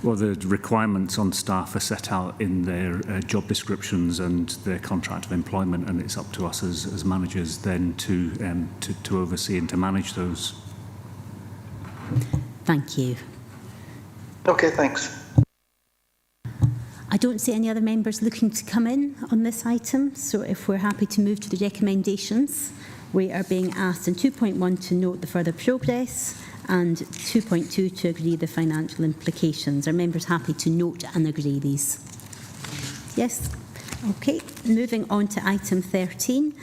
Well, the requirements on staff are set out in their job descriptions and their contract of employment, and it's up to us as managers then to oversee and to manage those. Thank you. Okay, thanks. I don't see any other members looking to come in on this item, so if we're happy to move to the recommendations, we are being asked in 2.1 to note the further progress and 2.2 to agree the financial implications. Are members happy to note and agree these? Yes? Okay. Moving on to item 13.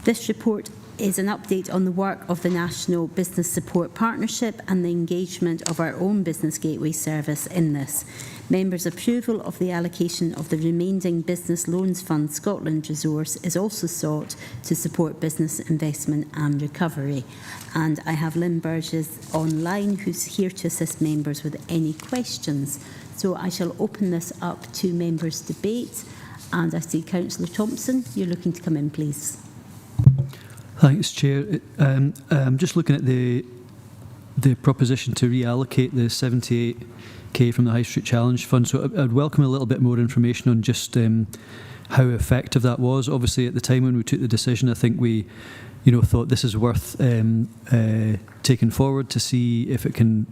This report is an update on the work of the National Business Support Partnership and the engagement of our own Business Gateway service in this. Members' approval of the allocation of the remaining Business Loans Fund Scotland resource is also sought to support business investment and recovery. And I have Lynn Burgess online, who's here to assist members with any questions. So I shall open this up to members' debate. And I see Councillor Thompson, you're looking to come in, please. Thanks, Chair. Just looking at the the proposition to reallocate the 78k from the High Street Challenge Fund. So I'd welcome a little bit more information on just how effective that was. Obviously, at the time when we took the decision, I think we, thought this is worth taking forward to see if it can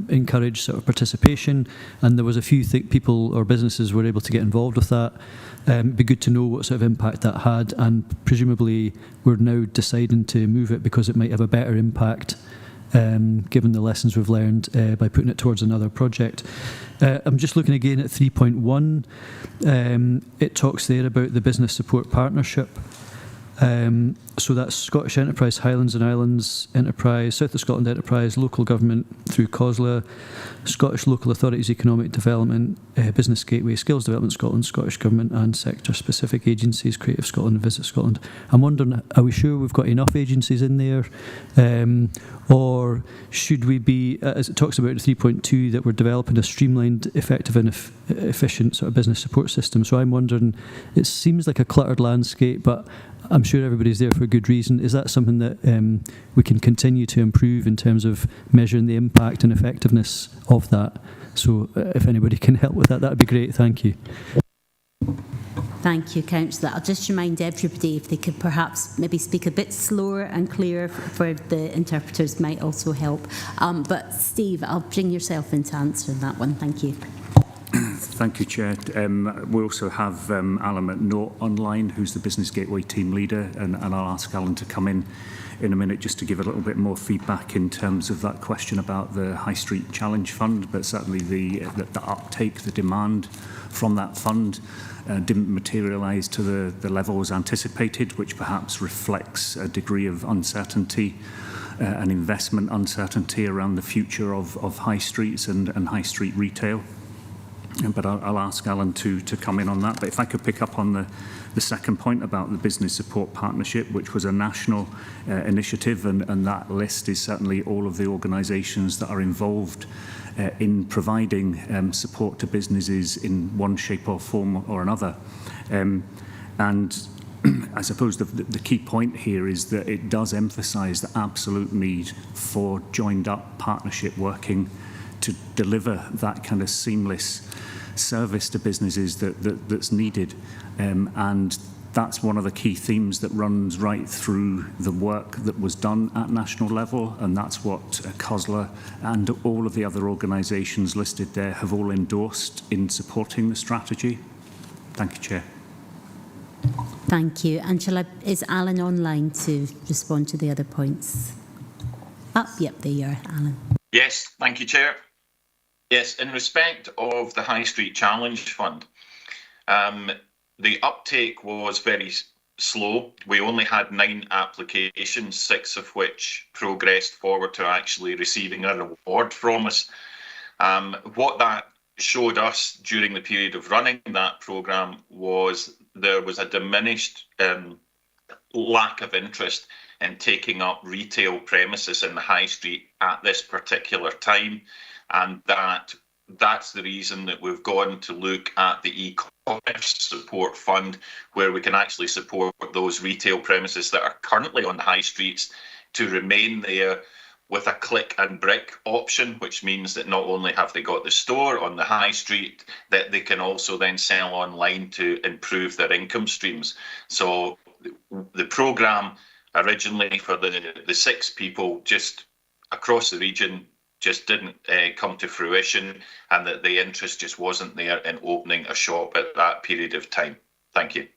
encourage sort of participation. And there was a few people or businesses were able to get involved with that. It'd be good to know what sort of impact that had, and presumably we're now deciding to move it because it might have a better impact, given the lessons we've learned by putting it towards another project. I'm just looking again at 3.1. It talks there about the business support partnership. So that's Scottish Enterprise, Highlands and Islands Enterprise, South of Scotland Enterprise, local government through COSLA, Scottish Local Authorities Economic Development, Business Gateway, Skills Development Scotland, Scottish Government and sector-specific agencies, Creative Scotland, Visit Scotland. I'm wondering, are we sure we've got enough agencies in there? Or should we be, as it talks about in 3.2, that we're developing a streamlined, effective and efficient sort of business support system? So I'm wondering, it seems like a cluttered landscape, but I'm sure everybody's there for a good reason. Is that something that we can continue to improve in terms of measuring the impact and effectiveness of that? So if anybody can help with that, that'd be great. Thank you. Thank you, Councillor. I'll just remind everybody if they could perhaps maybe speak a bit slower and clearer for the interpreters might also help. But Steve, I'll bring yourself into answering that one. Thank you. Thank you, Chair. We also have Alan McNaught online, who's the Business Gateway team leader, and I'll ask Alan to come in a minute just to give a little bit more feedback in terms of that question about the High Street Challenge Fund, but certainly the uptake, the demand from that fund didn't materialise to the levels anticipated, which perhaps reflects a degree of uncertainty and investment uncertainty around the future of high streets and high street retail. But I'll ask Alan to come in on that. But if I could pick up on the second point about the Business Support Partnership, which was a national initiative, and that list is certainly all of the organisations that are involved in providing support to businesses in one shape or form or another. And I suppose the key point here is that it does emphasise the absolute need for joined up partnership working to deliver that kind of seamless service to businesses that's needed. And that's one of the key themes that runs right through the work that was done at national level, and that's what COSLA and all of the other organisations listed there have all endorsed in supporting the strategy. Thank you, Chair. Thank you. And is Alan online to respond to the other points? Yep, there you are, Alan. Yes, thank you, Chair. Yes, in respect of the High Street Challenge Fund, the uptake was very slow. We only had 9 applications, 6 of which progressed forward to actually receiving a reward from us. What that showed us during the period of running that programme was there was a diminished lack of interest in taking up retail premises in the high street at this particular time. And that's the reason that we've gone to look at the e-commerce support fund, where we can actually support those retail premises that are currently on the high streets to remain there with a click and brick option, which means that not only have they got the store on the high street, that they can also then sell online to improve their income streams. So the programme originally for the 6 people just across the region just didn't come to fruition, and that the interest just wasn't there in opening a shop at that period of time. Thank you.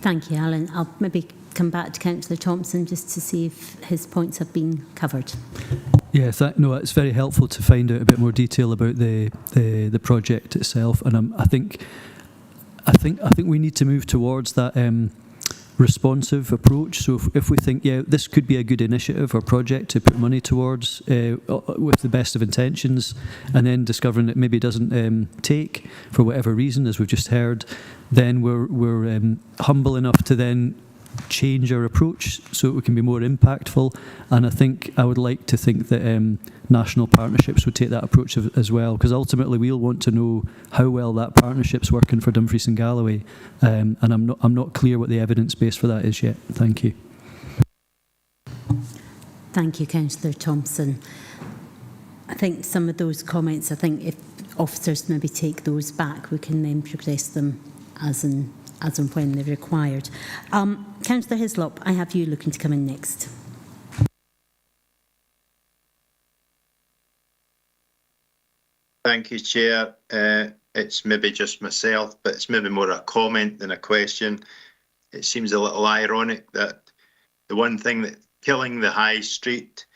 Thank you, Alan. I'll maybe come back to Councillor Thompson just to see if his points have been covered. Yeah, no, it's very helpful to find out a bit more detail about the project itself, and I think we need to move towards that responsive approach. So if we think, yeah, this could be a good initiative or project to put money towards with the best of intentions, and then discovering it maybe doesn't take for whatever reason, as we've just heard, then we're humble enough to then change our approach so we can be more impactful. And I would like to think that national partnerships would take that approach as well, because ultimately we'll want to know how well that partnership's working for Dumfries and Galloway, and I'm not clear what the evidence base for that is yet. Thank you. Thank you, Councillor Thompson. I think some of those comments, I think if officers maybe take those back, we can then progress them as and when they're required. Councillor Hislop, I have you looking to come in next. Thank you, Chair. It's maybe just myself, but it's maybe more a comment than a question. It seems a little ironic that the one thing that's killing the high street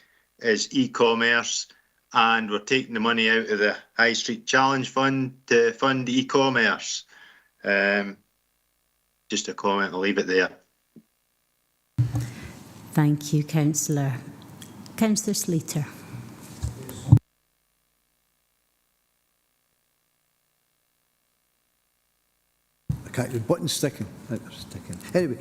is e-commerce, and we're taking the money out of the High Street Challenge Fund to fund e-commerce. Just a comment, I'll leave it there. Thank you, Councillor. Councillor Slater. Okay, the button's sticking. Anyway,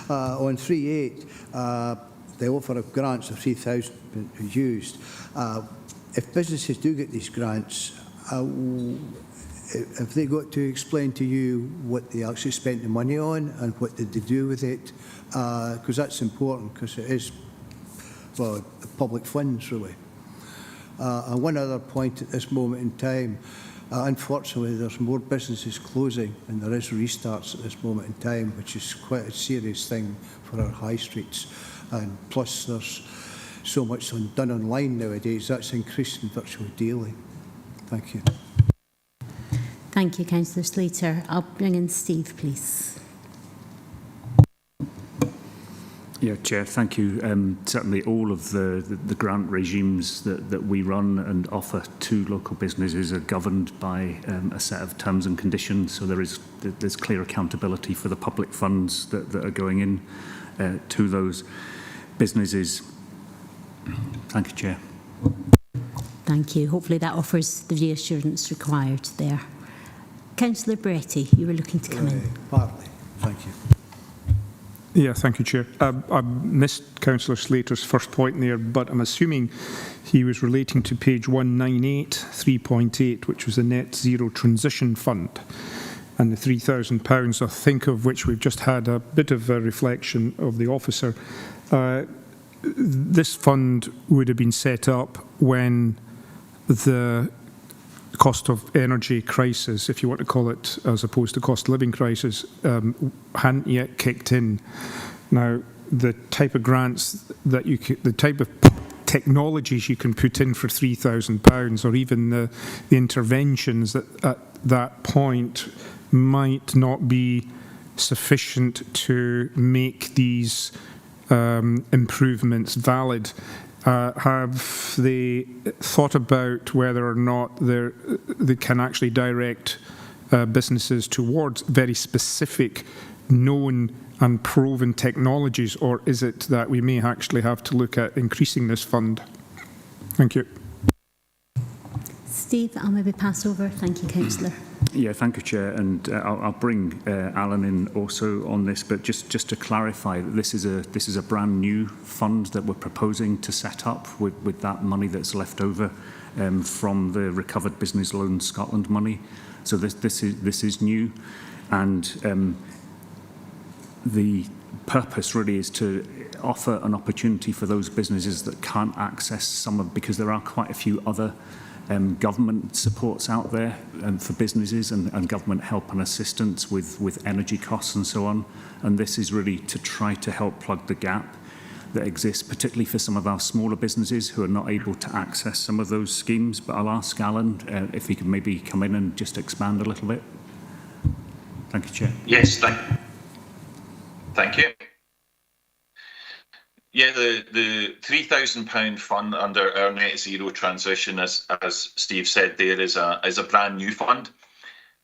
on 3.8, the offer of grants of 3,000 is used. If businesses do get these grants, have they got to explain to you what they actually spent the money on and what did they do with it? Because that's important, because it is, well, public funds, really. And one other point at this moment in time, unfortunately, there's more businesses closing and there is restarts at this moment in time, which is quite a serious thing for our high streets. And plus, there's so much done online nowadays, that's increasing virtually daily. Thank you. Thank you, Councillor Slater. I'll bring in Steve, please. Yeah, Chair, thank you. Certainly all of the grant regimes that we run and offer to local businesses are governed by a set of terms and conditions, so there's clear accountability for the public funds that are going in to those businesses. Thank you, Chair. Thank you. Hopefully that offers the reassurance required there. Councillor Bretty, you were looking to come in. Partly. Thank you. Yeah, thank you, Chair. I missed Councillor Slater's first point there, but I'm assuming he was relating to page 198, 3.8, which was the Net Zero Transition Fund, and the £3,000, I think of which we've just had a bit of a reflection of the officer. This fund would have been set up when the cost of energy crisis, if you want to call it, as opposed to cost of living crisis, hadn't yet kicked in. Now, the type of grants that you could, the type of technologies you can put in for £3,000, or even the interventions that at that point might not be sufficient to make these improvements valid. Have they thought about whether or not they can actually direct businesses towards very specific known and proven technologies, or is it that we may actually have to look at increasing this fund? Thank you. Steve, I'll maybe pass over. Thank you, Councillor. Yeah, thank you, Chair, and I'll bring Alan in also on this. But just to clarify, that this is a brand new fund that we're proposing to set up with that money that's left over from the recovered Business Loan Scotland money. So this is new, and the purpose really is to offer an opportunity for those businesses that can't access some of, because there are quite a few other government supports out there for businesses and government help and assistance with energy costs and so on. And this is really to try to help plug the gap that exists, particularly for some of our smaller businesses who are not able to access some of those schemes. But I'll ask Alan if he could maybe come in and just expand a little bit. Thank you, Chair. Yes, thank you. Yeah, the £3,000 fund under our Net Zero Transition, as Steve said there, is a brand new fund.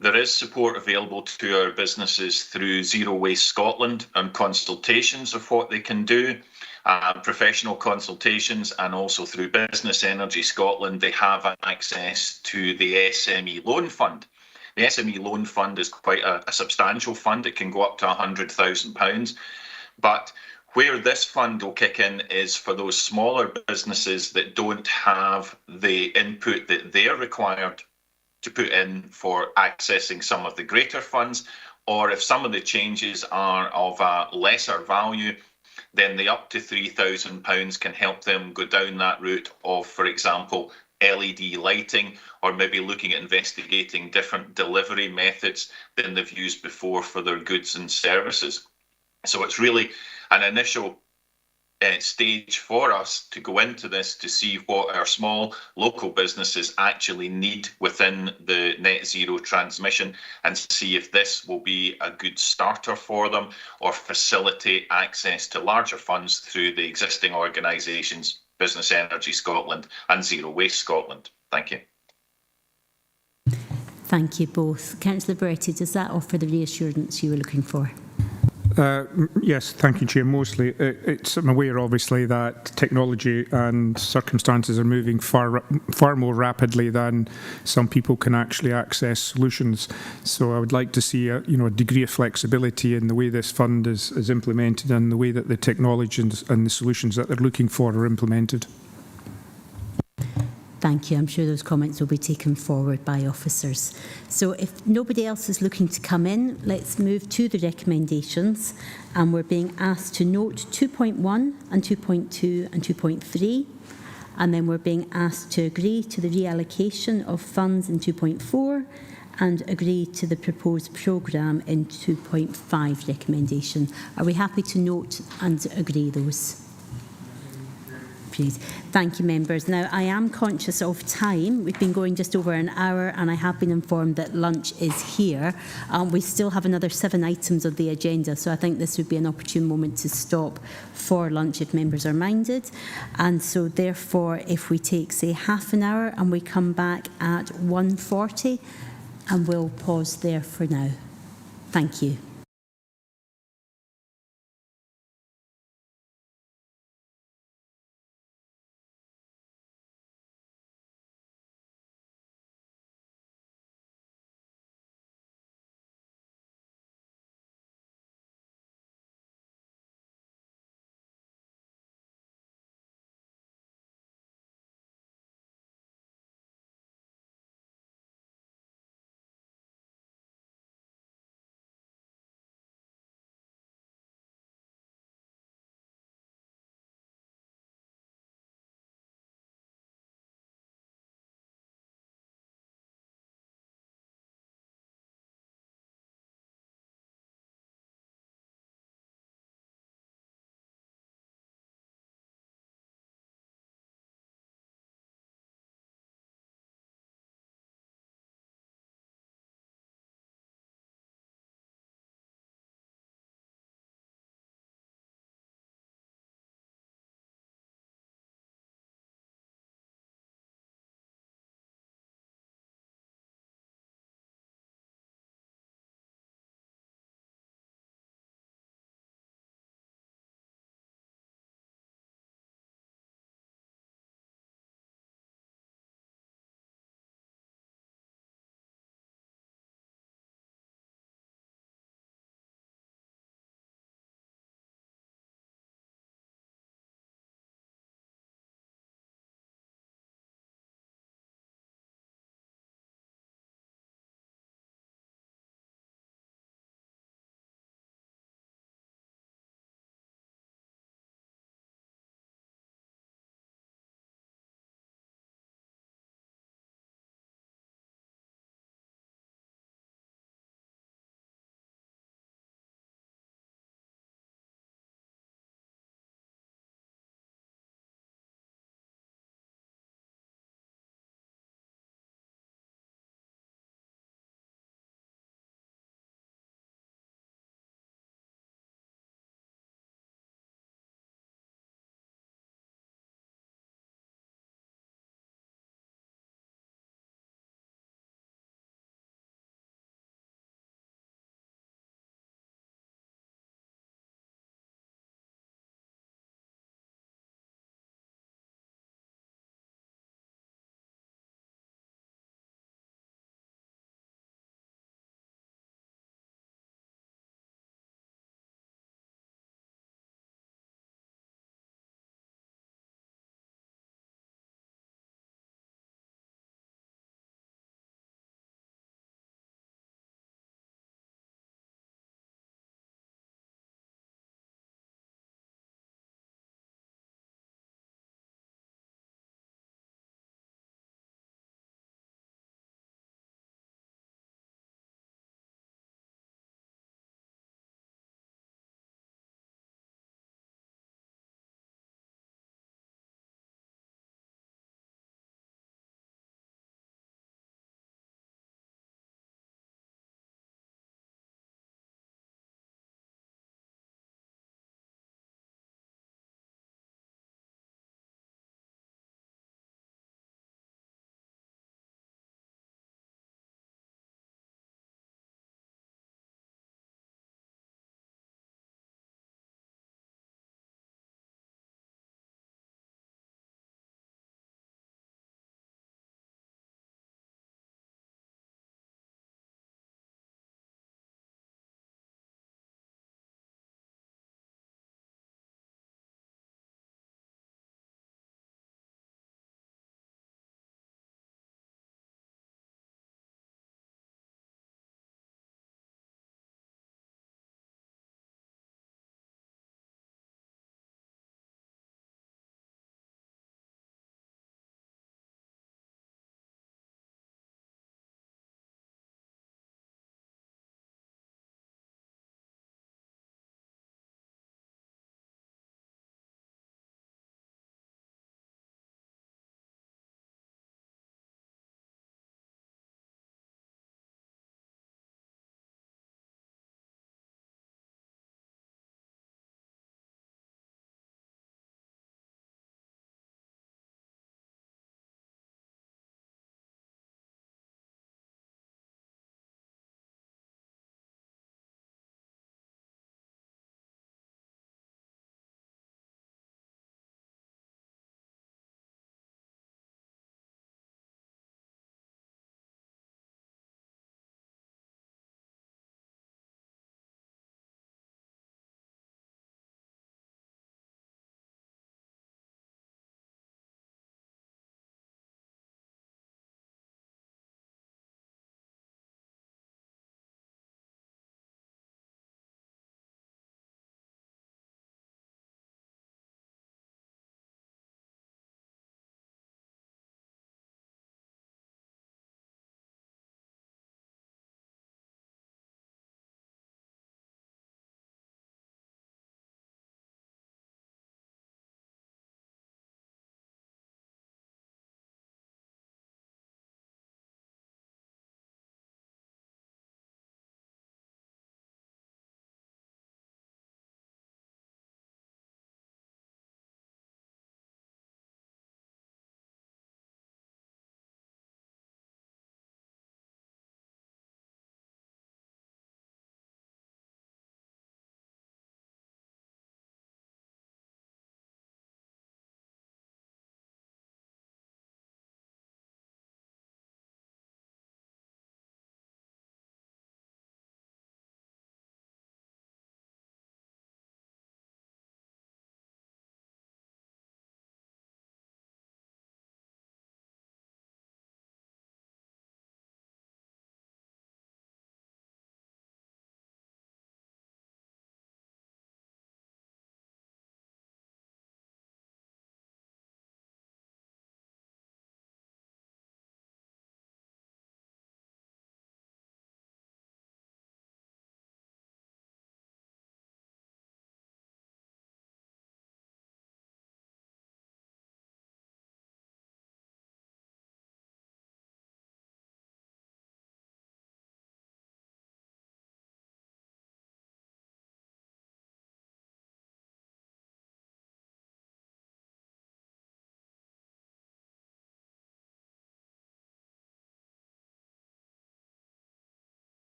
There is support available to our businesses through Zero Waste Scotland and consultations of what they can do, professional consultations, and also through Business Energy Scotland, they have access to the SME Loan Fund. The SME Loan Fund is quite a substantial fund. It can go up to £100,000, but where this fund will kick in is for those smaller businesses that don't have the input that they're required to put in for accessing some of the greater funds, or if some of the changes are of a lesser value, then the up to £3,000 can help them go down that route of, for example, LED lighting, or maybe looking at investigating different delivery methods than they've used before for their goods and services. So it's really an initial stage for us to go into this to see what our small local businesses actually need within the net zero transmission, and see if this will be a good starter for them or facilitate access to larger funds through the existing organisations, Business Energy Scotland and Zero Waste Scotland. Thank you. Thank you both. Councillor Bertie, does that offer the reassurance you were looking for? Yes, thank you, Chair. Mostly, I'm aware, obviously, that technology and circumstances are moving far more rapidly than some people can actually access solutions. So I would like to see a degree of flexibility in the way this fund is implemented and the way that the technologies and the solutions that they're looking for are implemented. Thank you. I'm sure those comments will be taken forward by officers. So if nobody else is looking to come in, let's move to the recommendations. And we're being asked to note 2.1 and 2.2 and 2.3. And then we're being asked to agree to the reallocation of funds in 2.4 and agree to the proposed programme in 2.5 recommendation. Are we happy to note and agree those? Please. Thank you, members. Now, I am conscious of time. We've been going just over an hour, and I have been informed that lunch is here. We still have another 7 items on the agenda, so I think this would be an opportune moment to stop for lunch if members are minded. And so, therefore, if we take, say, half an hour and we come back at 1:40, and we'll pause there for now. Thank you.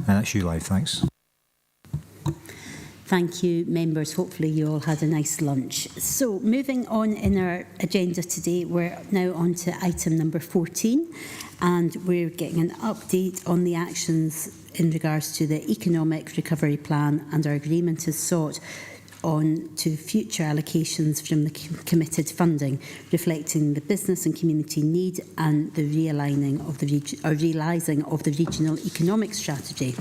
That's you live, thanks. Thank you, members. Hopefully you all had a nice lunch. So moving on in our agenda today, we're now on to item number 14, and we're getting an update on the actions in regards to the Economic Recovery Plan, and our agreement is sought on to future allocations from the committed funding, reflecting the business and community need and the realising of the regional economic strategy.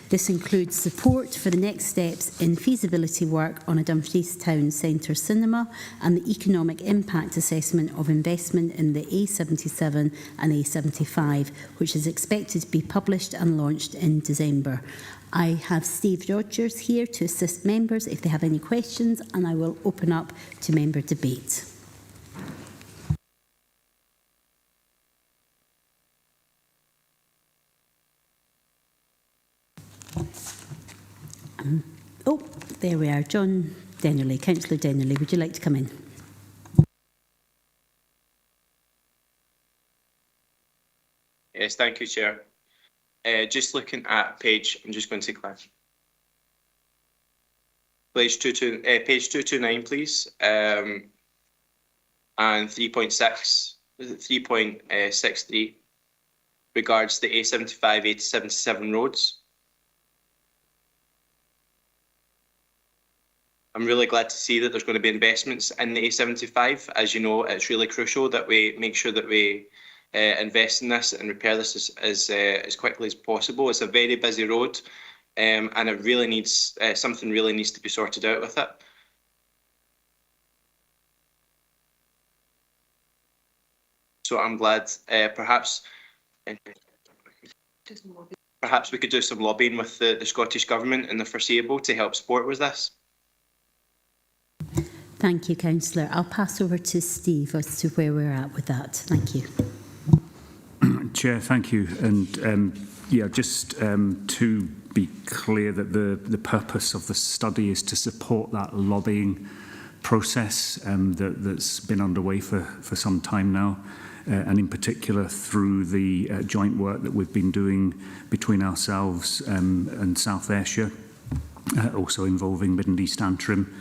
This includes support for the next steps in feasibility work on a Dumfries Town Centre cinema and the economic impact assessment of investment in the A77 and A75, which is expected to be published and launched in December. I have Steve Rogers here to assist members if they have any questions, and I will open up to member debate. Oh, there we are. John Dennerley, Councillor Dennerley, would you like to come in? Yes, thank you, Chair. Just looking at I'm just going to class. Page 229, please. And 3.63 regards the A75, A77 roads. I'm really glad to see that there's going to be investments in the A75. As you know, it's really crucial that we make sure that we invest in this and repair this as quickly as possible. It's a very busy road, and it really needs something really needs to be sorted out with it. So I'm glad perhaps we could do some lobbying with the Scottish Government in the foreseeable to help support with this. Thank you, Councillor. I'll pass over to Steve as to where we're at with that. Thank you. Chair, thank you. And yeah, just to be clear that the purpose of the study is to support that lobbying process that's been underway for some time now, and in particular through the joint work that we've been doing between ourselves and South Ayrshire, also involving Mid and East Antrim,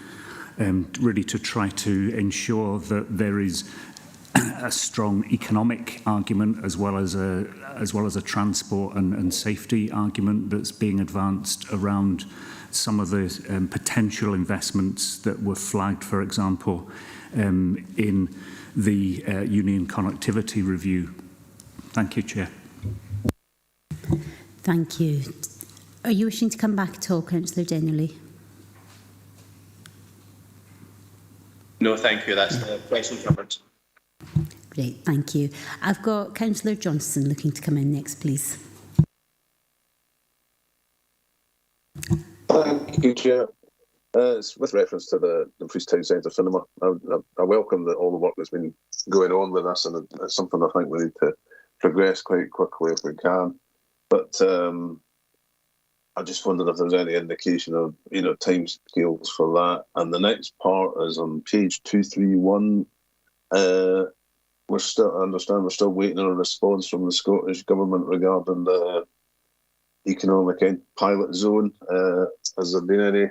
really to try to ensure that there is a strong economic argument as well as a transport and safety argument that's being advanced around some of the potential investments that were flagged, for example, in the Union Connectivity Review. Thank you, Chair. Thank you. Are you wishing to come back at all, Councillor Dennerley? No, thank you. That's the question covered. Great, thank you. I've got Councillor Johnston looking to come in next, please. Thank you, Chair. It's with reference to the Dumfries Town Centre cinema. I welcome that all the work that's been going on with us, and it's something I think we need to progress quite quickly if we can. But I just wondered if there's any indication of, time scales for that. And the next part is on page 231. I understand we're still waiting on a response from the Scottish Government regarding the economic pilot zone. Has there been any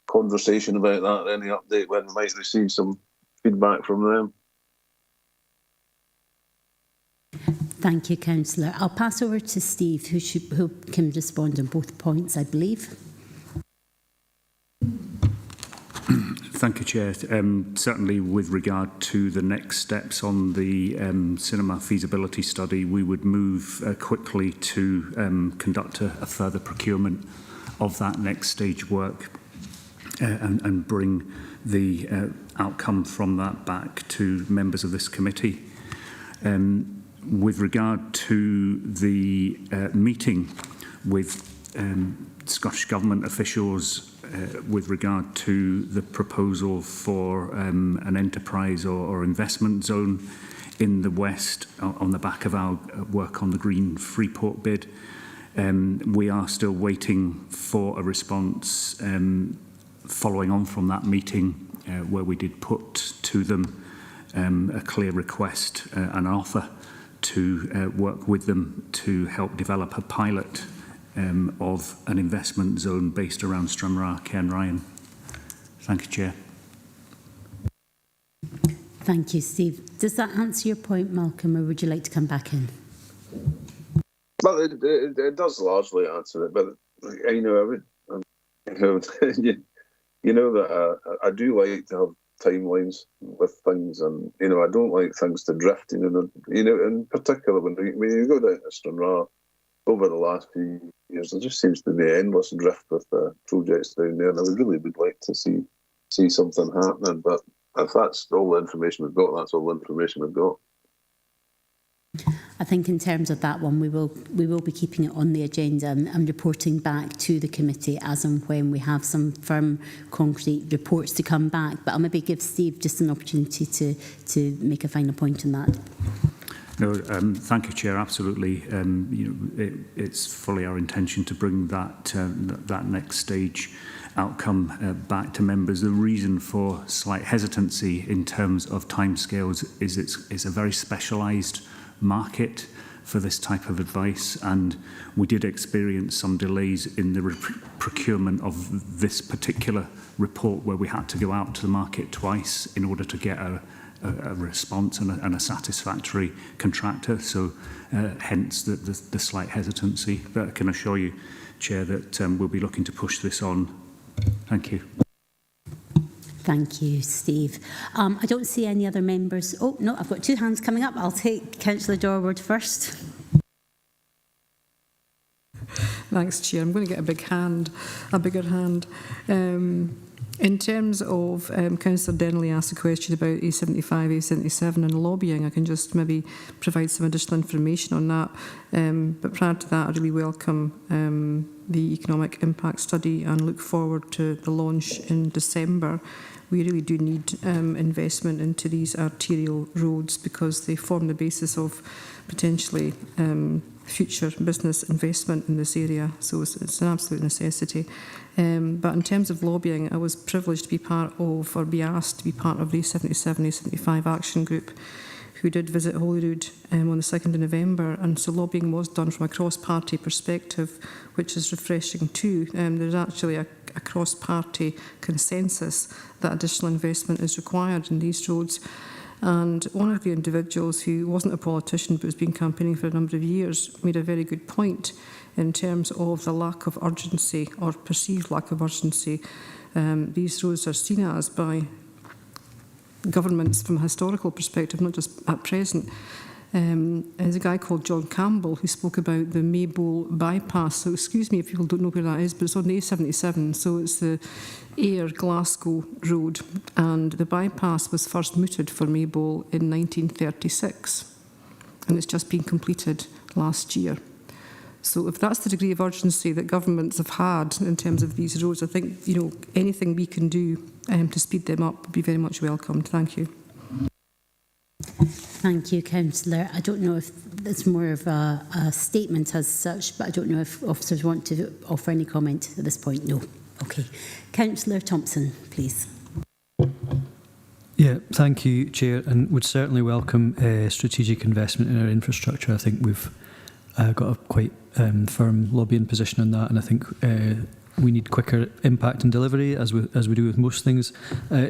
conversation about that? Any update when we might receive some feedback from them? Thank you, Councillor. I'll pass over to Steve, who can respond on both points, I believe. Thank you, Chair. Certainly with regard to the next steps on the cinema feasibility study, we would move quickly to conduct a further procurement of that next stage work and bring the outcome from that back to members of this committee. With regard to the meeting with Scottish Government officials with regard to the proposal for an enterprise or investment zone in the West on the back of our work on the Green Freeport bid, we are still waiting for a response following on from that meeting where we did put to them a clear request, an offer to work with them to help develop a pilot of an investment zone based around Stranraer, Cairn Ryan. Thank you, Chair. Thank you, Steve. Does that answer your point, Malcolm, or would you like to come back in? Well, it does largely answer it, but you know, I would, you know that I do like to have timelines with things, and you know, I don't like things to drift. You know, in particular when you go down to Stranraer over the last few years, there just seems to be endless drift with projects down there, and I would like to see something happening. But if that's all the information we've got, that's all the information we've got. I think in terms of that one, we will be keeping it on the agenda and reporting back to the committee as and when we have some firm, concrete reports to come back. But I'll maybe give Steve just an opportunity to make a final point on that. No, thank you, Chair. Absolutely. It's fully our intention to bring that next stage outcome back to members. The reason for slight hesitancy in terms of timescales is it's a very specialised market for this type of advice, and we did experience some delays in the procurement of this particular report, where we had to go out to the market twice in order to get a response and a satisfactory contractor. So hence the slight hesitancy. But I can assure you, Chair, that we'll be looking to push this on. Thank you. Thank you, Steve. I don't see any other members. Oh, no, I've got two hands coming up. I'll take Councillor Dorward first. Thanks, Chair. I'm going to get a bigger hand. In terms of Councillor Denley asked a question about A75, A77 and lobbying, I can just maybe provide some additional information on that. But prior to that, I really welcome the economic impact study and look forward to the launch in December. We really do need investment into these arterial roads because they form the basis of potentially future business investment in this area. So it's an absolute necessity. But in terms of lobbying, I was privileged to be part of, or be asked to be part of the A77, A75 action group, who did visit Holyrood on the 2nd of November. And so lobbying was done from a cross-party perspective, which is refreshing too. There's actually a cross-party consensus that additional investment is required in these roads. And one of the individuals who wasn't a politician but has been campaigning for a number of years made a very good point in terms of the lack of urgency or perceived lack of urgency. These roads are seen as by governments from a historical perspective, not just at present. There's a guy called John Campbell who spoke about the Maybole bypass. So excuse me if people don't know where that is, but it's on the A77. So it's the Ayr-Glasgow road, and the bypass was first mooted for Maybole in 1936, and it's just been completed last year. So if that's the degree of urgency that governments have had in terms of these roads, I think anything we can do to speed them up would be very much welcomed. Thank you. Thank you, Councillor. I don't know if it's more of a statement as such, but I don't know if officers want to offer any comment at this point. No. Okay. Councillor Thompson, please. Yeah, thank you, Chair, and would certainly welcome strategic investment in our infrastructure. I think we've got a quite firm lobbying position on that, and I think we need quicker impact and delivery, as we do with most things.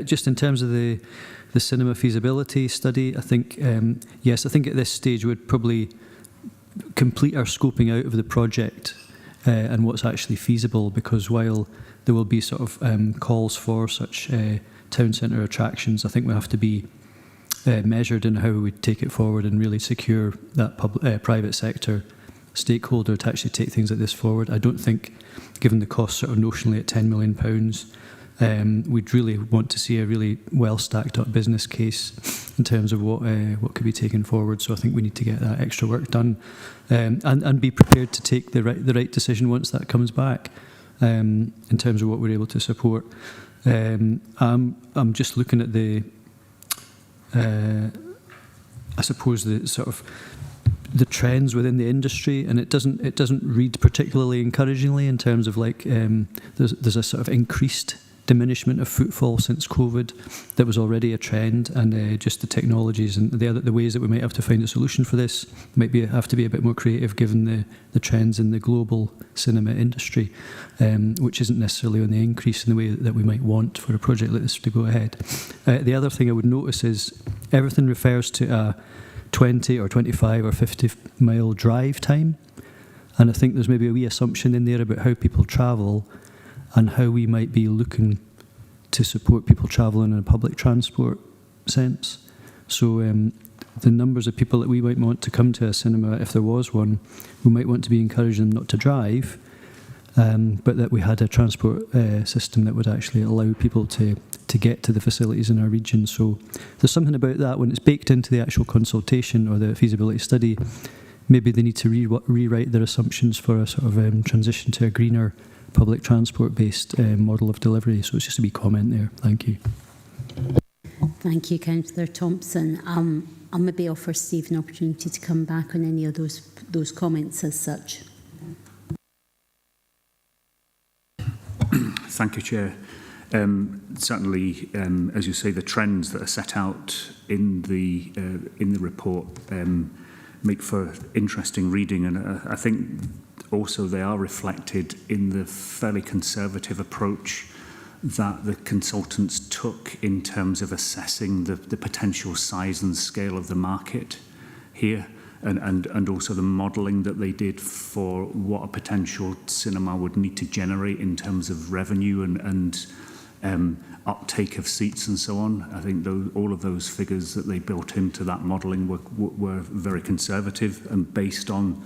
Just in terms of the cinema feasibility study, I think, yes, I think at this stage we'd probably complete our scoping out of the project and what's actually feasible, because while there will be sort of calls for such town centre attractions, I think we have to be measured in how we take it forward and really secure that private sector stakeholder to actually take things like this forward. I don't think, given the cost sort of notionally at £10 million, we'd really want to see a really well stacked up business case in terms of what could be taken forward. So I think we need to get that extra work done and be prepared to take the right decision once that comes back in terms of what we're able to support. I'm just looking at I suppose the sort of the trends within the industry, and it doesn't read particularly encouragingly in terms of like there's a sort of increased diminishment of footfall since COVID that was already a trend, and just the technologies and the ways that we might have to find a solution for this might have to be a bit more creative given the trends in the global cinema industry, which isn't necessarily on the increase in the way that we might want for a project like this to go ahead. The other thing I would notice is everything refers to a 20 or 25 or 50 mile drive time, and I think there's maybe a wee assumption in there about how people travel and how we might be looking to support people travelling in a public transport sense. So the numbers of people that we might want to come to a cinema, if there was one, we might want to be encouraging them not to drive, but that we had a transport system that would actually allow people to get to the facilities in our region. So there's something about that when it's baked into the actual consultation or the feasibility study. Maybe they need to rewrite their assumptions for a sort of transition to a greener public transport-based model of delivery. So it's just a wee comment there. Thank you. Thank you, Councillor Thompson. I'll maybe offer Steve an opportunity to come back on any of those comments as such. Thank you, Chair. Certainly, as you say, the trends that are set out in the report make for interesting reading, and I think also they are reflected in the fairly conservative approach that the consultants took in terms of assessing the potential size and scale of the market here, and also the modelling that they did for what a potential cinema would need to generate in terms of revenue and uptake of seats and so on. I think all of those figures that they built into that modelling were very conservative and based on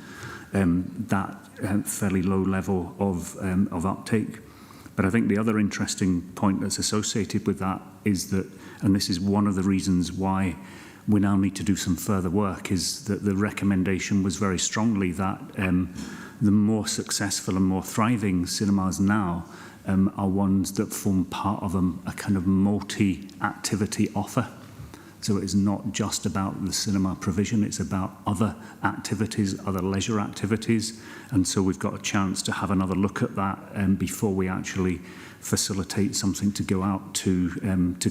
that fairly low level of uptake. But I think the other interesting point that's associated with that is that, and this is one of the reasons why we now need to do some further work, is that the recommendation was very strongly that the more successful and more thriving cinemas now are ones that form part of a kind of multi-activity offer. So it is not just about the cinema provision, it's about other activities, other leisure activities. And so we've got a chance to have another look at that before we actually facilitate something to go out to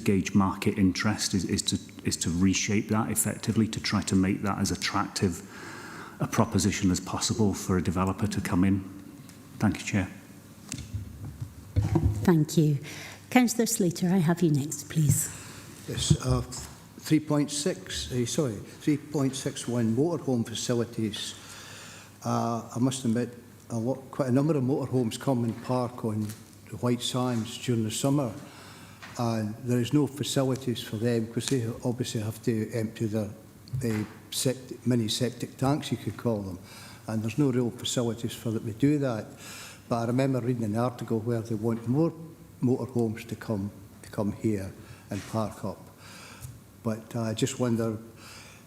gauge market interest, is to reshape that effectively, to try to make that as attractive a proposition as possible for a developer to come in. Thank you, Chair. Thank you. Councillor Slater, I have you next, please. Yes, 3.61 motorhome facilities. I must admit, quite a number of motorhomes come and park on the White Sands during the summer, and there is no facilities for them because they obviously have to empty their mini septic tanks, you could call them, and there's no real facilities for them to do that. But I remember reading an article where they want more motorhomes to come here and park up. But I just wonder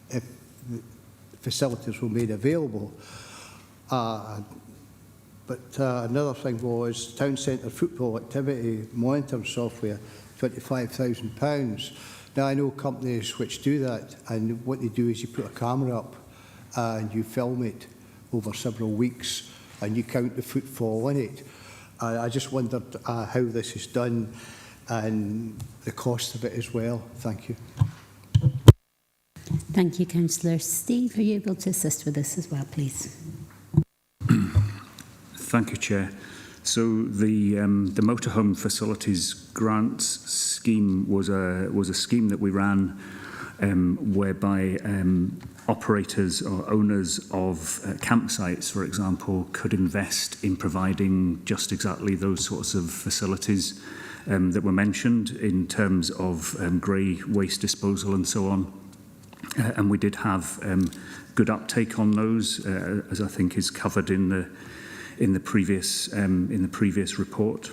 if the facilities were made available. But another thing was town centre football activity monitoring software, £25,000. Now I know companies which do that, and what they do is you put a camera up and you film it over several weeks and you count the footfall in it. I just wondered how this is done and the cost of it as well. Thank you. Thank you, Councillor. Steve, are you able to assist with this as well, please? Thank you, Chair. So the motorhome facilities grants scheme was a scheme that we ran whereby operators or owners of campsites, for example, could invest in providing just exactly those sorts of facilities that were mentioned in terms of grey waste disposal and so on. And we did have good uptake on those, as I think is covered in the previous report.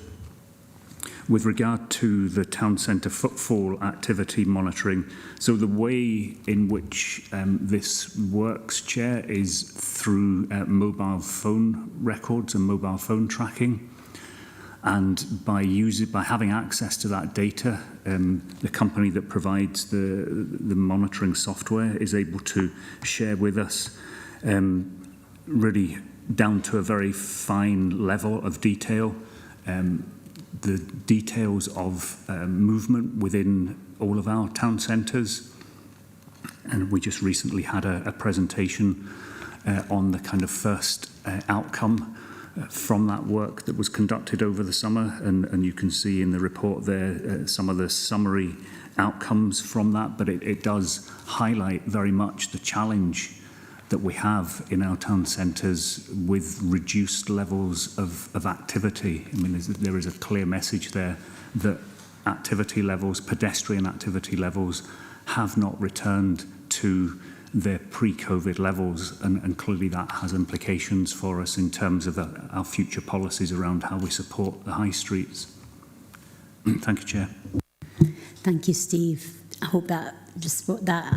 With regard to the town centre footfall activity monitoring, so the way in which this works, Chair, is through mobile phone records and mobile phone tracking. And by having access to that data, the company that provides the monitoring software is able to share with us really down to a very fine level of detail the details of movement within all of our town centres. And we just recently had a presentation on the kind of first outcome from that work that was conducted over the summer. And you can see in the report there some of the summary outcomes from that, but it does highlight very much the challenge that we have in our town centres with reduced levels of activity. I mean, there is a clear message there that activity levels, pedestrian activity levels, have not returned to their pre-COVID levels, and clearly that has implications for us in terms of our future policies around how we support the high streets. Thank you, Chair. Thank you, Steve. I hope that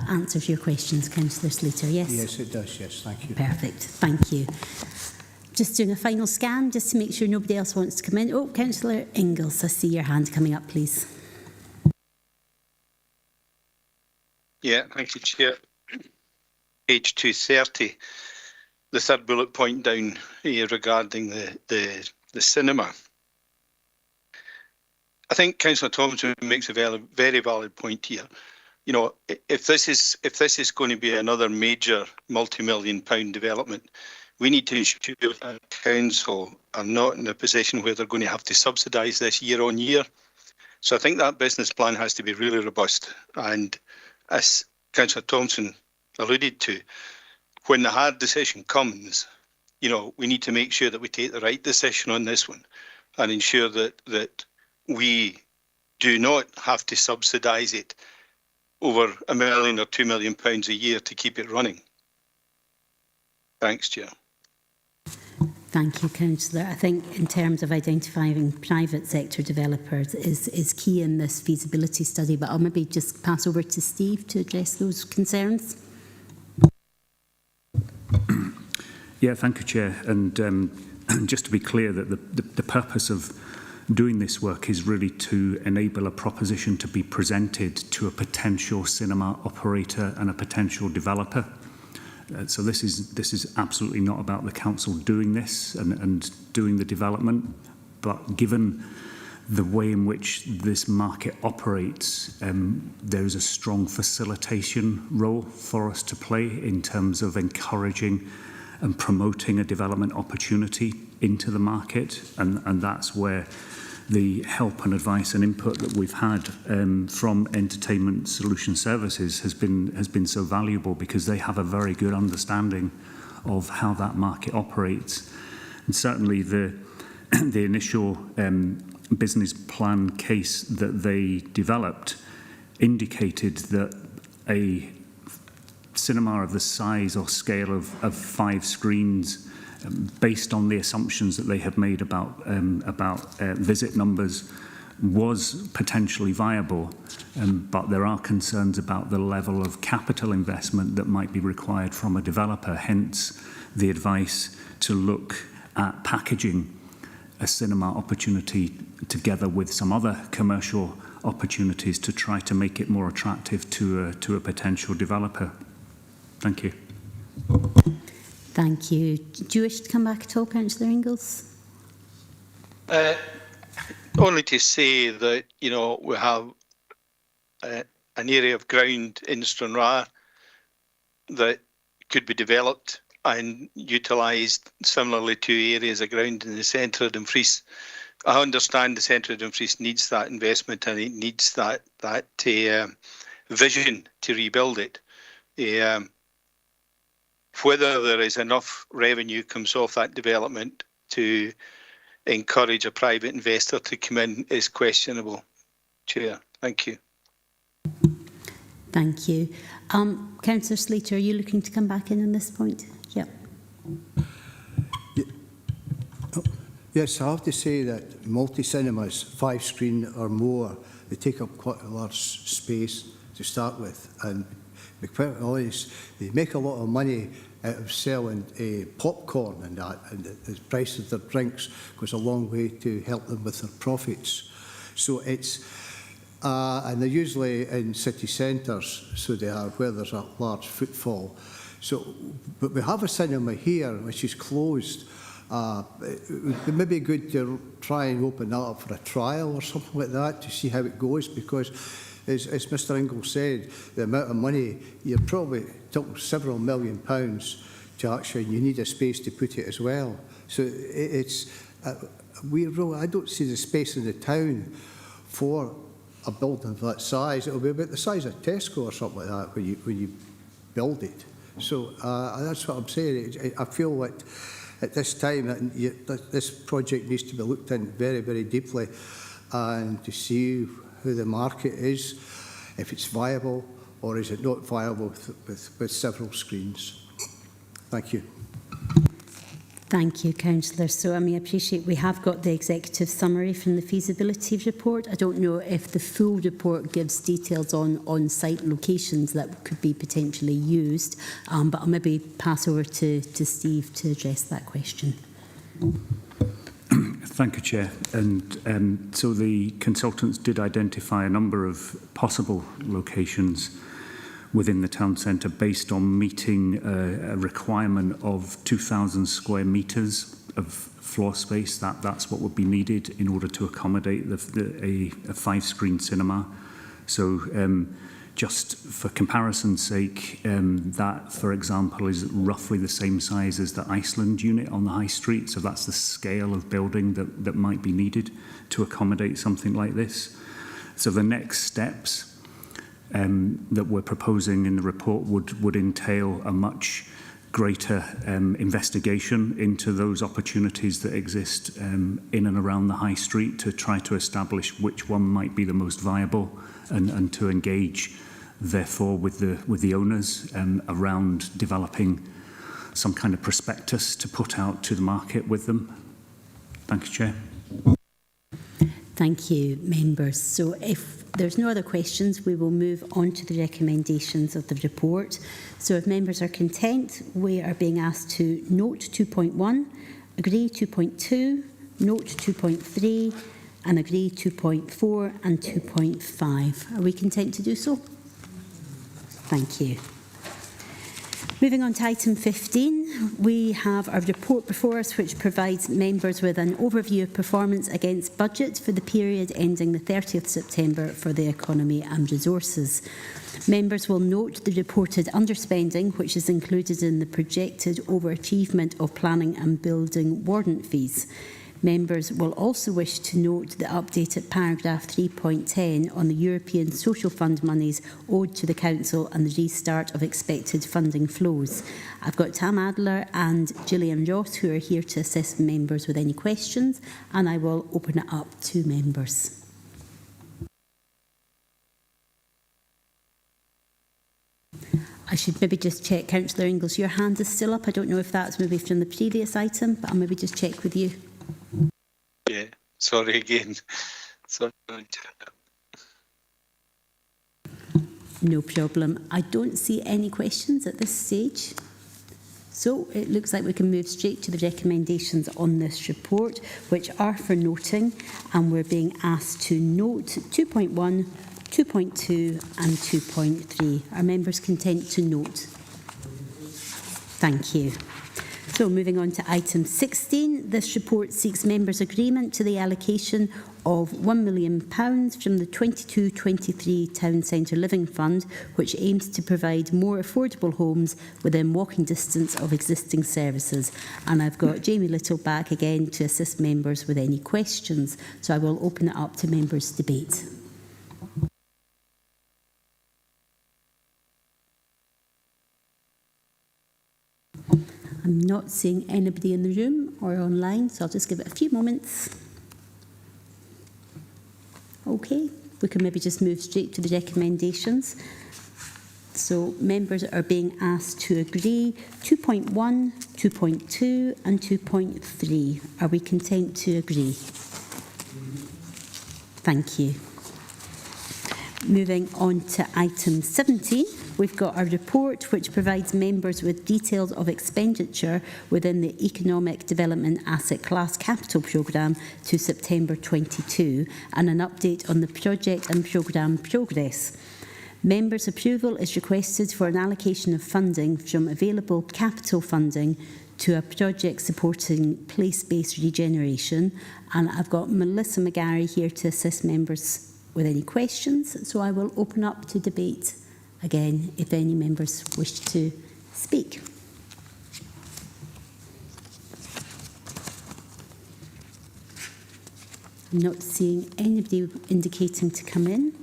answers your questions, Councillor Slater. Yes? Yes, it does. Yes, thank you. Perfect. Thank you. Just doing a final scan, just to make sure nobody else wants to come in. Oh, Councillor Ingalls, I see your hand coming up, please. Yeah, thank you, Chair. Page 230, the third bullet point down here regarding the cinema. I think Councillor Thompson makes a very valid point here. You know, if this is going to be another major multi-million-pound development, we need to ensure that council are not in a position where they're going to have to subsidise this year on year. So I think that business plan has to be really robust. And as Councillor Thompson alluded to, when the hard decision comes, you know, we need to make sure that we take the right decision on this one and ensure that we do not have to subsidise it over £1 million or £2 million a year to keep it running. Thanks, Chair. Thank you, Councillor. I think in terms of identifying private sector developers is key in this feasibility study, but I'll maybe just pass over to Steve to address those concerns. Yeah, thank you, Chair. And just to be clear, that the purpose of doing this work is really to enable a proposition to be presented to a potential cinema operator and a potential developer. So this is absolutely not about the council doing this and doing the development, but given the way in which this market operates, there is a strong facilitation role for us to play in terms of encouraging and promoting a development opportunity into the market, and that's where the help and advice and input that we've had from Entertainment Solution Services has been so valuable, because they have a very good understanding of how that market operates. And certainly the initial business plan case that they developed indicated that a cinema of the size or scale of 5 screens, based on the assumptions that they have made about visit numbers, was potentially viable, but there are concerns about the level of capital investment that might be required from a developer, hence the advice to look at packaging a cinema opportunity together with some other commercial opportunities to try to make it more attractive to a potential developer. Thank you. Thank you. Do you wish to come back at all, Councillor Ingalls? Only to say that, you know, we have an area of ground in Stranraer that could be developed and utilised similarly to areas of ground in the centre of Dumfries. I understand the centre of Dumfries needs that investment and it needs that vision to rebuild it. Whether there is enough revenue comes off that development to encourage a private investor to come in is questionable. Chair, thank you. Thank you. Councillor Slater, are you looking to come back in on this point? Yep. Yes, I have to say that multi-cinemas, 5 screen or more, they take up quite a large space to start with, and to be quite honest, they make a lot of money out of selling popcorn and that, and the price of their drinks goes a long way to help them with their profits. So it's, and they're usually in city centres, so they are where there's a large footfall. So, but we have a cinema here which is closed, it would be good to try and open that up for a trial or something like that to see how it goes, because as Mr Ingle said, the amount of money, you're probably talking several £million to actually, you need a space to put it as well. So I don't see the space in the town for a building of that size. It'll be about the size of Tesco or something like that when you build it. So that's what I'm saying. I feel that at this time that this project needs to be looked in very, very deeply, and to see who the market is, if it's viable or is it not viable with several screens. Thank you. Thank you, Councillor. So I appreciate we have got the executive summary from the feasibility report. I don't know if the full report gives details on on-site locations that could be potentially used, but I'll maybe pass over to Steve to address that question. Thank you, Chair. And so the consultants did identify a number of possible locations within the town centre based on meeting a requirement of 2,000 square metres of floor space. That's what would be needed in order to accommodate a 5-screen cinema. So just for comparison's sake, that, for example, is roughly the same size as the Iceland unit on the High Street. So that's the scale of building that might be needed to accommodate something like this. So the next steps that we're proposing in the report would entail a much greater investigation into those opportunities that exist in and around the High Street to try to establish which one might be the most viable, and to engage therefore with the owners around developing some kind of prospectus to put out to the market with them. Thank you, Chair. Thank you, members. So if there's no other questions, we will move on to the recommendations of the report. So if members are content, we are being asked to note 2.1, agree 2.2, note 2.3, and agree 2.4 and 2.5. Are we content to do so? Thank you. Moving on to item 15, we have a report before us which provides members with an overview of performance against budget for the period ending the 30th September for the economy and resources. Members will note the reported underspending which is included in the projected overachievement of planning and building warrant fees. Members will also wish to note the updated paragraph 3.10 on the European Social Fund monies owed to the Council and the restart of expected funding flows. I've got Tam Adler and Gillian Ross who are here to assist members with any questions, and I will open it up to members. I should maybe just check, Councillor Inglis, your hand is still up. I don't know if that's maybe from the previous item, but I'll maybe just check with you. Yeah, sorry again. Sorry. No problem. I don't see any questions at this stage. So it looks like we can move straight to the recommendations on this report, which are for noting, and we're being asked to note 2.1, 2.2 and 2.3. Are members content to note? Thank you. So moving on to item 16, this report seeks members' agreement to the allocation of £1 million from the 22-23 Town Centre Living Fund, which aims to provide more affordable homes within walking distance of existing services. And I've got Jamie Little back again to assist members with any questions. So I will open it up to members' debate. I'm not seeing anybody in the room or online, so I'll just give it a few moments. Okay, we can maybe just move straight to the recommendations. So members are being asked to agree 2.1, 2.2 and 2.3. Are we content to agree? Thank you. Moving on to item 17, we've got a report which provides members with details of expenditure within the Economic Development Asset Class Capital Programme to September 22 and an update on the project and programme progress. Members' approval is requested for an allocation of funding from available capital funding to a project supporting place-based regeneration. And I've got Melissa McGarry here to assist members with any questions. So I will open up to debate again if any members wish to speak. I'm not seeing anybody indicating to come in.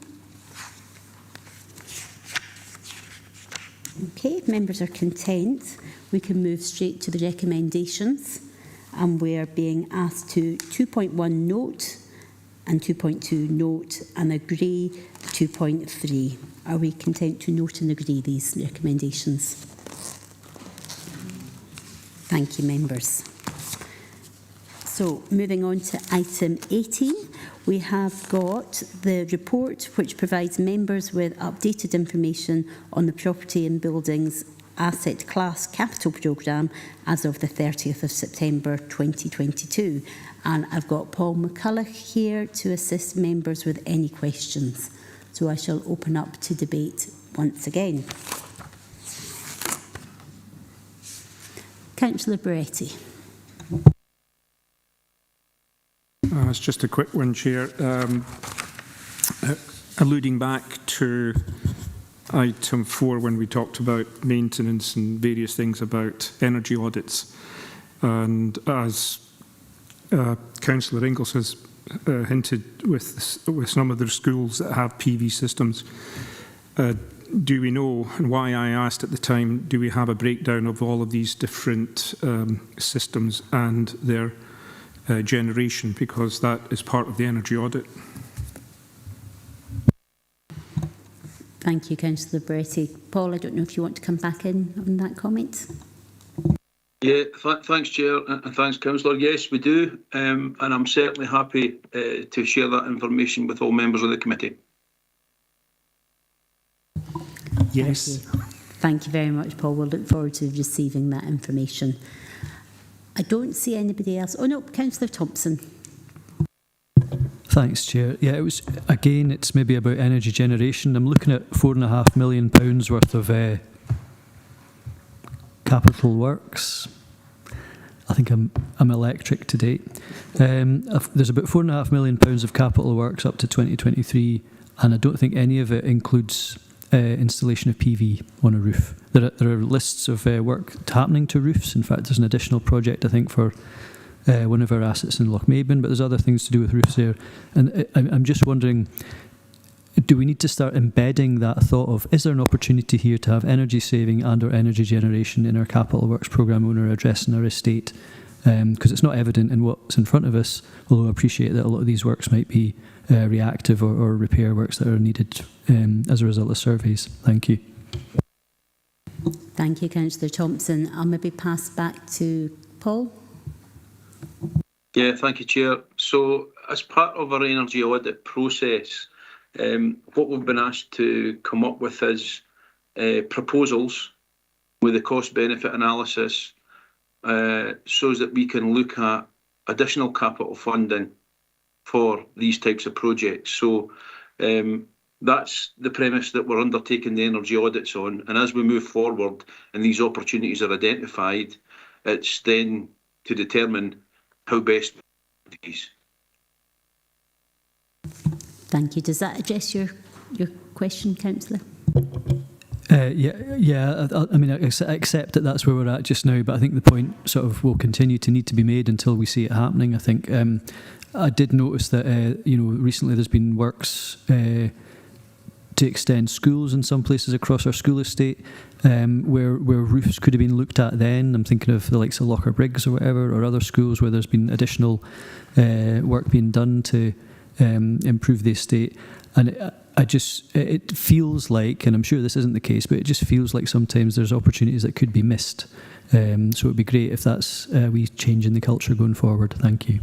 Okay, if members are content, we can move straight to the recommendations, and we are being asked to 2.1 note and 2.2 note and agree 2.3. Are we content to note and agree these recommendations? Thank you, members. So, moving on to item 18, we have got the report which provides members with updated information on the Property and Buildings Asset Class Capital Programme as of the 30th of September 2022. And I've got Paul McCulloch here to assist members with any questions. So I shall open up to debate once again. Councillor Beretti. It's just a quick one, Chair. Alluding back to item 4 when we talked about maintenance and various things about energy audits. And as Councillor Ingalls has hinted with some of the schools that have PV systems, do we know, and why I asked at the time, do we have a breakdown of all of these different systems and their generation, because that is part of the energy audit? Thank you, Councillor Beretti. Paul, I don't know if you want to come back in on that comment. Yeah, thanks, Chair, and thanks, Councillor. Yes, we do, and I'm certainly happy to share that information with all members of the committee. Yes. Thank you very much, Paul. We'll look forward to receiving that information. I don't see anybody else. Oh no, Councillor Thompson. Thanks, Chair. Yeah, it's maybe about energy generation. I'm looking at £4.5 million worth of capital works. I think I'm electric to date. There's about £4.5 million of capital works up to 2023, and I don't think any of it includes installation of PV on a roof. There are lists of work happening to roofs. In fact, there's an additional project, I think, for one of our assets in Lochmaben, but there's other things to do with roofs there. And I'm just wondering, do we need to start embedding that thought of, is there an opportunity here to have energy saving and or energy generation in our capital works programme when we're addressing our estate? Because it's not evident in what's in front of us, although I appreciate that a lot of these works might be reactive or repair works that are needed as a result of surveys. Thank you. Thank you, Councillor Thompson. I'll maybe pass back to Paul. Yeah, thank you, Chair. So, as part of our energy audit process, what we've been asked to come up with is proposals with a cost-benefit analysis so that we can look at additional capital funding for these types of projects. So that's the premise that we're undertaking the energy audits on. And as we move forward and these opportunities are identified, it's then to determine how best to do these. Thank you. Does that address your question, Councillor? Yeah. I mean, I accept that that's where we're at just now, but I think the point sort of will continue to need to be made until we see it happening. I think I did notice that recently there's been works to extend schools in some places across our school estate, where roofs could have been looked at then. I'm thinking of the likes of Locher Briggs or whatever, or other schools where there's been additional work being done to improve the estate. And it feels like, and I'm sure this isn't the case, but it just feels like sometimes there's opportunities that could be missed. So it would be great if that's we change in the culture going forward. Thank you.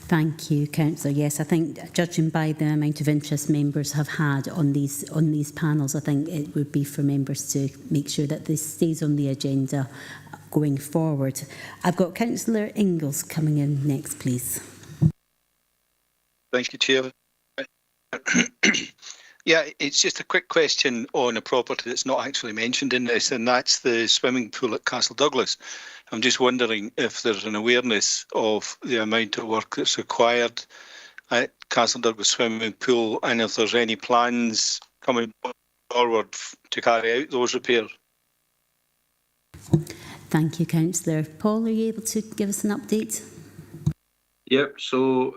Thank you, Councillor. Yes, I think judging by the amount of interest members have had on these panels, I think it would be for members to make sure that this stays on the agenda going forward. I've got Councillor Ingalls coming in next, please. Thank you, Chair. Yeah, it's just a quick question on a property that's not actually mentioned in this, and that's the swimming pool at Castle Douglas. I'm just wondering if there's an awareness of the amount of work that's required at Castle Douglas swimming pool, and if there's any plans coming forward to carry out those repairs. Thank you, Councillor. Paul, are you able to give us an update? Yep, so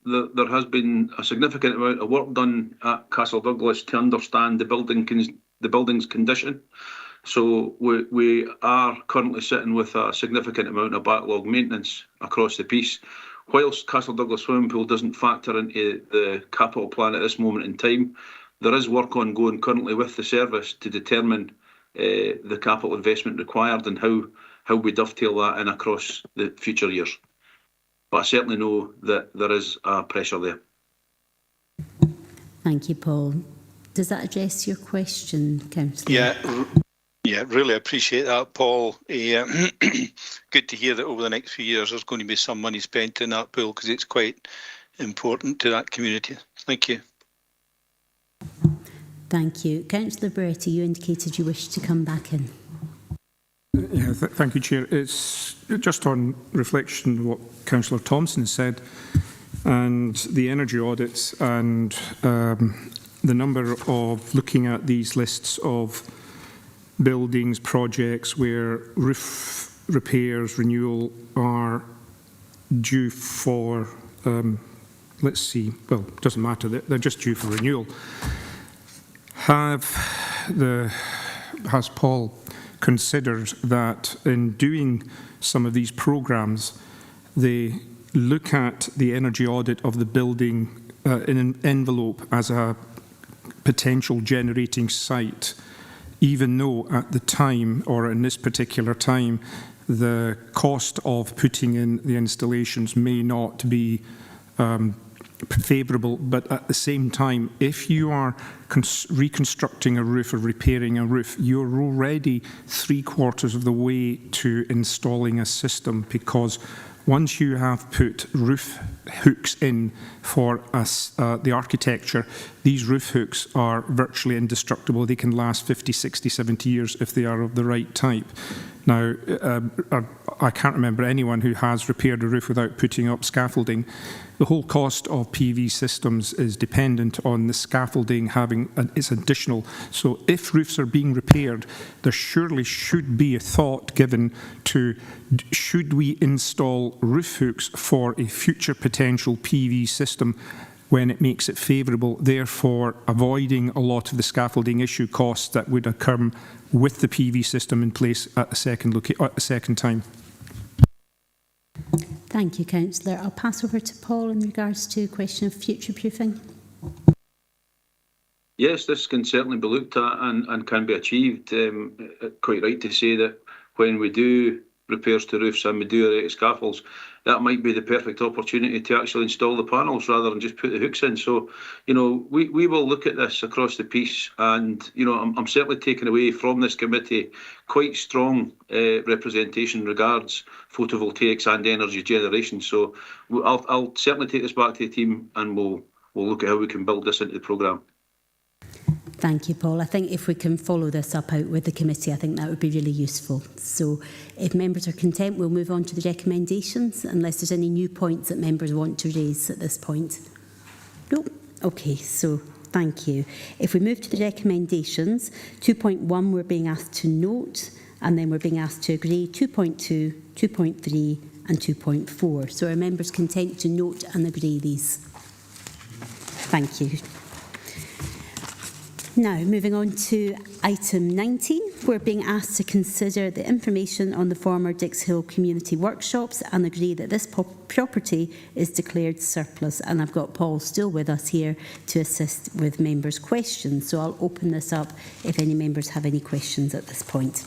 there has been a significant amount of work done at Castle Douglas to understand the building's condition. So we are currently sitting with a significant amount of backlog maintenance across the piece. Whilst Castle Douglas swimming pool doesn't factor into the capital plan at this moment in time, there is work ongoing currently with the service to determine the capital investment required and how we dovetail that in across the future years. But I certainly know that there is a pressure there. Thank you, Paul. Does that address your question, Councillor? Yeah, really appreciate that, Paul. Good to hear that over the next few years there's going to be some money spent in that pool, because it's quite important to that community. Thank you. Thank you. Councillor Bertie, you indicated you wished to come back in. Yeah, thank you, Chair. It's just on reflection of what Councillor Thompson said, and the energy audits and the number of looking at these lists of buildings, projects where roof repairs, renewal are due for, let's see, well, it doesn't matter, they're just due for renewal. Has Paul considered that in doing some of these programmes, they look at the energy audit of the building in an envelope as a potential generating site, even though at the time, or in this particular time, the cost of putting in the installations may not be favourable, but at the same time, if you are reconstructing a roof or repairing a roof, you're already 3/4 of the way to installing a system, because once you have put roof hooks in for the architecture, these roof hooks are virtually indestructible. They can last 50, 60, 70 years if they are of the right type. Now, I can't remember anyone who has repaired a roof without putting up scaffolding. The whole cost of PV systems is dependent on the scaffolding having, it's additional. So if roofs are being repaired, there surely should be a thought given to, should we install roof hooks for a future potential PV system when it makes it favourable, therefore avoiding a lot of the scaffolding issue costs that would occur with the PV system in place at the second time. Thank you, Councillor. I'll pass over to Paul in regards to a question of future-proofing. Yes, this can certainly be looked at and can be achieved. Quite right to say that when we do repairs to roofs and we do erect scaffolds, that might be the perfect opportunity to actually install the panels rather than just put the hooks in. So, you know, we will look at this across the piece, and, you know, I'm certainly taking away from this committee quite strong representation regards photovoltaics and energy generation. So I'll certainly take this back to the team, and we'll look at how we can build this into the programme. Thank you, Paul. I think if we can follow this up out with the committee, I think that would be really useful. So if members are content, we'll move on to the recommendations, unless there's any new points that members want to raise at this point. No? Okay, so thank you. If we move to the recommendations, 2.1 we're being asked to note, and then we're being asked to agree 2.2, 2.3 and 2.4. So are members content to note and agree these? Thank you. Now, moving on to item 19, we're being asked to consider the information on the former Dix Hill community workshops and agree that this property is declared surplus. And I've got Paul still with us here to assist with members' questions. So I'll open this up if any members have any questions at this point.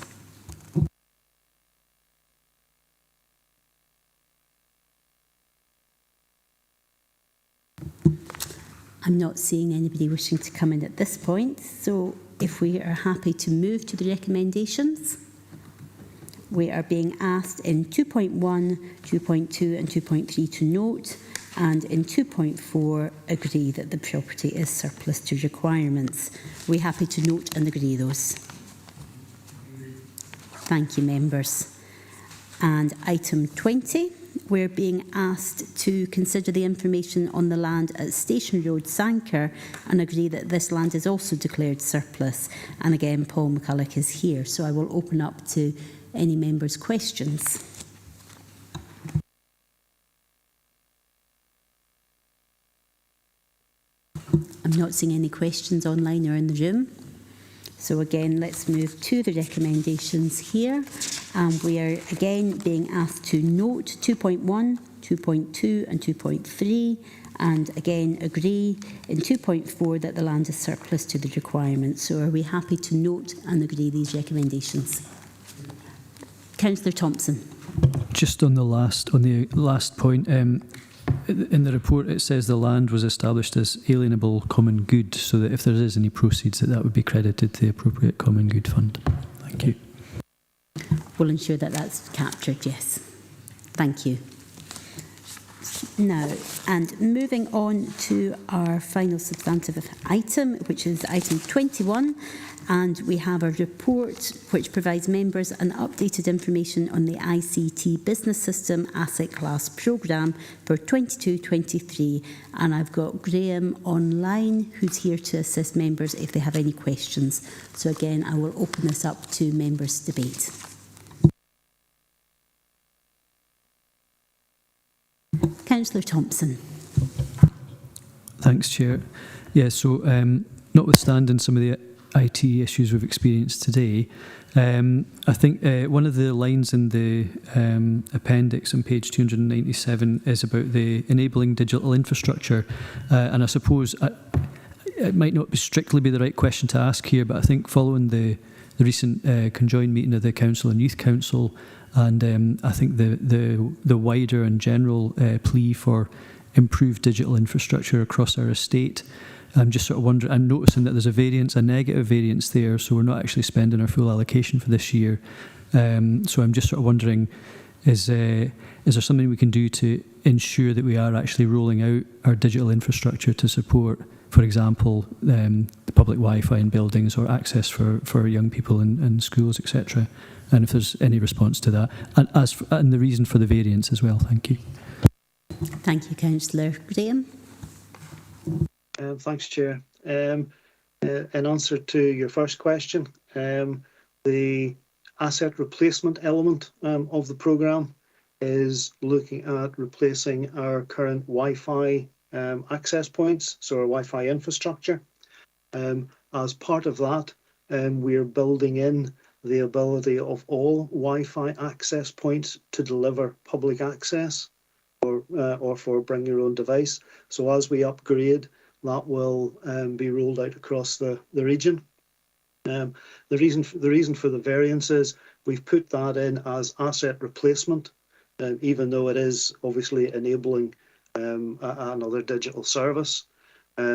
I'm not seeing anybody wishing to come in at this point, so if we are happy to move to the recommendations, we are being asked in 2.1, 2.2 and 2.3 to note, and in 2.4 agree that the property is surplus to requirements. Are we happy to note and agree those? Thank you, members. And item 20, we're being asked to consider the information on the land at Station Road, Sanker, and agree that this land is also declared surplus. And again, Paul McCulloch is here, so I will open up to any members' questions. I'm not seeing any questions online or in the room. So again, let's move to the recommendations here. And we are again being asked to note 2.1, 2.2 and 2.3, and again agree in 2.4 that the land is surplus to the requirements. So are we happy to note and agree these recommendations? Councillor Thompson. Just on the last point, in the report it says the land was established as alienable common good, so that if there is any proceeds that would be credited to the appropriate common good fund. Thank you. We'll ensure that that's captured, yes. Thank you. Now, and moving on to our final substantive item, which is item 21, and we have a report which provides members an updated information on the ICT Business System Asset Class Programme for 22-23, and I've got Graham online who's here to assist members if they have any questions. So again, I will open this up to members' debate. Councillor Thompson. Thanks, Chair. Yeah, so notwithstanding some of the IT issues we've experienced today, I think one of the lines in the appendix on page 297 is about the enabling digital infrastructure, and I suppose it might not strictly be the right question to ask here, but I think following the recent conjoined meeting of the Council and Youth Council, and I think the wider and general plea for improved digital infrastructure across our estate, I'm just sort of wondering, I'm noticing that there's a negative variance there, so we're not actually spending our full allocation for this year. So I'm just sort of wondering, is there something we can do to ensure that we are actually rolling out our digital infrastructure to support, for example, the public Wi-Fi in buildings or access for young people in schools, etc.? And if there's any response to that, and the reason for the variance as well. Thank you. Thank you, Councillor. Graham. Thanks, Chair. In answer to your first question, the asset replacement element of the programme is looking at replacing our current Wi-Fi access points, so our Wi-Fi infrastructure. As part of that, we are building in the ability of all Wi-Fi access points to deliver public access or for bring your own device. So as we upgrade, that will be rolled out across the region. The reason for the variance is we've put that in as asset replacement, even though it is obviously enabling another digital service.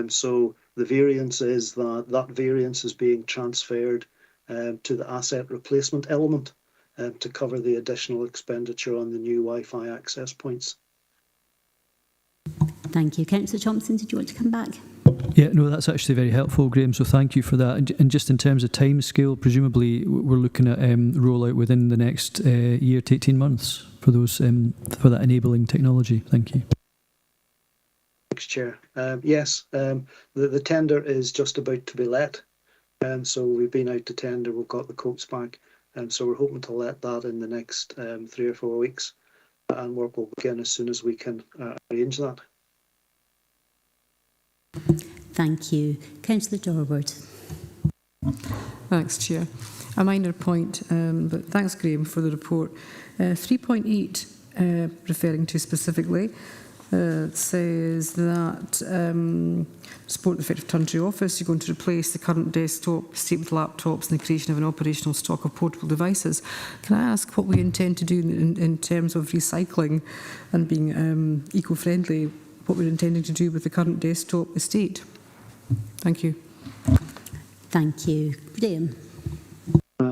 So the variance is that variance is being transferred to the asset replacement element to cover the additional expenditure on the new Wi-Fi access points. Thank you. Councillor Thompson, did you want to come back? Yeah, no, that's actually very helpful, Graham, so thank you for that. And just in terms of time scale, presumably we're looking at rollout within the next year to 18 months for those for that enabling technology. Thank you. Thanks, Chair. Yes, the tender is just about to be let. So we've been out to tender, we've got the quotes back, so we're hoping to let that in the next 3 or 4 weeks, and work will begin as soon as we can arrange that. Thank you. Councillor Dorward. Thanks, Chair. A minor point, but thanks, Graham, for the report. 3.8, referring to specifically, says that support the effective turn to office, you're going to replace the current desktop estate with laptops and the creation of an operational stock of portable devices. Can I ask what we intend to do in terms of recycling and being eco-friendly, what we're intending to do with the current desktop estate? Thank you. Thank you. Graham.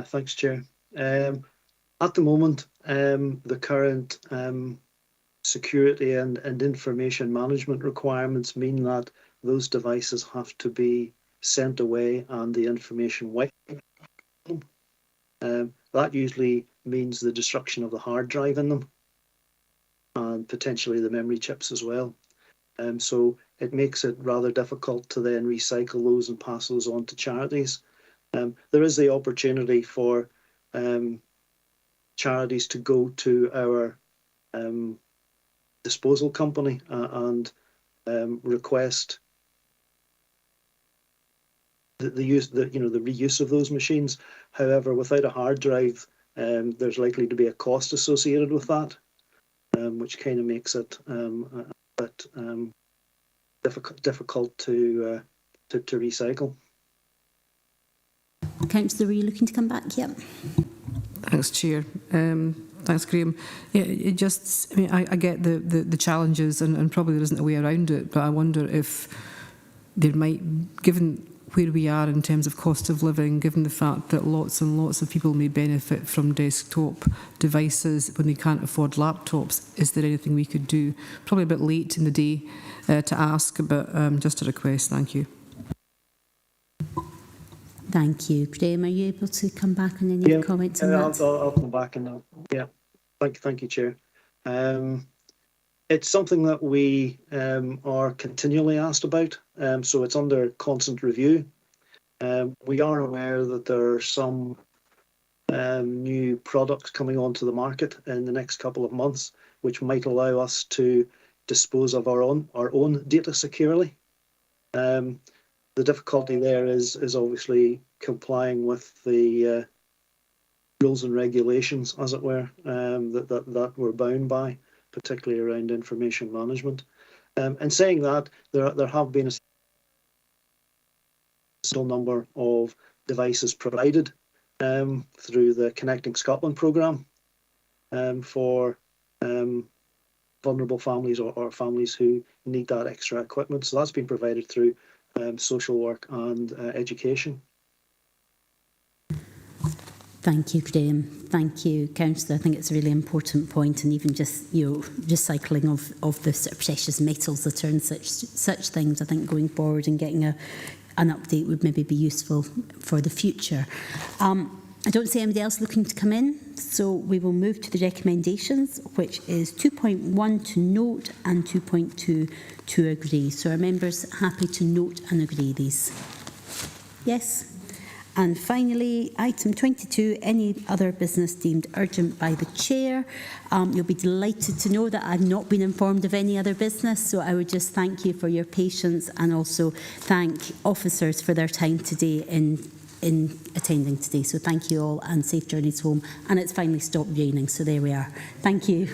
Thanks, Chair. At the moment, the current security and information management requirements mean that those devices have to be sent away and the information wiped. That usually means the destruction of the hard drive in them and potentially the memory chips as well. So it makes it rather difficult to then recycle those and pass those on to charities. There is the opportunity for charities to go to our disposal company and request the reuse of those machines. However, without a hard drive, there's likely to be a cost associated with that, which kind of makes it a bit difficult to recycle. Councillor, were you looking to come back? Yep. Thanks, Chair. Thanks, Graham. Yeah, it just, I mean, I get the challenges and probably there isn't a way around it, but I wonder if there might, given where we are in terms of cost of living, given the fact that lots and lots of people may benefit from desktop devices when they can't afford laptops, is there anything we could do? Probably a bit late in the day to ask, but just a request. Thank you. Thank you. Graham, are you able to come back on any comments on that? I'll come back on that. Yeah, thank you, Chair. It's something that we are continually asked about, so it's under constant review. We are aware that there are some new products coming onto the market in the next couple of months, which might allow us to dispose of our own data securely. The difficulty there is obviously complying with the rules and regulations, as it were, that we're bound by, particularly around information management. And saying that, there have been a small number of devices provided through the Connecting Scotland programme for vulnerable families or families who need that extra equipment. So that's been provided through social work and education. Thank you, Graham. Thank you, Councillor. I think it's a really important point, and even just recycling of the sort of precious metals that are in such things. I think going forward and getting an update would maybe be useful for the future. I don't see anybody else looking to come in, so we will move to the recommendations, which is 2.1 to note and 2.2 to agree. So are members happy to note and agree these? Yes. And finally, item 22, any other business deemed urgent by the Chair. You'll be delighted to know that I've not been informed of any other business, so I would just thank you for your patience and also thank officers for their time today in attending today. So thank you all and safe journeys home. And it's finally stopped raining, so there we are. Thank you.